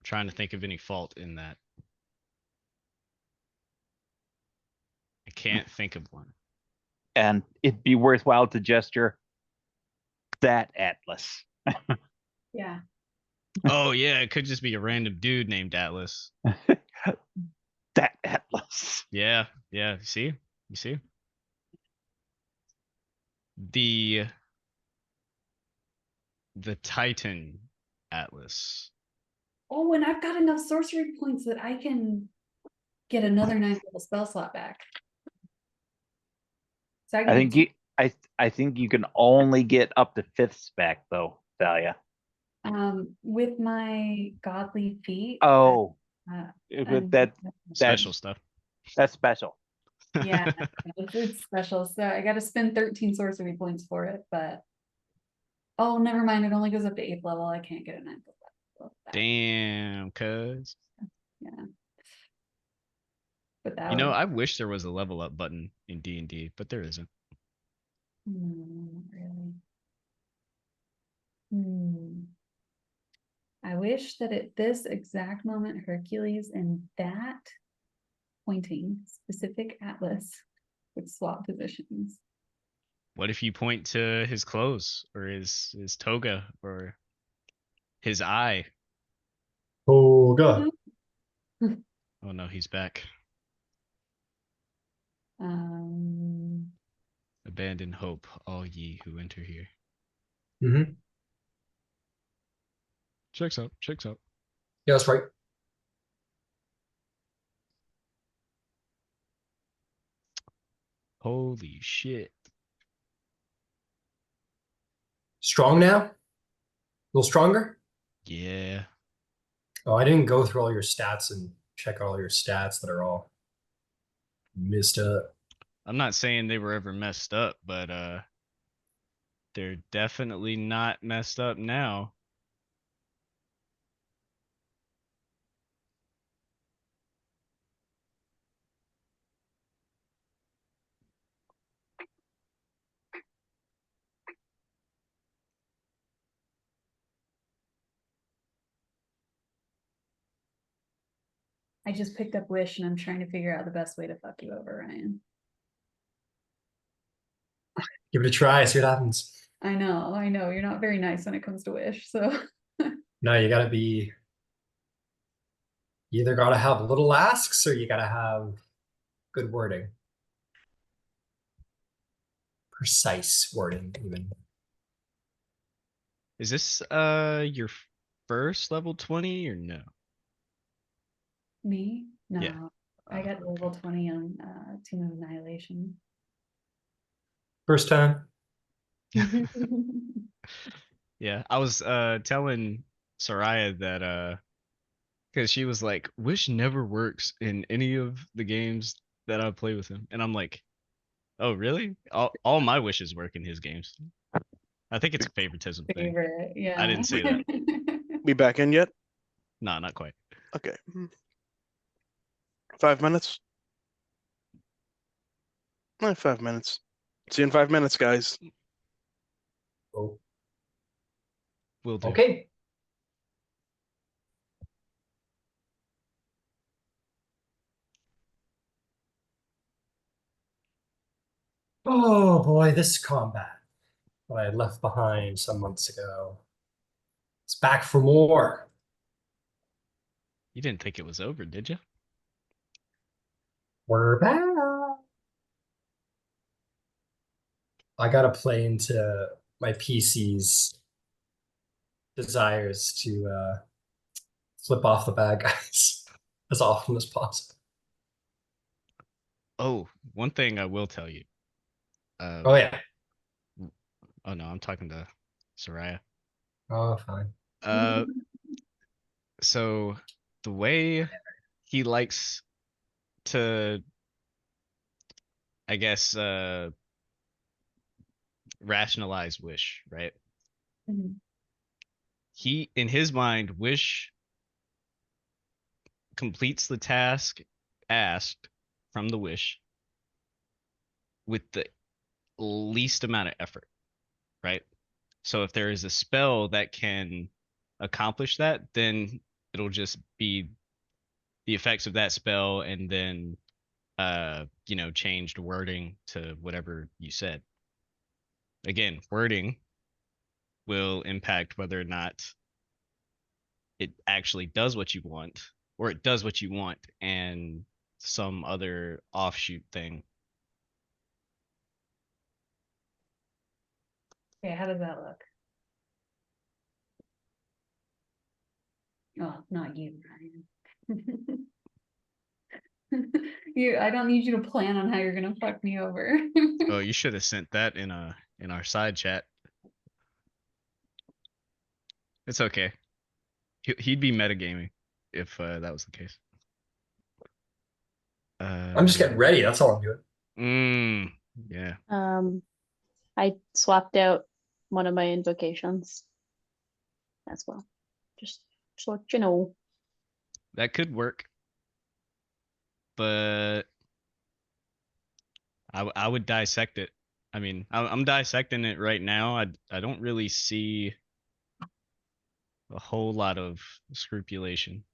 I'm trying to think of any fault in that. I can't think of one. And it'd be worthwhile to gesture that Atlas. Yeah. Oh yeah, it could just be a random dude named Atlas. That Atlas. Yeah, you see? The Titan Atlas. Oh, and I've got enough sorcery points that I can get another 9th level spell slot back. So I think you can only get up to 5th spec though, Thalia. With my godly feat. Oh, And Special stuff. That's special. yeah, it's special. So I got to spend 13 sorcery points for it, but oh, never mind. It only goes up to 8th level. I can't get a 9th level back. Damn, cuz. Yeah. But that I wish there was a level up button in D&D, but there isn't. Really. I wish that at this exact moment, Hercules and that pointing specific Atlas with swap positions. What if you point to his clothes or his toga or his eye? Toga. Oh no, he's back. Abandon hope, all ye who enter here. Mm-hmm. Checks out. Checks out. Yeah, that's right. Holy shit. Strong now? A little stronger? Yeah. Oh, I didn't go through all your stats and check all your stats that are all messed up. I'm not saying they were ever messed up, but they're definitely not messed up now. I just picked up Wish and I'm trying to figure out the best way to fuck you over, Ryan. Give it a try, see what happens. I know. You're not very nice when it comes to Wish, so. No, you gotta be. You either gotta have little asks or you gotta have good wording. Precise wording, even. Is this your first level 20 or no? Me? No. Yeah. I got level 20 on Tomb of Annihilation. First time. Yeah, I was telling Soraya that because she was like, Wish never works in any of the games that I play with him. And I'm like, oh really? All my wishes work in his games. I think it's a favoritism thing. Favorite, yeah. I didn't say that. We back in yet? No, not quite. Okay. 5 minutes? 5 minutes. See you in 5 minutes, guys. Oh, Will do. okay. Oh boy, this combat that I had left behind some months ago. It's back for more. You didn't think it was over, did you? We're back. I gotta play into my PC's desires to flip off the bad guys as often as possible. Oh, one thing I will tell you. Oh yeah. Oh no, I'm talking to Soraya. Oh fine. So the way he likes to, I guess, rationalize Wish, right? Mhm. He, in his mind, Wish completes the task asked from the Wish with the least amount of effort, right? So if there is a spell that can accomplish that, then it'll just be the effects of that spell and then changed wording to whatever you said. Again, wording will impact whether or not it actually does what you want, or it does what you want and some other offshoot thing. Okay, how does that look? Oh, not you, Ryan. I don't need you to plan on how you're gonna fuck me over. Oh, you should have sent that in our side chat. It's okay. He'd be metagaming if that was the case. I'm just getting ready. That's all I'm doing. Yeah. I swapped out one of my invocations as well. Just to let you know. That could work. But I would dissect it. I mean, I'm dissecting it right now. I don't really see a whole lot of scrupulation.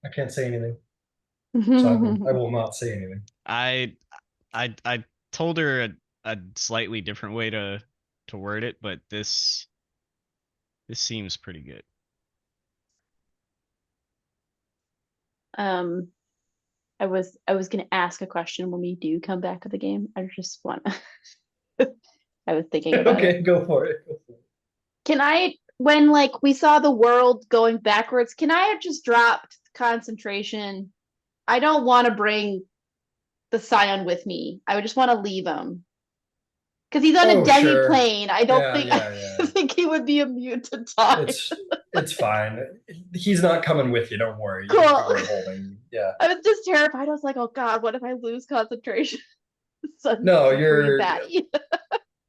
I can't say anything. So I will not say anything. I told her a slightly different way to word it, but this seems pretty good. I was gonna ask a question when we do come back to the game. I just want I was thinking about it. Okay, go for it. Can I, when like we saw the world going backwards, can I have just dropped concentration? I don't want to bring the Scion with me. I would just want to leave him. Because he's on a demi-plane. Sure. I don't think I think he would be immune to taunt. It's fine. He's not coming with you, don't worry. Cool. Yeah. I was just terrified. I was like, oh god, what if I lose concentration? No, he's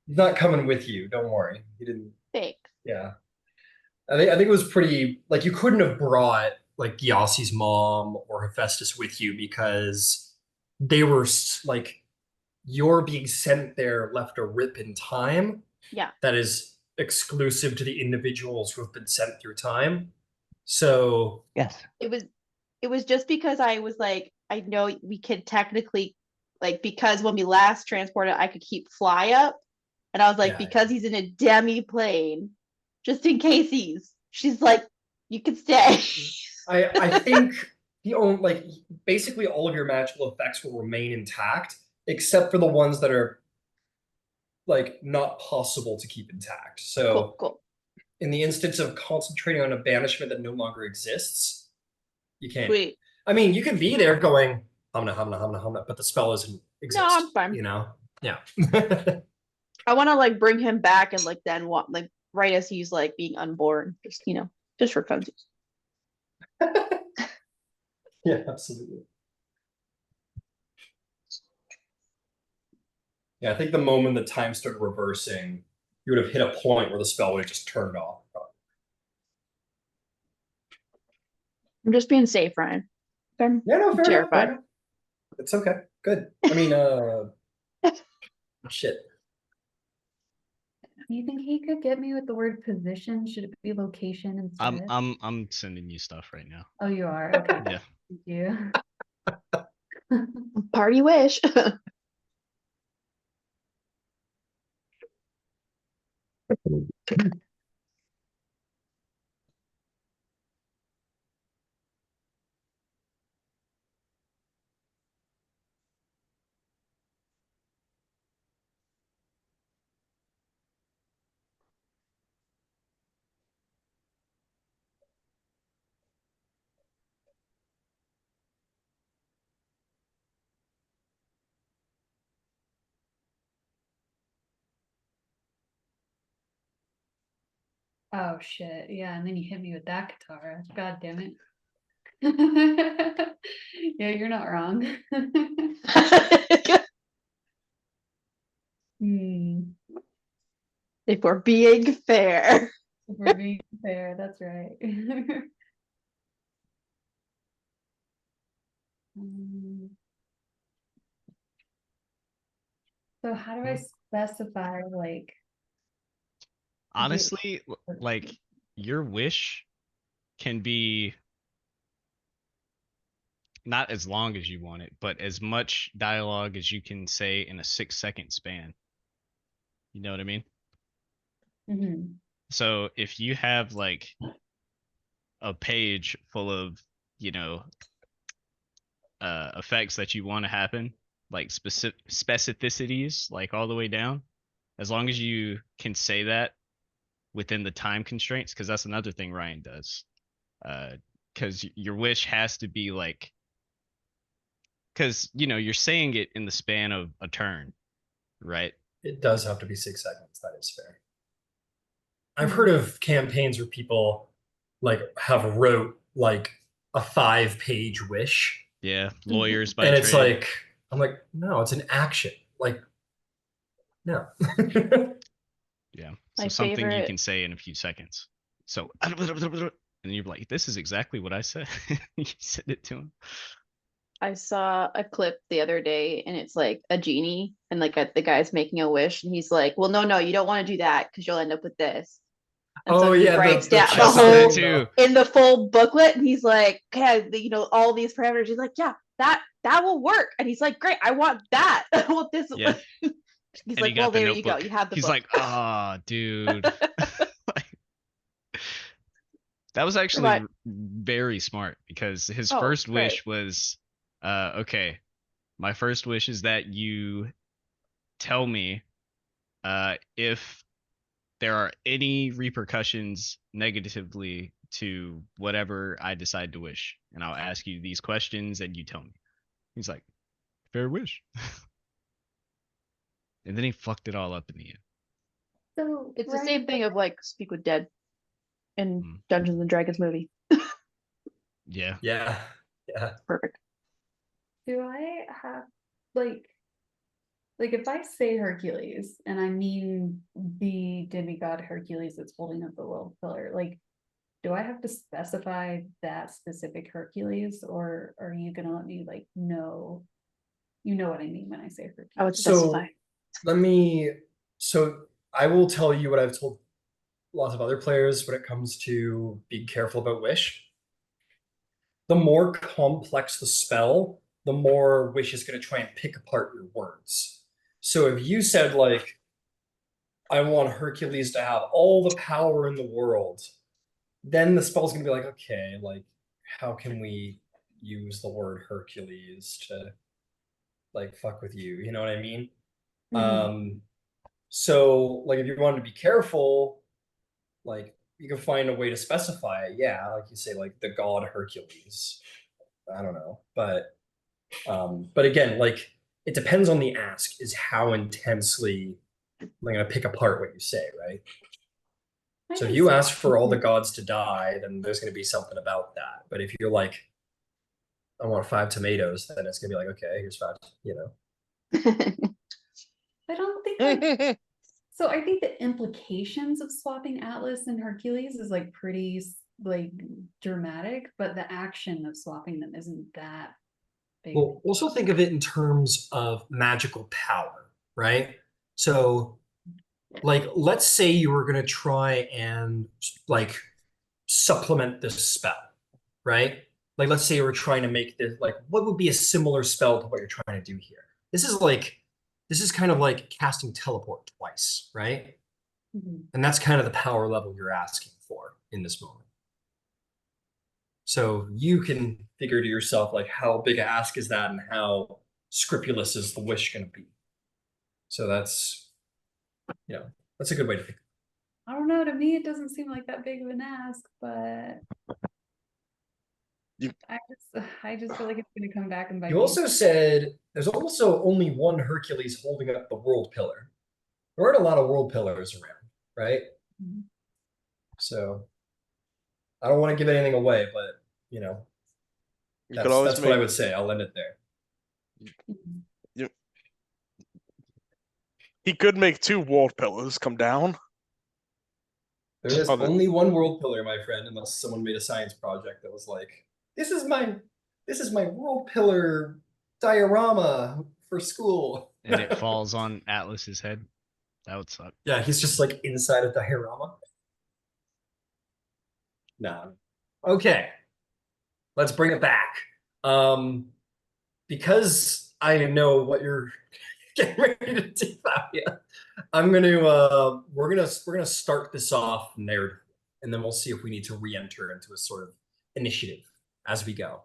not coming with you, don't worry. He didn't. Thanks. Yeah. I think it was pretty, like, you couldn't have brought like Gyasi's mom or Hephaestus with you because they were like, you're being sent there left a rip in time. Yeah. That is exclusive to the individuals who have been sent through time. So yes, it was just because I was like, I know we could technically, like, because when we last transported, I could keep fly up, and I was like, because he's in a demi plane, just in case she's like, you can stay. I think basically all of your magical effects will remain intact, except for the ones that are like not possible to keep intact. So cool. In the instance of concentrating on a banishment that no longer exists, you can't. Sweet. I mean, you can be there going humna, but the spell doesn't exist. No, I'm fine. You know? Yeah. I want to like bring him back and like then what, like right as he's like being unborn, just for funsies. Yeah, absolutely. Yeah, I think the moment the time started reversing, you would have hit a point where the spell would have just turned off. I'm just being safe, Ryan. I'm fair terrified. Enough. It's okay. Good. I mean, shit. Do you think he could get me with the word position? Should it be location instead? I'm sending you stuff right now. Oh, you are? Okay. Yeah. Thank you. Party wish. Oh shit. Yeah, and then you hit me with that guitar. God damn it. Yeah, you're not wrong. If we're being fair. If we're being fair, that's right. So how do I specify like honestly, like your wish can be not as long as you want it, but as much dialogue as you can say in a 6-second span. You know what I mean? Mm-hmm. So if you have like a page full of, effects that you want to happen, like specificities, like all the way down, as long as you can say that within the time constraints, because that's another thing Ryan does. Because your wish has to be like, because you're saying it in the span of a turn, right? It does have to be 6 seconds. That is fair. I've heard of campaigns where people like have wrote like a 5-page wish. Yeah, lawyers by and trade. It's like, I'm like, no, it's an action. Like, no. Yeah, so something you can say in a few seconds. So, and you're like, this is exactly what I said. You said it to him. I saw a clip the other day, and it's like a genie, and like the guy's making a wish, and he's like, "Well, no, you don't want to do that because you'll end up with this." And Oh, so he yeah, writes the down I the saw whole that too. in the full booklet, and he's like, okay, all these parameters. He's like, yeah, that will work. And he's like, great, I want that. I want this. Yeah. He's And like, he got well, the there you go. notebook. You have the He's book. like, ah, dude. That was actually Right. very smart because his Oh, first great. wish was, okay, my first wish is that you tell me if there are any repercussions negatively to whatever I decide to wish. And I'll ask you these questions and you tell me. He's like, fair wish. And then he fucked it all up in the end. So It's the same thing of like Speak with Dead in Mm. Dungeons and Dragons movie. Yeah. Yeah. Perfect. Do I have like if I say Hercules and I mean the demigod Hercules that's holding up the world pillar, like, do I have to specify that specific Hercules, or are you gonna let me like know? You know what I mean when I say Hercules. I would So specify. so I will tell you what I've told lots of other players when it comes to being careful about wish. The more complex the spell, the more wish is going to try and pick apart your words. So if you said like, I want Hercules to have all the power in the world, then the spell's going to be like, okay, like, how can we use the word Hercules to like fuck with you? You know what I mean? So like if you wanted to be careful, like you can find a way to specify it. Yeah, like you say, like the god Hercules. I don't know, but again, like it depends on the ask. Is how intensely I'm gonna pick apart what you say, right? So if you ask for all the gods to die, then there's gonna be something about that. But if you're like, I want 5 tomatoes, then it's gonna be like, okay, here's 5, you know. I don't think like, so I think the implications of swapping Atlas and Hercules is like pretty like dramatic, but the action of swapping them isn't that big. Well, also think of it in terms of magical power, right? So like let's say you were going to try and like supplement this spell, right? Like let's say you were trying to make this, like what would be a similar spell to what you're trying to do here? This is kind of like casting teleport twice, right? And that's kind of the power level you're asking for in this moment. So you can figure to yourself like how big a ask is that and how scrupulous is the wish going to be. So that's, you know, that's a good way to think. I don't know. To me, it doesn't seem like that big of an ask, but I just feel like it's going to come back and bite You me. also said there's also only one Hercules holding up the world pillar. There aren't a lot of world pillars around, right? So I don't want to give anything away, but you know, that's what I would say. I'll end it there. He could make 2 world pillars come down. There is only one world pillar, my friend, unless someone made a science project that was like, this is my world pillar diorama for school. And it falls on Atlas's head. That would suck. Yeah, he's just like inside a diorama. No. Okay. Let's bring it back. Because I know what you're getting ready to do, Thalia, we're gonna start this off narrative, and then we'll see if we need to re-enter into a sort of initiative as we go.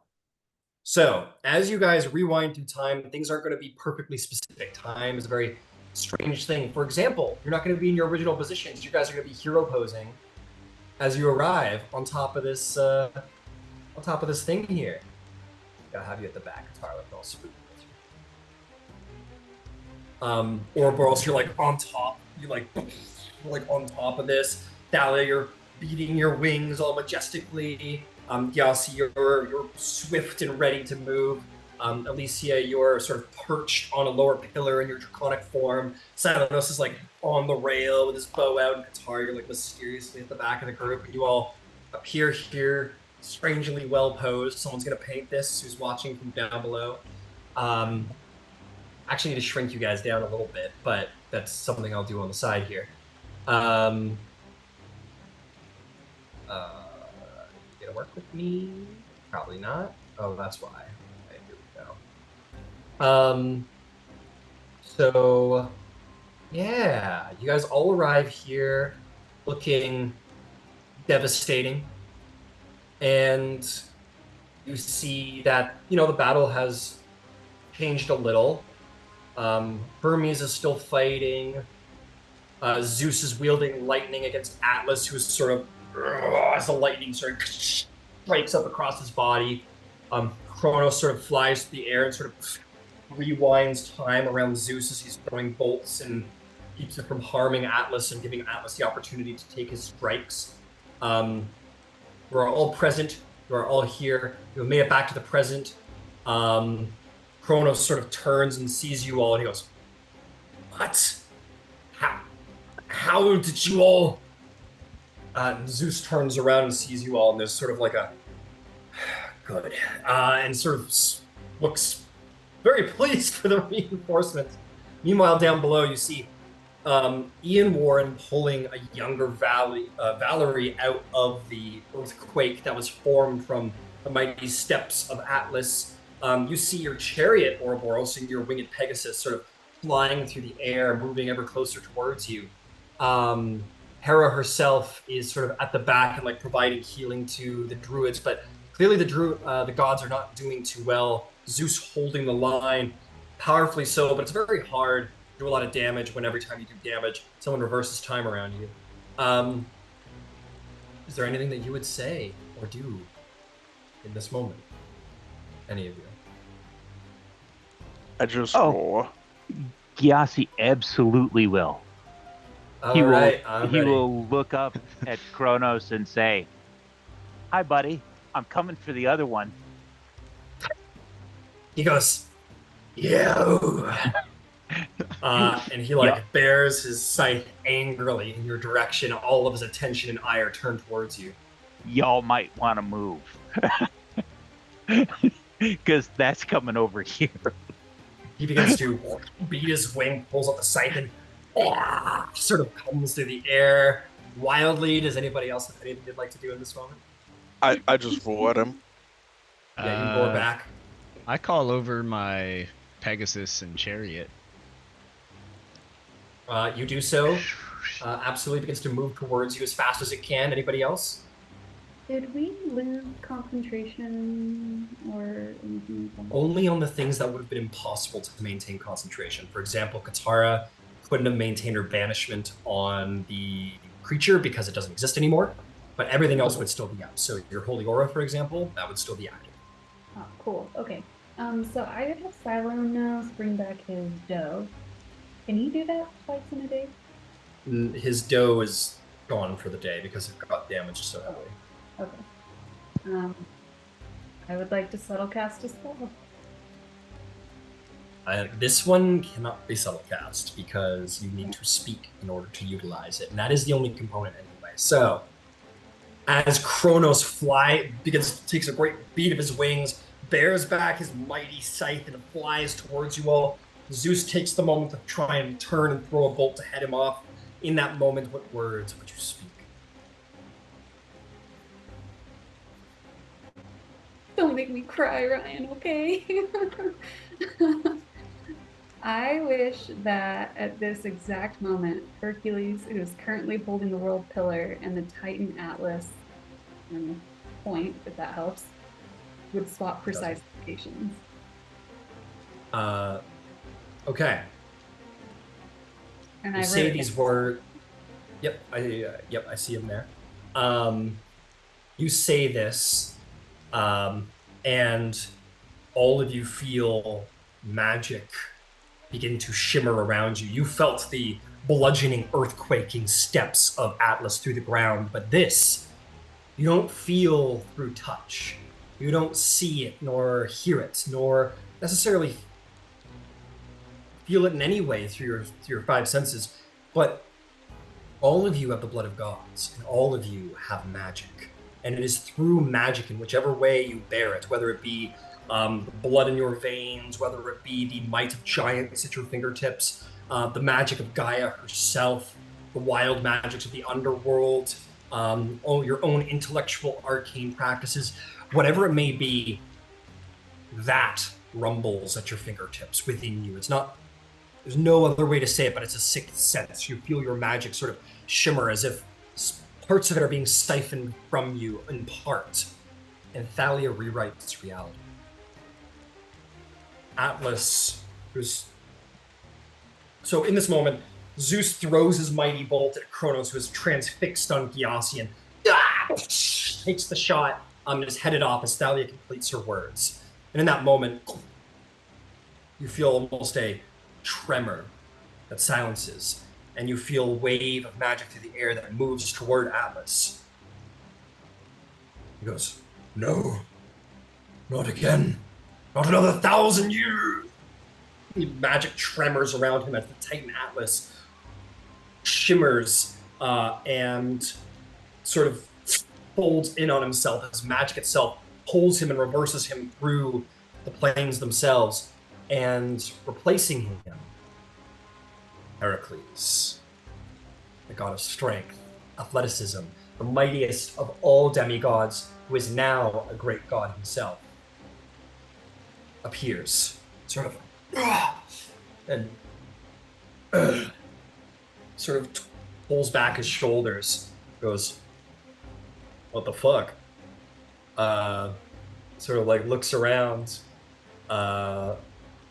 So as you guys rewind through time, things aren't going to be perfectly specific. Time is a very strange thing. For example, you're not going to be in your original positions. You guys are going to be hero posing as you arrive on top of this thing here. Gotta have you at the back. It's hard, like all spooky. Or else you're like on top. You're like on top of this. Thalia, you're beating your wings all majestically. Gyasi, you're swift and ready to move. Alicia, you're sort of perched on a lower pillar in your draconic form. Silenos is like on the rail with his bow out, and Qatar, you're like mysteriously at the back of the group, and you all appear here, strangely well posed. Someone's gonna paint this who's watching from down below. Actually need to shrink you guys down a little bit, but that's something I'll do on the side here. You gonna work with me? Probably not. Oh, that's why. Okay, here we go. So yeah, you guys all arrive here looking devastating, and you see that the battle has changed a little. Hermes is still fighting. Zeus is wielding lightning against Atlas, who is sort of as the lightning sort of strikes up across his body. Kronos sort of flies through the air and sort of rewinds time around Zeus as he's throwing bolts and keeps it from harming Atlas and giving Atlas the opportunity to take his strikes. We're all present. We're all here. We've made it back to the present. Kronos sort of turns and sees you all, and he goes, "What? How did you all?" Zeus turns around and sees you all, and there's sort of like a good, and sort of looks very pleased for the reinforcements. Meanwhile, down below, you see Ian Warren pulling a younger Valerie out of the earthquake that was formed from the mighty steps of Atlas. You see your chariot, Ouroboros, and your winged Pegasus sort of flying through the air, moving ever closer towards you. Hera herself is sort of at the back and like providing healing to the druids, but clearly the gods are not doing too well. Zeus holding the line, powerfully so, but it's very hard. Do a lot of damage when every time you do damage, someone reverses time around you. Is there anything that you would say or do in this moment? Any of you? I just roar. Gyasi absolutely will. He will look up at Kronos and say, "Hi, buddy. I'm coming for the other one." He goes, "Yeah." And he bears his scythe angrily in your direction. All of his attention and ire turned towards you. Y'all might want to move. Because that's coming over here. He begins to beat his wing, pulls up the scythe, and sort of comes through the air wildly. Does anybody else have anything they'd like to do in this moment? I just roar at him. Yeah, you roar back. I call over my Pegasus and chariot. You do so. Absolutely begins to move towards you as fast as it can. Anybody else? Did we lose concentration or anything like that? Only on the things that would have been impossible to maintain concentration. For example, Katara couldn't have maintained her banishment on the creature because it doesn't exist anymore, but everything else would still be up. So your Holy Aura, for example, that would still be active. Oh, cool. Okay. So I would have Cylon now bring back his dough. Can he do that twice in a day? His dough is gone for the day because it got damaged so heavily. Okay. I would like to subtle cast a spell. This one cannot be subtle cast because you need to speak in order to utilize it, and that is the only component anyway. So, as Kronos takes a great beat of his wings, bears back his mighty scythe, and flies towards you all. Zeus takes the moment to try and turn and throw a bolt to head him off. In that moment, what words would you speak? Don't make me cry, Ryan, okay? I wish that at this exact moment, Hercules, who is currently holding the world pillar, and the Titan Atlas, and point, if that helps, would swap precise locations. Okay. And you say these words. Yep, I see him there. You say this, and all of you feel magic begin to shimmer around you. You felt the bludgeoning, earthquaking steps of Atlas through the ground, but this, you don't feel through touch. You don't see it, nor hear it, nor necessarily feel it in any way through your five senses, but all of you have the blood of gods, and all of you have magic. And it is through magic, in whichever way you bear it, whether it be the blood in your veins, whether it be the might of giants at your fingertips, the magic of Gaia herself, the wild magics of the Underworld, your own intellectual arcane practices, whatever it may be, that rumbles at your fingertips within you. It's not, there's no other way to say it, but it's a sixth sense. You feel your magic sort of shimmer as if parts of it are being siphoned from you in part. And Thalia rewrites reality. Atlas, so in this moment, Zeus throws his mighty bolt at Kronos, who is transfixed on Gyasi, and takes the shot and is headed off as Thalia completes her words. And in that moment, you feel almost a tremor that silences, and you feel a wave of magic through the air that moves toward Atlas. He goes, "No, not again. Not another 1,000 years." Magic tremors around him as the Titan Atlas shimmers and sort of folds in on himself as magic itself pulls him and reverses him through the planes themselves, and replacing him, Hercules, the god of strength, athleticism, the mightiest of all demigods, who is now a great god himself, appears, sort of, and sort of pulls back his shoulders, goes, "What the fuck?" Sort of like looks around, a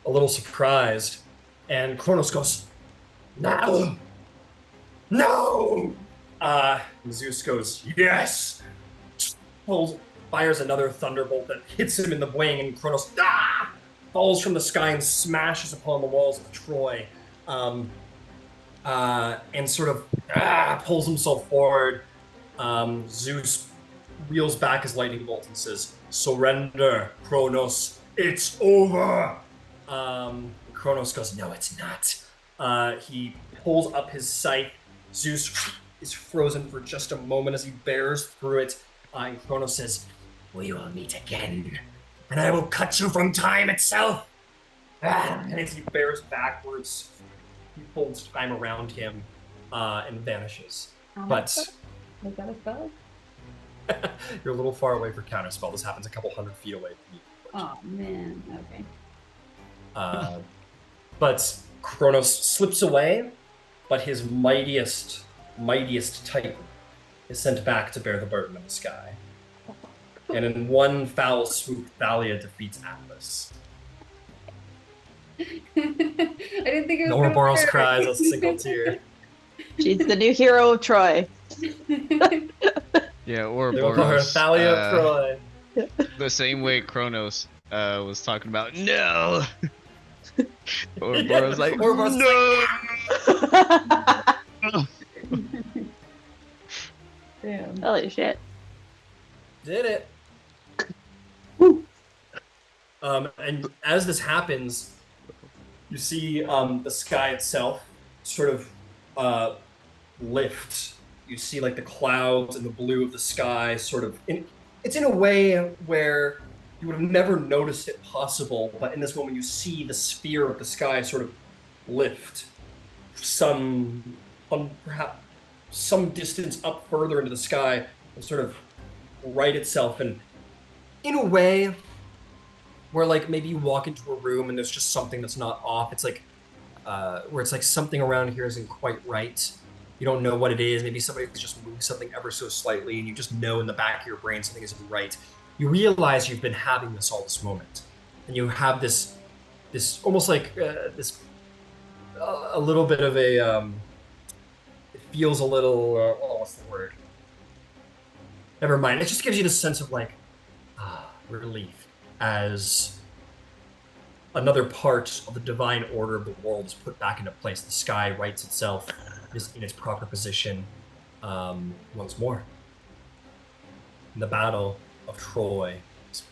little surprised, and Kronos goes, "No! No!" Zeus goes, "Yes!" Fires another thunderbolt that hits him in the wing, and Kronos falls from the sky and smashes upon the walls of Troy, and sort of pulls himself forward. Zeus reels back his lightning bolt and says, "Surrender, Kronos. It's over." Kronos goes, "No, it's not." He pulls up his scythe. Zeus is frozen for just a moment as he bears through it. And Kronos says, "We will meet again, and I will cut you from time itself." And as he bears backwards, he folds time around him and vanishes. But was that a spell? you're a little far away for counterspell. This happens a couple 100 feet away from you. Oh man, okay. But Kronos slips away, but his mightiest Titan is sent back to bear the burden of the sky. And in one foul swoop, Thalia defeats Atlas. I didn't think it was Ouroboros cries a single tear. She's the new hero of Troy. Yeah, They will call her Ouroboros. Thalia of Troy. The same way Kronos was talking about, no! Ouroboros like, Ouroboros no! Damn. Holy shit. Did it. And as this happens, you see the sky itself sort of lift. You see like the clouds and the blue of the sky sort of, it's in a way where you would have never noticed it possible, but in this moment you see the sphere of the sky sort of lift perhaps some distance up further into the sky and sort of right itself, and in a way where like maybe you walk into a room and there's just something that's not off. It's like where it's like something around here isn't quite right. You don't know what it is. Maybe somebody just moved something ever so slightly, and you just know in the back of your brain something isn't right. You realize you've been having this all this moment, and you have this almost like this a little bit of a it feels a little what's the word? Never mind. It just gives you this sense of like relief as another part of the divine order of the world is put back into place. The sky rights itself is in its proper position once more. And the battle of Troy is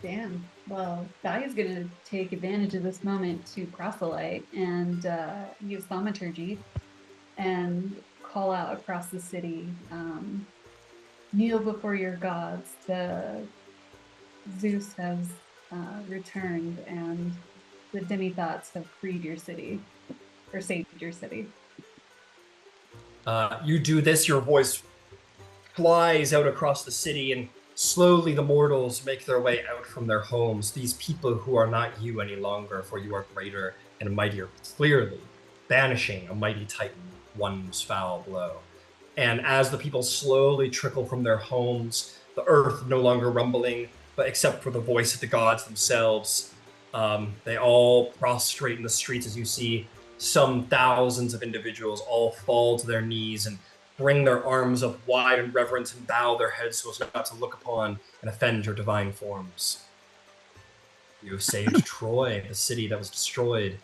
Damn. Well, Thalia's gonna take advantage of this moment to proselyte and use thaumaturgy and call out across the city, kneel before your gods. The Zeus has returned and the Demithots have freed your city, or saved your city. You do this, your voice flies out across the city, and slowly the mortals make their way out from their homes. These people who are not you any longer, for you are greater and mightier, clearly banishing a mighty titan one's foul blow. And as the people slowly trickle from their homes, the earth no longer rumbling, but except for the voice of the gods themselves, they all prostrate in the streets as you see some thousands of individuals all fall to their knees and bring their arms up wide in reverence and bow their heads so as not to look upon and offend your divine forms. You have saved Troy, the city that was destroyed.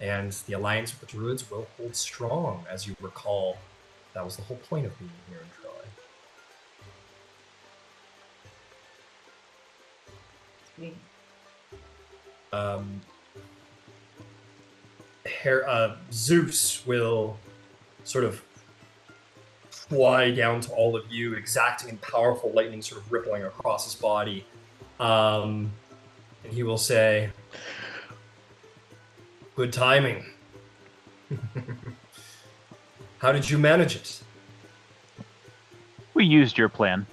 And the alliance with the Druids will hold strong, as you recall. That was the whole point of being here in Troy. Zeus will sort of fly down to all of you, exacting and powerful lightning sort of rippling across his body. And he will say, "Good timing. How did you manage it?" We used your plan.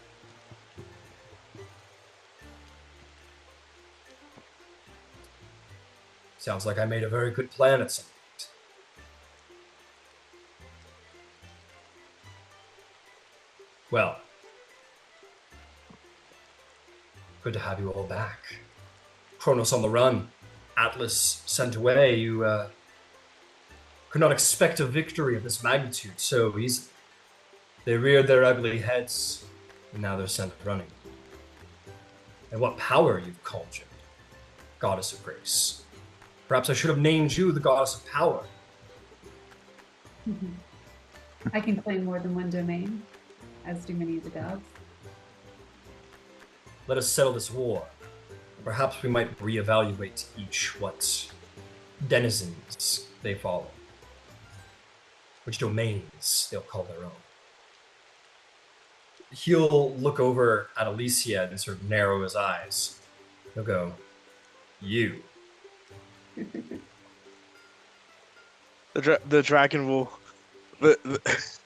Sounds like I made a very good plan at some point. Well, good to have you all back. Kronos on the run. Atlas sent away. You could not expect a victory of this magnitude so easily. They reared their ugly heads, and now they're sent running. And what power you've conjured, goddess of grace. Perhaps I should have named you the goddess of power. I can claim more than one domain, as do many of the gods. Let us settle this war. Perhaps we might reevaluate each what denizens they follow, which domains they'll call their own. He'll look over at Alicia and sort of narrow his eyes. He'll go, "You." The dragon will, if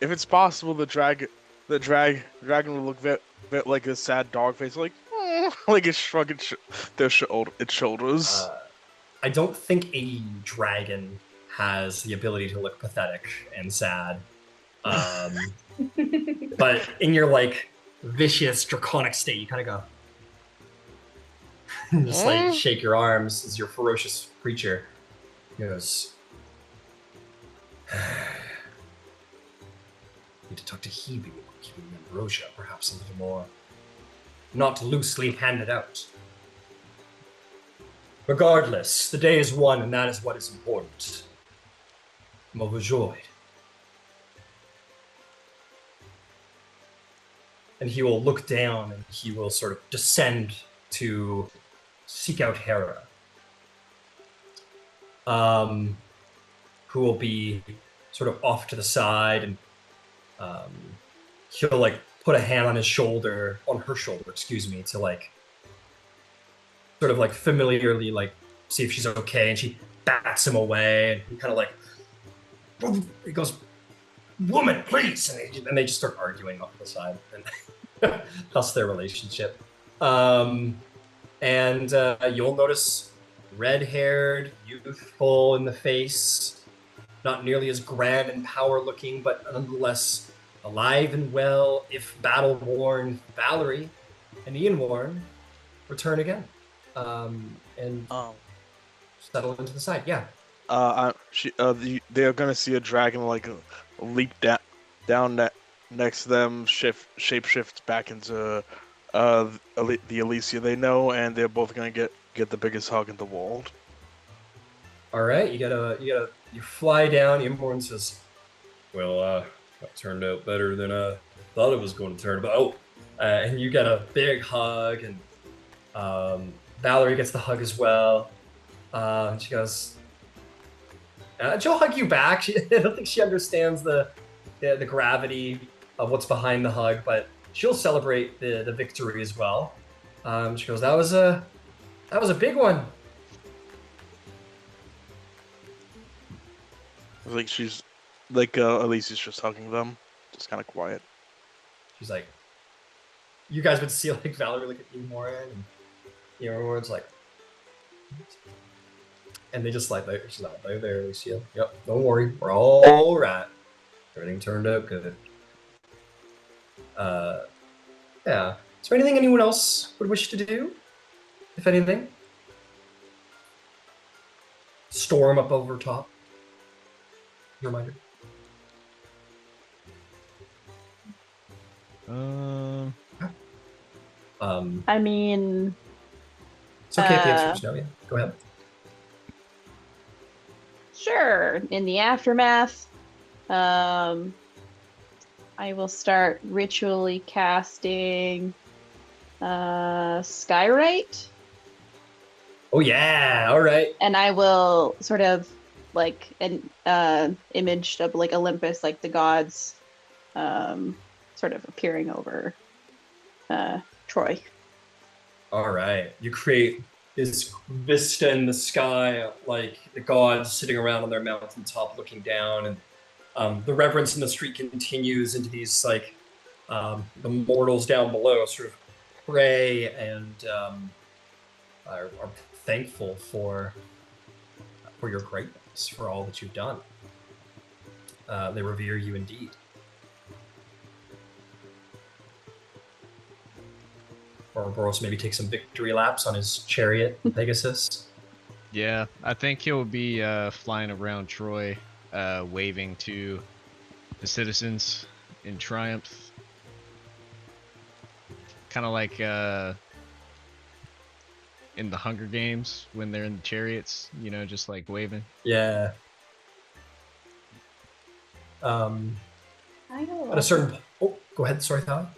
it's possible, the dragon will look bit like a sad dog face, like like it's shrugging its shoulders. I don't think a dragon has the ability to look pathetic and sad. But in your like vicious draconic state, you kind of go. Just like shake your arms as your ferocious creature. He goes, need to talk to Hebe about keeping ambrosia perhaps a little more not loosely handed out. Regardless, the day is won and that is what is important. I'm overjoyed. And he will look down and he will sort of descend to seek out Hera, who will be sort of off to the side, and he'll like put a hand on her shoulder, to like sort of like familiarly like see if she's okay, and she bats him away, and he kind of like he goes, "Woman, please," and they just start arguing off to the side, and that's their relationship. And you'll notice red-haired, youthful in the face, not nearly as grand and power-looking, but nonetheless alive and well, if battle-worn, Valerie and Ian-worn return again, and settle into the side. Yeah. They are gonna see a dragon like leap down next to them, shapeshift back into the Alicia they know, and they're both gonna get the biggest hug in the world. All right, you fly down. Ian-born says, "Well, that turned out better than I thought it was going to turn out." And you get a big hug, and Valerie gets the hug as well. And she goes, "She'll hug you back." I don't think she understands the gravity of what's behind the hug, but she'll celebrate the victory as well. She goes, that was a big one. I think she's like Elise is just hugging them, just kind of quiet. She's like, you guys would see like Valerie look at you more, and everyone's like, and they just like, she's like, there, Alicia. Yep, don't worry, we're all right. Everything turned out good. Yeah. Is there anything anyone else would wish to do? If anything? Storm up over top. Reminder. I mean, it's okay if the answer is no. Yeah, go ahead. Sure. In the aftermath, I will start ritually casting Skyrite. Oh yeah! All right. And I will sort of like an image of like Olympus, like the gods, sort of appearing over Troy. All right. You create this vista in the sky, like the gods sitting around on their mountaintop looking down, and the reverence in the street continues into these like the mortals down below sort of pray and are thankful for your greatness, for all that you've done. They revere you indeed. Ouroboros maybe take some victory laps on his chariot, Pegasus. Yeah, I think he'll be flying around Troy, waving to the citizens in triumph. Kind of like in the Hunger Games when they're in the chariots, just like waving. Yeah. At a certain... Oh, go ahead. Sorry, Thalia.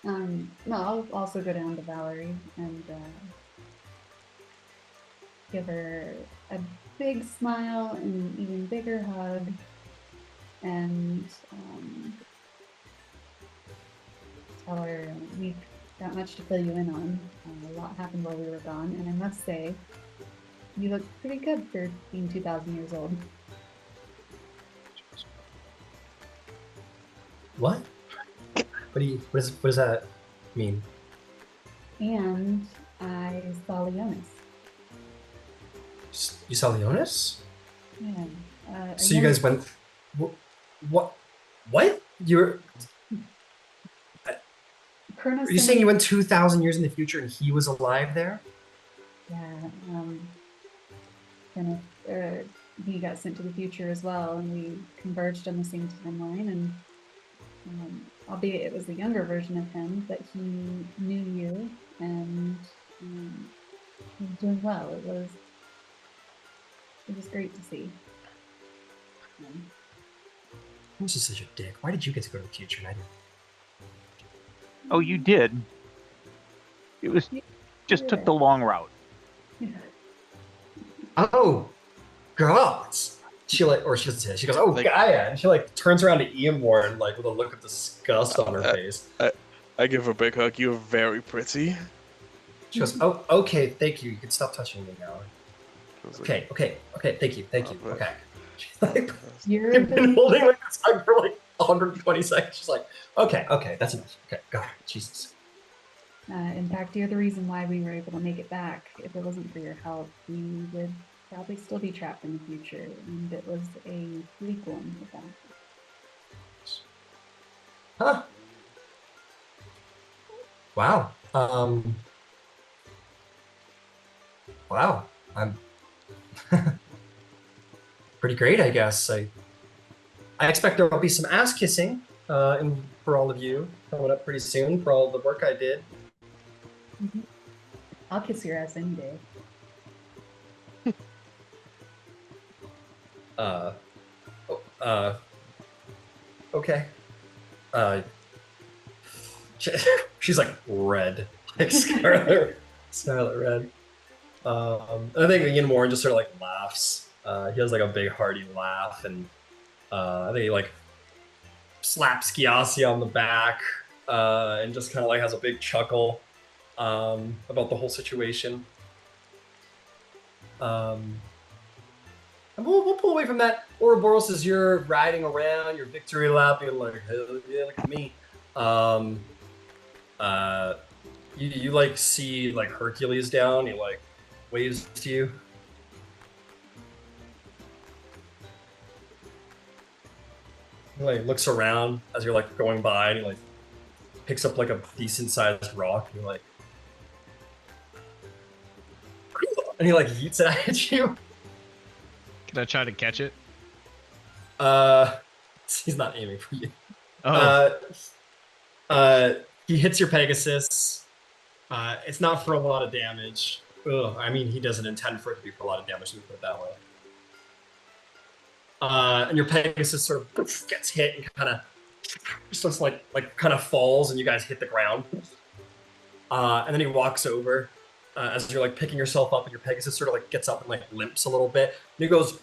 No, I'll also go down to Valerie and give her a big smile and an even bigger hug, and tell her we've got much to fill you in on. A lot happened while we were gone, and I must say, you look pretty good for being 2,000 years old. What? What does that mean? And I saw Leonis. You saw Leonis? Yeah. So you guys went... What? You're... Kronos Are you saying you went 2,000 years in the future and he was alive there? Yeah. He got sent to the future as well, and we converged on the same timeline, and albeit it was the younger version of him, but he knew you, and he was doing well. It was great to see. I'm just such a dick. Why did you get to go to the future and I didn't? Oh, you did. It was just took the long route. Yeah. Oh, gods. She doesn't say it. She goes, oh, Gaia. And she turns around to Eamor like with a look of disgust on her face. I give her a big hug. You're very pretty. She goes, oh, okay, thank you. You can stop touching me now. Okay, thank you. Okay. She's like, you've been holding like this hug for 120 seconds. She's like, okay, that's enough. Okay, God, Jesus. In fact, you're the reason why we were able to make it back. If it wasn't for your help, we would probably still be trapped in the future, and it was a bleak one with that. Huh. Wow. Wow. I'm pretty great, I guess. I expect there will be some ass kissing for all of you coming up pretty soon for all the work I did. Mm-hmm. I'll kiss your ass any day. Okay. She's like red, like scarlet red. I think Ian Warren just sort of laughs. He has a big hearty laugh, and I think he slaps Gyasi on the back, and just kind of like has a big chuckle about the whole situation. And we'll pull away from that. Ouroboros, as you're riding around your victory lap, you're like, hell yeah, look at me. You like see like Hercules down. He like waves to you. He like looks around as you're like going by, and he like picks up like a decent sized rock, and you're like, and he like yeets it at you. Can I try to catch it? He's not aiming for you. Oh. He hits your Pegasus. It's not for a lot of damage. Ugh, I mean, he doesn't intend for it to be for a lot of damage, let me put it that way. And your Pegasus sort of gets hit and kind of just like kind of falls, and you guys hit the ground. And then he walks over as you're like picking yourself up, and your Pegasus sort of like gets up and like limps a little bit. And he goes,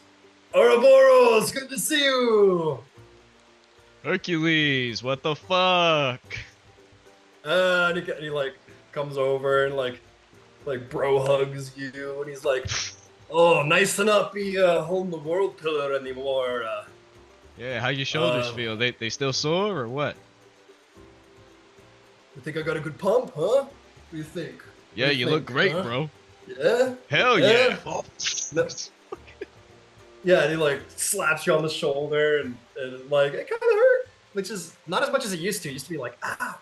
"Ouroboros, good to see you." Hercules, what the fuck? And he like comes over and like bro hugs you, and he's like, "Oh, nice to not be holding the world pillar anymore." Yeah, how your shoulders feel? They still sore or what? You think I got a good pump, huh? What do you think? Yeah, you look great, bro. Yeah? Hell yeah. Oh. Yeah, and he like slaps you on the shoulder, and like it kind of hurt, which is not as much as it used to. It used to be like, ah.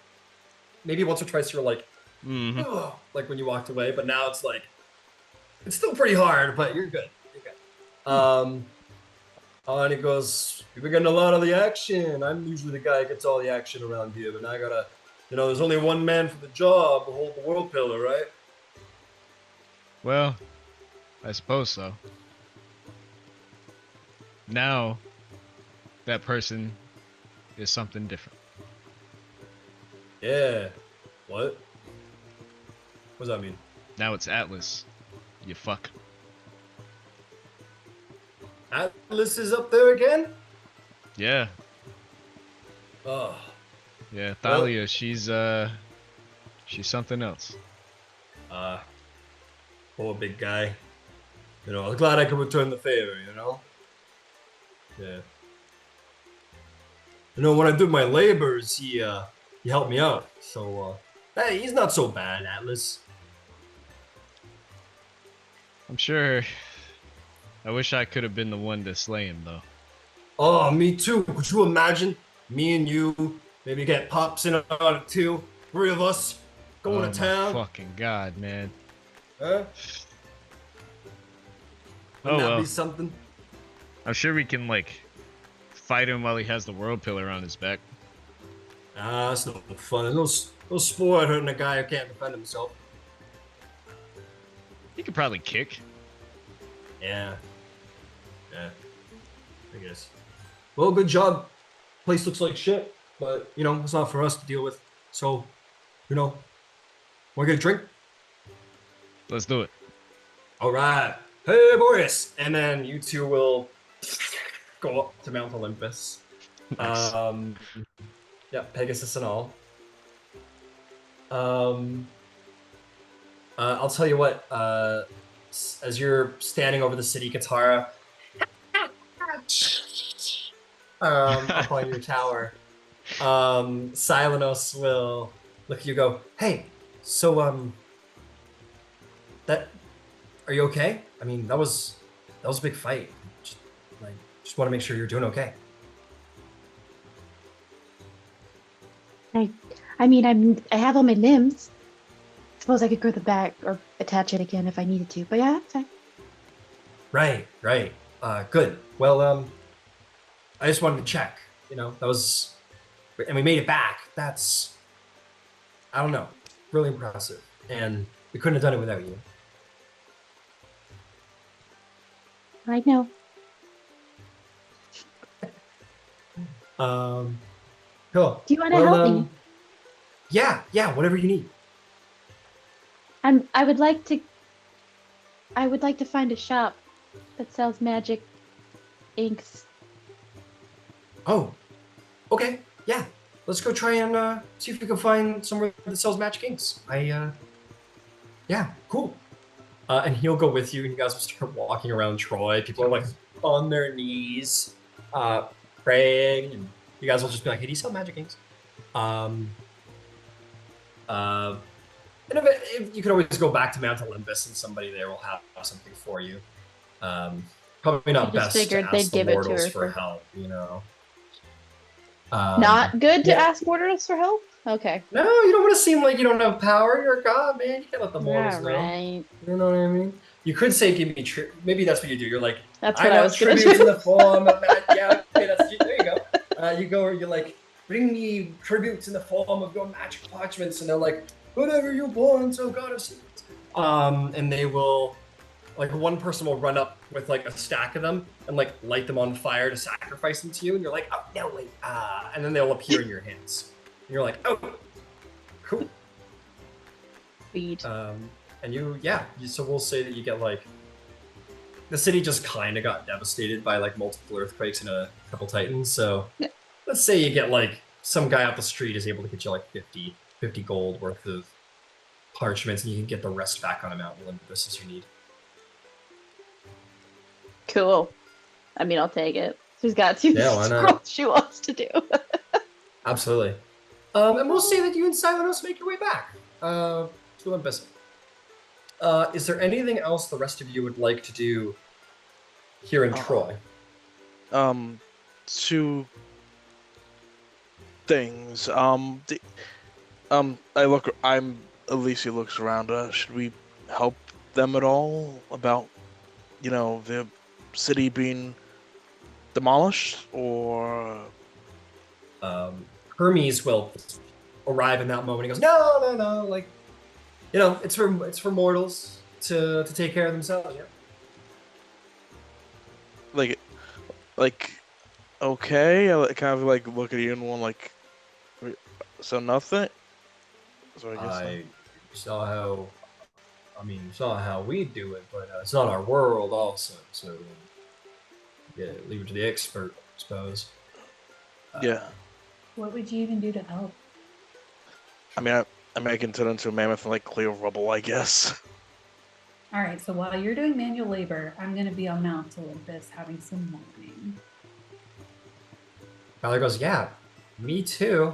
Maybe once or twice you're like, oh, like when you walked away, but now it's like, it's still pretty hard, but you're good. You're good. And he goes, "You've been getting a lot of the action. I'm usually the guy who gets all the action around here, but now I gotta, there's only one man for the job to hold the world pillar, right?" Well, I suppose so. Now, that person is something different. Yeah. What? What does that mean? Now it's Atlas. You fuck. Atlas is up there again? Yeah. Oh. Yeah, Thalia, well, she's something else. Poor big guy. I'm glad I could return the favor, Yeah. When I did my labors, he helped me out. So, hey, he's not so bad, Atlas. I'm sure. I wish I could have been the one to slay him, though. Oh, me too. Could you imagine? Me and you, maybe get Pops in on it too. 3 of us going to town. Oh, fucking God, man. Huh? Wouldn't that be something? I'm sure we can, fight him while he has the world pillar on his back. That's no fun. There's no sport hurting a guy who can't defend himself. He could probably kick. Yeah. Yeah. I guess. Well, good job. Place looks like shit, but, it's not for us to deal with. So, want to get a drink? Let's do it. All right. Hey, Boreas. And then you two will go up to Mount Olympus. Nice. Yeah, Pegasus and all. I'll tell you what, as you're standing over the city Katara, up on your tower, Silenos will look at you and go, "Hey, so, are you okay? I mean, that was a big fight. Just want to make sure you're doing okay." I have all my limbs. Suppose I could grow the back or attach it again if I needed to, but yeah, that's fine. Right. Good. Well, I just wanted to check, that was, and we made it back. That's, I don't know, really impressive. And we couldn't have done it without you. I know. Cool. Do you want to help me? Yeah, whatever you need. I would like to find a shop that sells magic inks. Oh, okay. Yeah. let's go try and see if we can find somewhere that sells magic inks. Yeah, cool. And he'll go with you, and you guys will start walking around Troy. People are like on their knees, praying, and you guys will just be like, "Hey, do you sell magic inks?" And if you can always go back to Mount Olympus, and somebody there will have something for you. Probably not best to ask the mortals for help, you know. Not good to ask mortals for help? Okay. No, you don't want to seem like you don't have power. You're a god, man. You can't let the mortals know. Right. You know what I mean? You could say, give me maybe that's what you do. You're like, that's what I was tributes in the form of yeah, okay, there you go. You're like, bring me tributes in the form of your magic parchments, and they're like, whatever you want, oh god of secrets. And they will, like, one person will run up with like a stack of them and like light them on fire to sacrifice them to you, and you're like, oh no, wait, and then they'll appear in your hands. And you're like, oh, cool. Sweet. And so we'll say that you get like, the city just kind of got devastated by like multiple earthquakes and a couple titans. So let's say you get like some guy out the street is able to get you like 50 gold worth of parchments, and you can get the rest back on a Mount Olympus as you need. Cool. I mean, I'll take it. She's got two scrolls she wants to do. Absolutely. And we'll say that you and Silenos make your way back to Olympus. Is there anything else the rest of you would like to do here in Troy? Two things. Alicia looks around. Should we help them at all about, the city being demolished, or? Hermes will arrive in that moment. He goes, no, like, it's for mortals to take care of themselves. Yeah. Like, okay. I kind of like look at you and one like, so nothing. So I saw how we do it, but it's not our world, also. So yeah, leave it to the expert, I suppose. Yeah. What would you even do to help? I mean, I can turn into a mammoth and like clear rubble, I guess. All right, so while you're doing manual labor, I'm going to be on Mount Olympus having some morning. Valor goes, yeah, me too.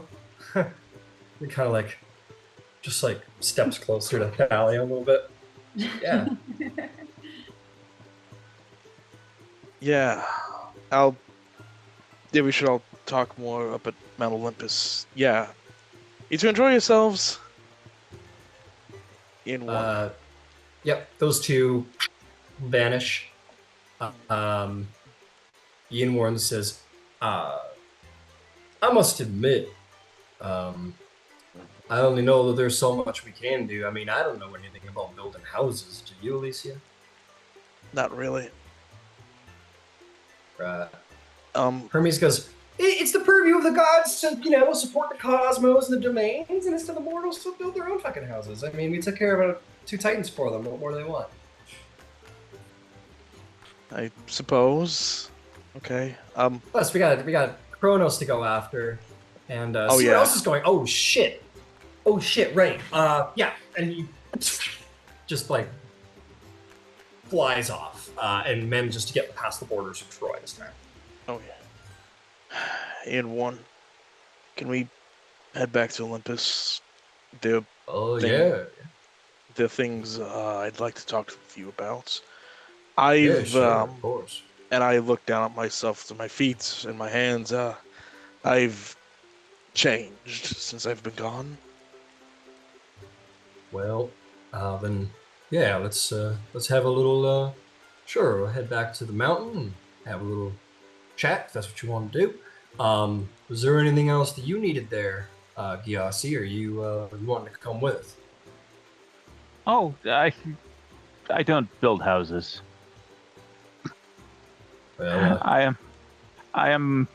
He kind of like, just like steps closer to Thalia a little bit. Yeah. Yeah. We should all talk more up at Mount Olympus. Yeah. You two enjoy yourselves. In one. Yep, those two vanish. Ian Warren says, I must admit, I only know that there's so much we can do. I mean, I don't know anything about building houses. Do you, Alicia? Not really. Right. Hermes goes, it's the purview of the gods to, support the cosmos and the domains, and it's to the mortals to build their own fucking houses. I mean, we took care of 2 titans for them. What more do they want? I suppose. Okay. Plus, we got Kronos to go after, and see what else is going. Oh shit, right. Yeah, and he just like flies off, and manages to get past the borders of Troy this time. Oh yeah. In one, can we head back to Olympus? The things I'd like to talk to you about. Of course. And I look down at myself, to my feet and my hands. I've changed since I've been gone. Well, then, yeah, let's have a little. Sure, we'll head back to the mountain and have a little chat if that's what you want to do. Was there anything else that you needed there, Gyasi, or you wanted to come with us? Oh, I don't build houses. Well, I am.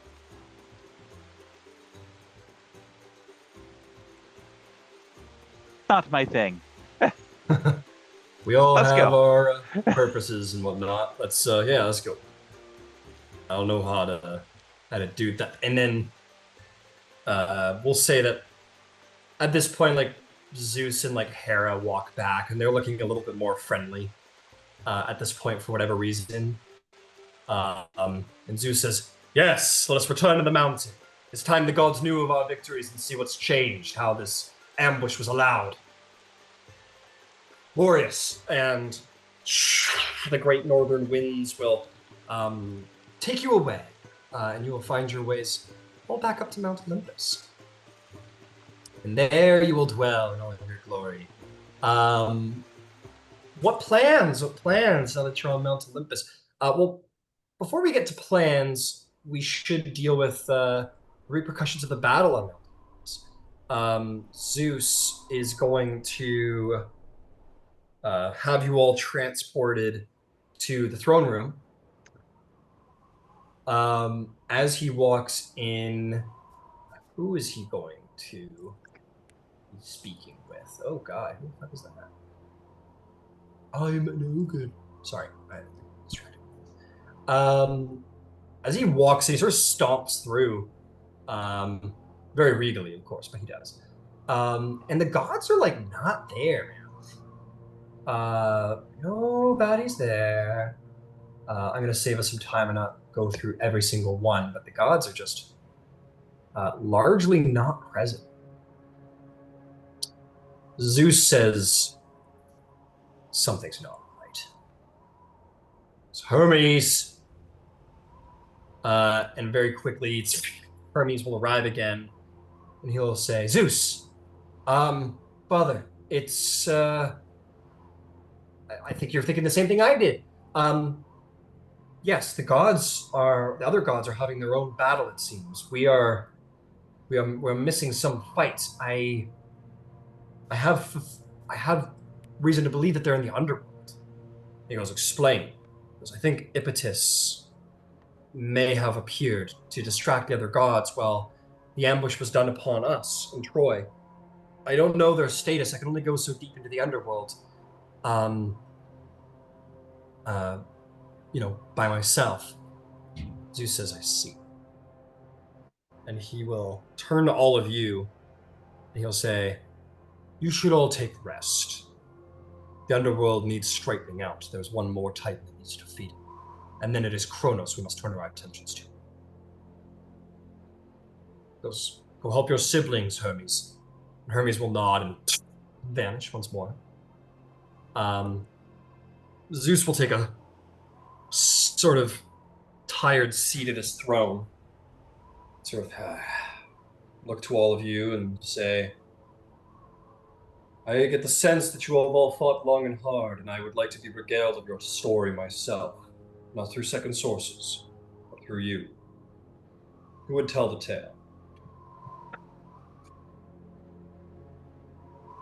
Not my thing. We all have our purposes and whatnot. Let's let's go. I don't know how to do that. And then we'll say that at this point, like Zeus and like Hera walk back, and they're looking a little bit more friendly at this point for whatever reason. And Zeus says, "Yes, let us return to the mountain. It's time the gods knew of our victories and see what's changed, how this ambush was allowed." Glorious, and the great northern winds will take you away, and you will find your ways all back up to Mount Olympus. And there you will dwell in all of your glory. What plans now that you're on Mount Olympus? Well, before we get to plans, we should deal with the repercussions of the battle on Mount Olympus. Zeus is going to have you all transported to the throne room. As he walks in, who is he going to be speaking with? Oh God, who the fuck is that? I'm no good. Sorry, I distracted. As he walks in, he sort of stomps through, very regally, of course, but he does. And the gods are like not there. Nobody's there. I'm gonna save us some time and not go through every single one, but the gods are just largely not present. Zeus says something's not right. It's Hermes. And very quickly, Hermes will arrive again, and he'll say, "Zeus, Father, it's I think you're thinking the same thing I did. Yes, the other gods are having their own battle, it seems. We're missing some fights. I have reason to believe that they're in the Underworld." He goes, "Explain." Because I think Ippitus may have appeared to distract the other gods while the ambush was done upon us in Troy. I don't know their status. I can only go so deep into the Underworld, by myself. Zeus says, "I see." And he will turn to all of you, and he'll say, "You should all take rest. The Underworld needs straightening out. There's one more Titan that needs defeated. And then it is Kronos we must turn our attentions to. Go help your siblings, Hermes." And Hermes will nod and vanish once more. Zeus will take a sort of tired seat at his throne, sort of look to all of you and say, "I get the sense that you have all fought long and hard, and I would like to be regaled of your story myself, not through second sources, but through you. Who would tell the tale?"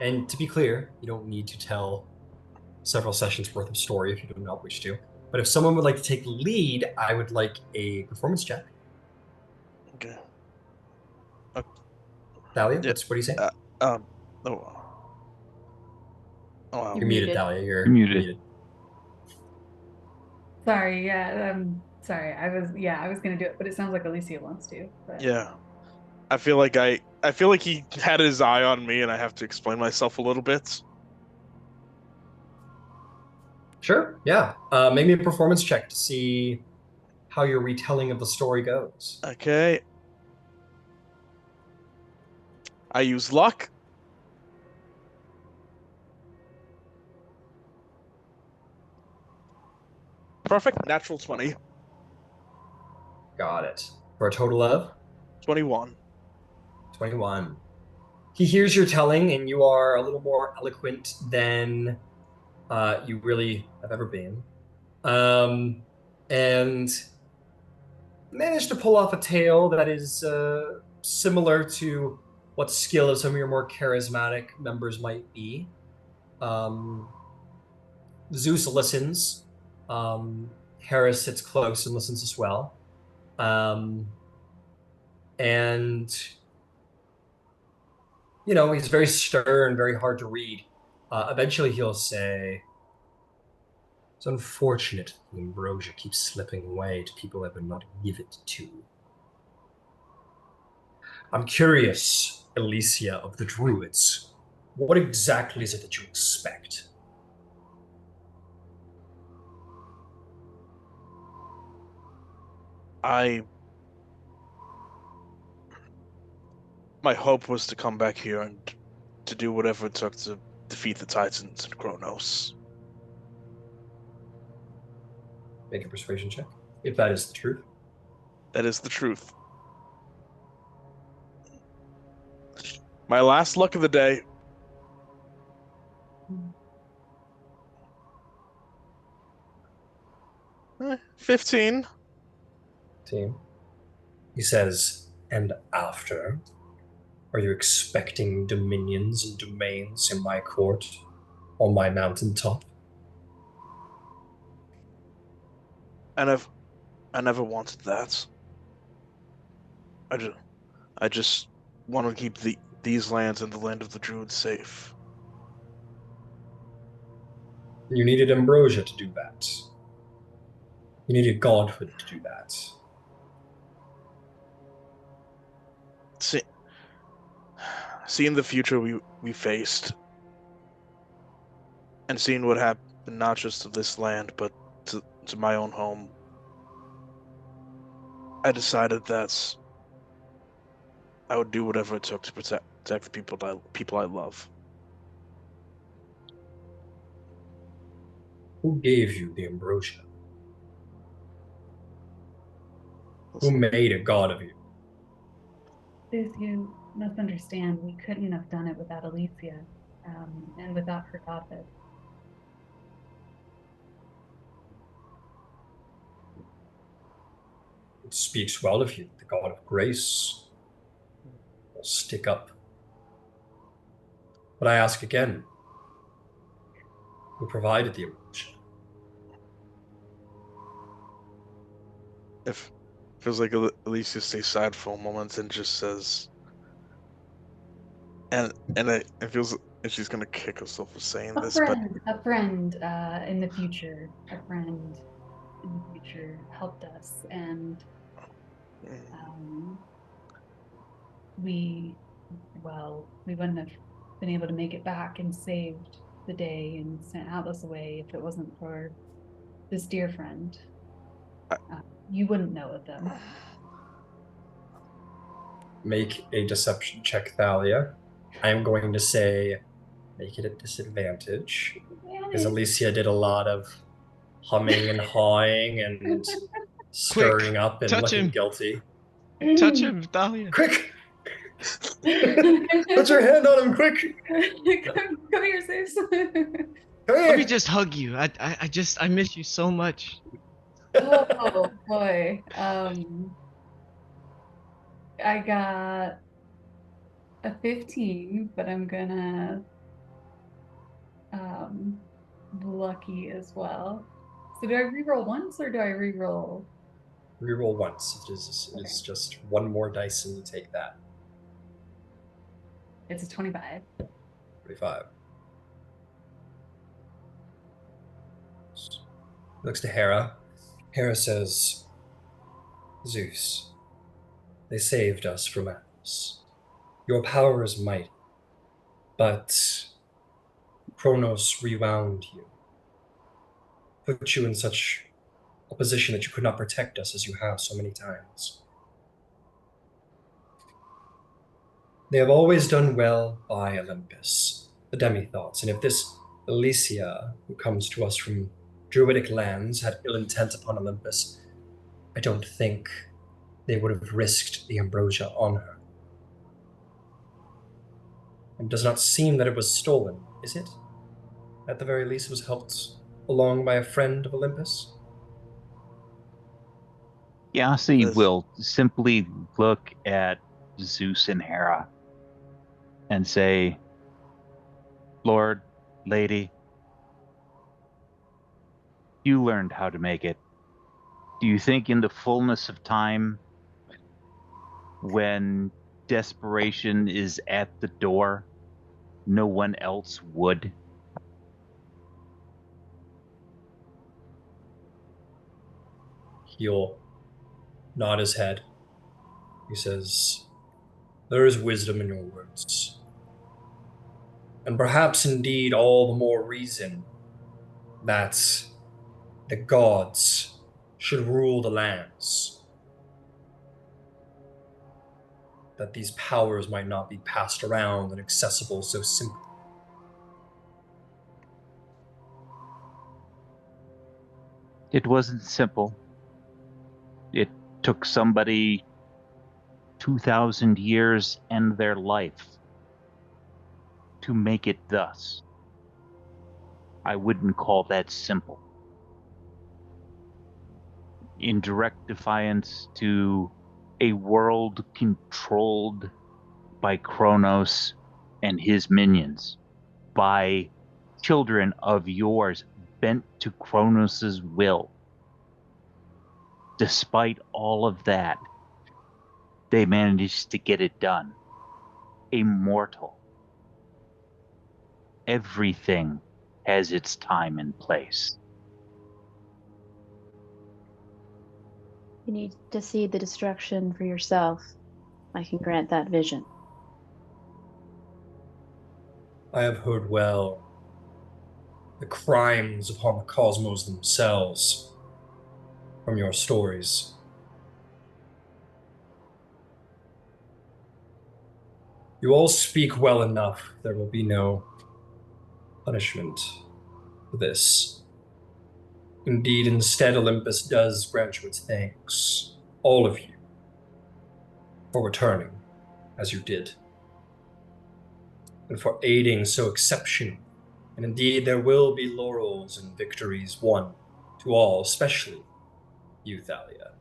And to be clear, you don't need to tell several sessions worth of story if you do not wish to. But if someone would like to take the lead, I would like a performance check. Okay. Thalia, what do you say? You're muted, Thalia. You're muted. Sorry, yeah, sorry. I was gonna do it, but it sounds like Alicia wants to. But... Yeah. I feel like he had his eye on me and I have to explain myself a little bit. Sure, yeah. Make me a performance check to see how your retelling of the story goes. Okay. I use luck. Perfect. Natural 20. Got it. For a total of? 21. 21. He hears your telling, and you are a little more eloquent than you really have ever been. And managed to pull off a tale that is similar to what skill of some of your more charismatic members might be. Zeus listens. Hera sits close and listens as well. And he's very stern, very hard to read. Eventually he'll say, "It's unfortunate that ambrosia keeps slipping away to people I would not give it to. I'm curious, Elysia of the Druids. What exactly is it that you expect? My hope was to come back here and to do whatever it took to defeat the Titans and Kronos. Make a persuasion check, if that is the truth. That is the truth. My last luck of the day. 15. Team. He says, and after? Are you expecting dominions and domains in my court, on my mountaintop? I never wanted that. I just want to keep these lands and the land of the Druids safe. You needed ambrosia to do that. You needed godhood to do that. Seeing the future we faced, and seeing what happened not just to this land, but to my own home, I decided that I would do whatever it took to protect the people I love. Who gave you the ambrosia? Who made a god of you? Zeus, you must understand, we couldn't have done it without Elysia, and without her godhood. It speaks well of you, the god of grace. Will stick up. But I ask again, who provided the ambrosia? If feels like Alicia stays sad for a moment and just says, and it feels like she's gonna kick herself for saying this, but a friend in the future, helped us, and we wouldn't have been able to make it back and saved the day and sent Atlas away if it wasn't for this dear friend. You wouldn't know of them. Make a deception check, Thalia. I am going to say make it a disadvantage. Because Elysia did a lot of humming and hawing and stirring up and looking guilty. Touch him, Thalia. Quick! Put your hand on him, quick! Come here, Zeus. Come here! Let me just hug you. I miss you so much. Oh boy. I got a 15, but I'm gonna lucky as well. So do I reroll once or do I reroll? Reroll once. It is just one more dice and you take that. It's a 25. 25. Looks to Hera. Hera says, Zeus, they saved us from Atlas. Your power is mighty, but Kronos rewound you, put you in such a position that you could not protect us as you have so many times. They have always done well by Olympus, the Demithots, and if this Elysia, who comes to us from Druidic lands, had ill intent upon Olympus, I don't think they would have risked the ambrosia on her. It does not seem that it was stolen, is it? At the very least, it was helped along by a friend of Olympus? Gyasi will simply look at Zeus and Hera and say, Lord, lady, you learned how to make it. Do you think in the fullness of time, when desperation is at the door, no one else would? He'll nod his head. He says, There is wisdom in your words. And perhaps indeed all the more reason that the gods should rule the lands. That these powers might not be passed around and accessible so simply. It wasn't simple. It took somebody 2,000 years and their life to make it thus. I wouldn't call that simple. In direct defiance to a world controlled by Kronos and his minions, by children of yours bent to Kronos's will. Despite all of that, they managed to get it done. A mortal. Everything has its time and place. You need to see the destruction for yourself. I can grant that vision. I have heard well the crimes upon the cosmos themselves from your stories. You all speak well enough. There will be no punishment for this. Indeed, instead, Olympus does grant you its thanks, all of you, for returning as you did, and for aiding so exceptionally. And indeed, there will be laurels and victories won to all, especially you, Thalia.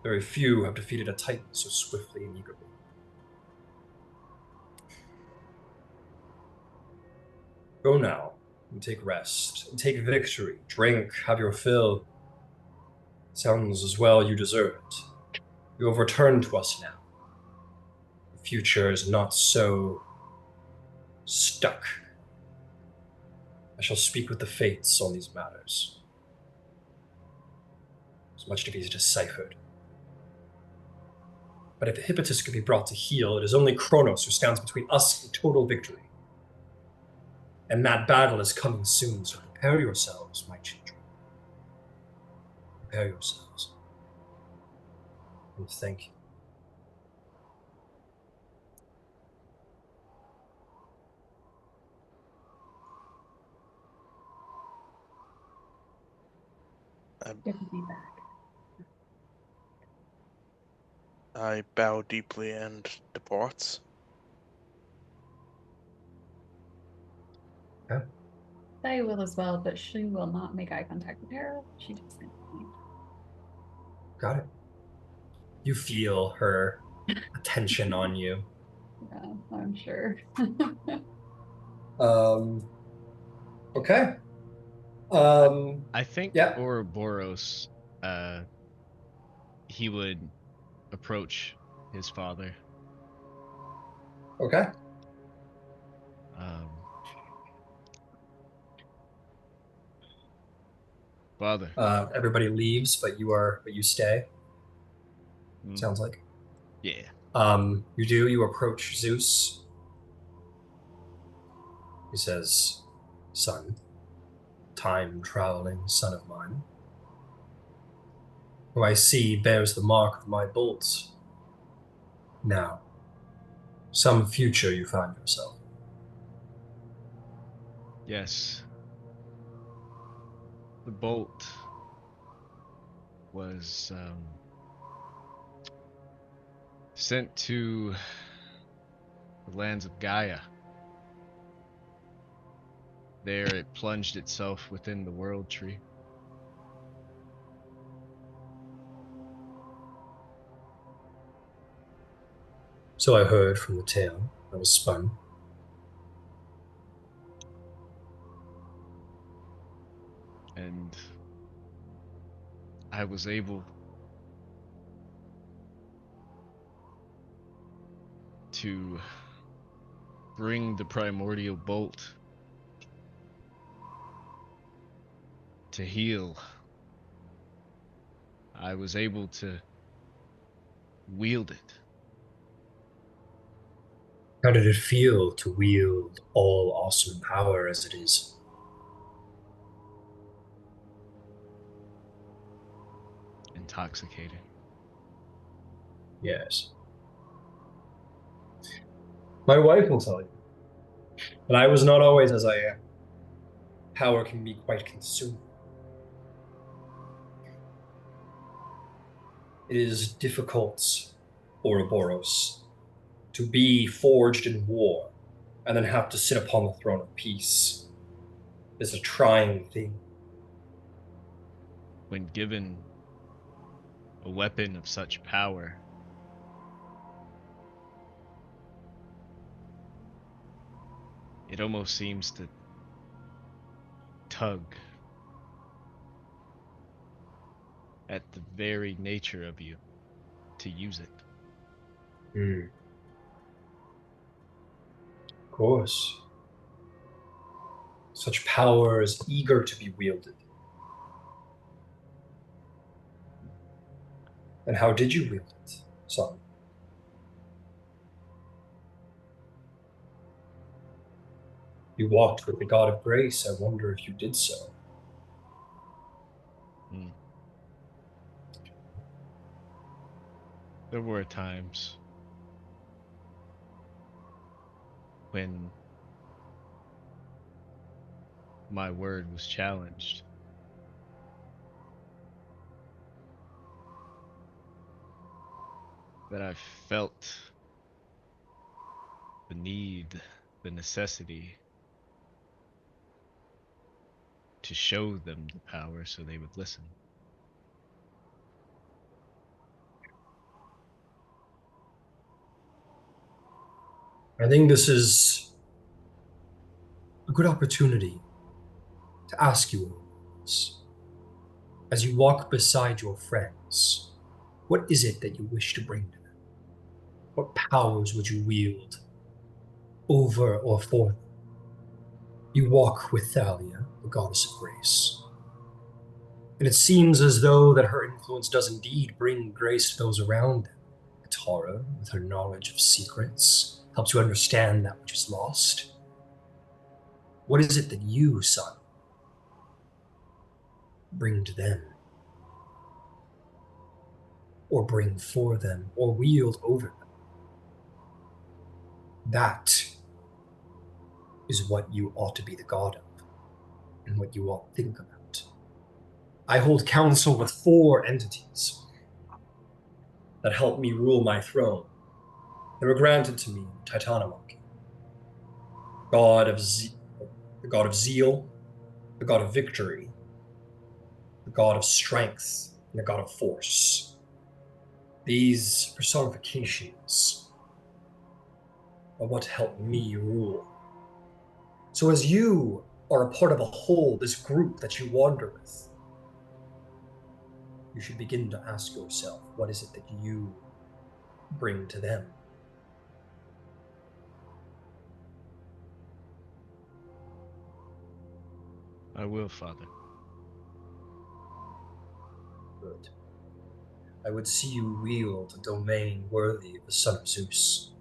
Very few have defeated a Titan so swiftly and eagerly. Go now and take rest, and take victory. Drink, have your fill. Sounds as well you deserve it. You have returned to us now. The future is not so stuck. I shall speak with the fates on these matters. As much to be deciphered. But if Hippotas could be brought to heel, it is only Kronos who stands between us and total victory. And that battle is coming soon, so prepare yourselves, my children. Prepare yourselves. And thank you. Good to be back. I bow deeply and depart. Okay. I will as well, but she will not make eye contact with her. She just Got it. You feel her attention on you. yeah, I'm sure. Okay. I think yeah. Ouroboros, he would approach his father. Okay. Father. Everybody leaves, but you stay. Sounds like. Yeah. You approach Zeus. He says, "Son, time-traveling son of mine, who I see bears the mark of my bolts. Now, some future you find yourself." Yes. The bolt was sent to the lands of Gaia. There it plunged itself within the world tree. So I heard from the tale that was spun. And I was able to bring the Primordial Bolt to heal. I was able to wield it How did it feel to wield all awesome power as it is? Intoxicated. Yes. My wife will tell you that I was not always as I am. Power can be quite consuming. It is difficult, Ouroboros, to be forged in war and then have to sit upon the throne of peace. It's a trying thing. When given a weapon of such power, it almost seems to tug at the very nature of you to use it. Of course. Such power is eager to be wielded. And how did you wield it, son? You walked with the God of Grace. I wonder if you did so. There were times when my word was challenged. That I felt the need, the necessity to show them the power so they would listen. I think this is a good opportunity to ask you, as you walk beside your friends, what is it that you wish to bring to them? What powers would you wield over or for them? You walk with Thalia, the goddess of grace. And it seems as though that her influence does indeed bring grace to those around them. Tara, with her knowledge of secrets, helps you understand that which is lost. What is it that you, son, bring to them? Or bring for them, or wield over them? That is what you ought to be the god of, and what you ought to think about. I hold counsel with 4 entities that help me rule my throne. They were granted to me in the Titanomachy. The god of zeal, the god of victory, the god of strength, and the god of force. These personifications are what help me rule. So as you are a part of a whole, this group that you wander with, you should begin to ask yourself, what is it that you bring to them? I will, Father. Good. I would see you wield a domain worthy of the son of Zeus.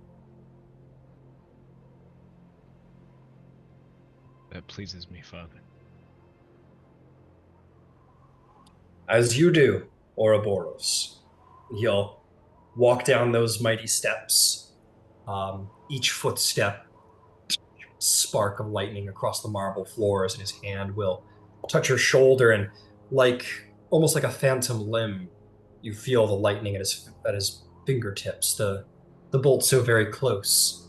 That pleases me, Father. As you do, Ouroboros. He'll walk down those mighty steps. Each footstep, spark of lightning across the marble floors, and his hand will touch your shoulder, and almost like a phantom limb, you feel the lightning at his fingertips, the bolt so very close.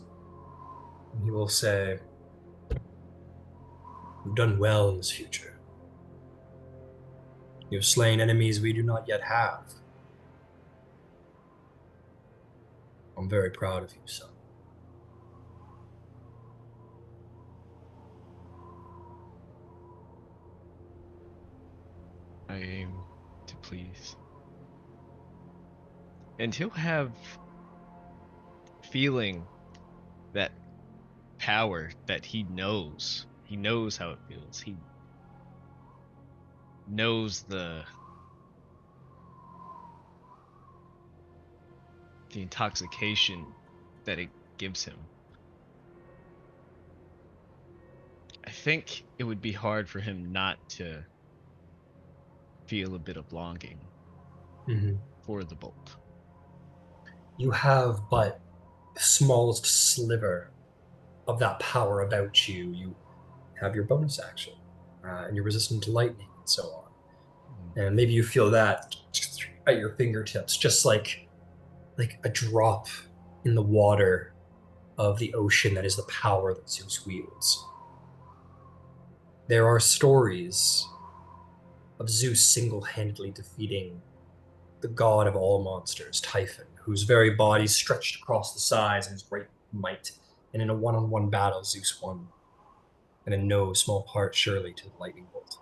And he will say, "You've done well in this future. You have slain enemies we do not yet have. I'm very proud of you, son." I aim to please. And he'll have feeling that power that he knows. He knows how it feels. He knows the intoxication that it gives him. I think it would be hard for him not to feel a bit of longing for the bolt. You have but the smallest sliver of that power about you. You have your bonus action, and you're resistant to lightning and so on. And maybe you feel that at your fingertips, just like a drop in the water of the ocean that is the power that Zeus wields. There are stories of Zeus single-handedly defeating the god of all monsters, Typhon, whose very body stretched across the skies in his great might, and in a one-on-one battle, Zeus won, and in no small part, surely, to the lightning bolt.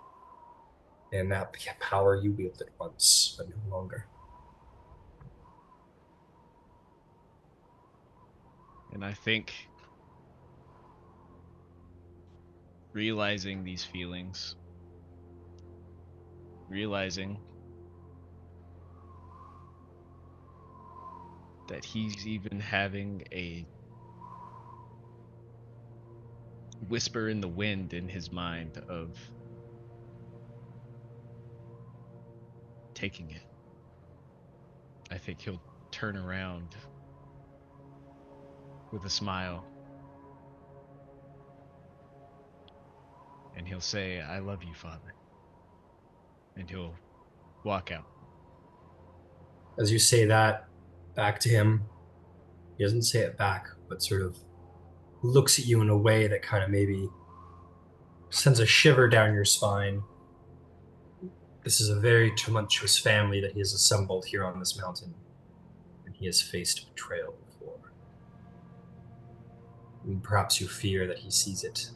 And that power you wielded once, but no longer. And I think realizing these feelings, realizing that he's even having a whisper in the wind in his mind of taking it. I think he'll turn around with a smile and he'll say, "I love you, Father." And he'll walk out. As you say that back to him, he doesn't say it back, but sort of looks at you in a way that kind of maybe sends a shiver down your spine. This is a very tumultuous family that he has assembled here on this mountain, and he has faced betrayal before. And perhaps you fear that he sees it,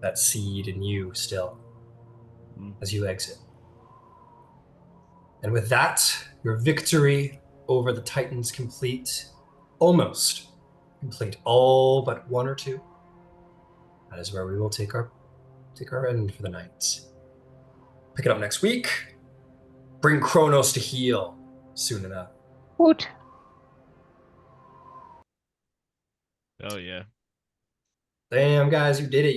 that seed in you still, as you exit. And with that, your victory over the Titans complete, almost complete, all but one or two. That is where we will take our end for the night. Pick it up next week. Bring Kronos to heal soon enough. What? Oh yeah. Damn, guys, you did it.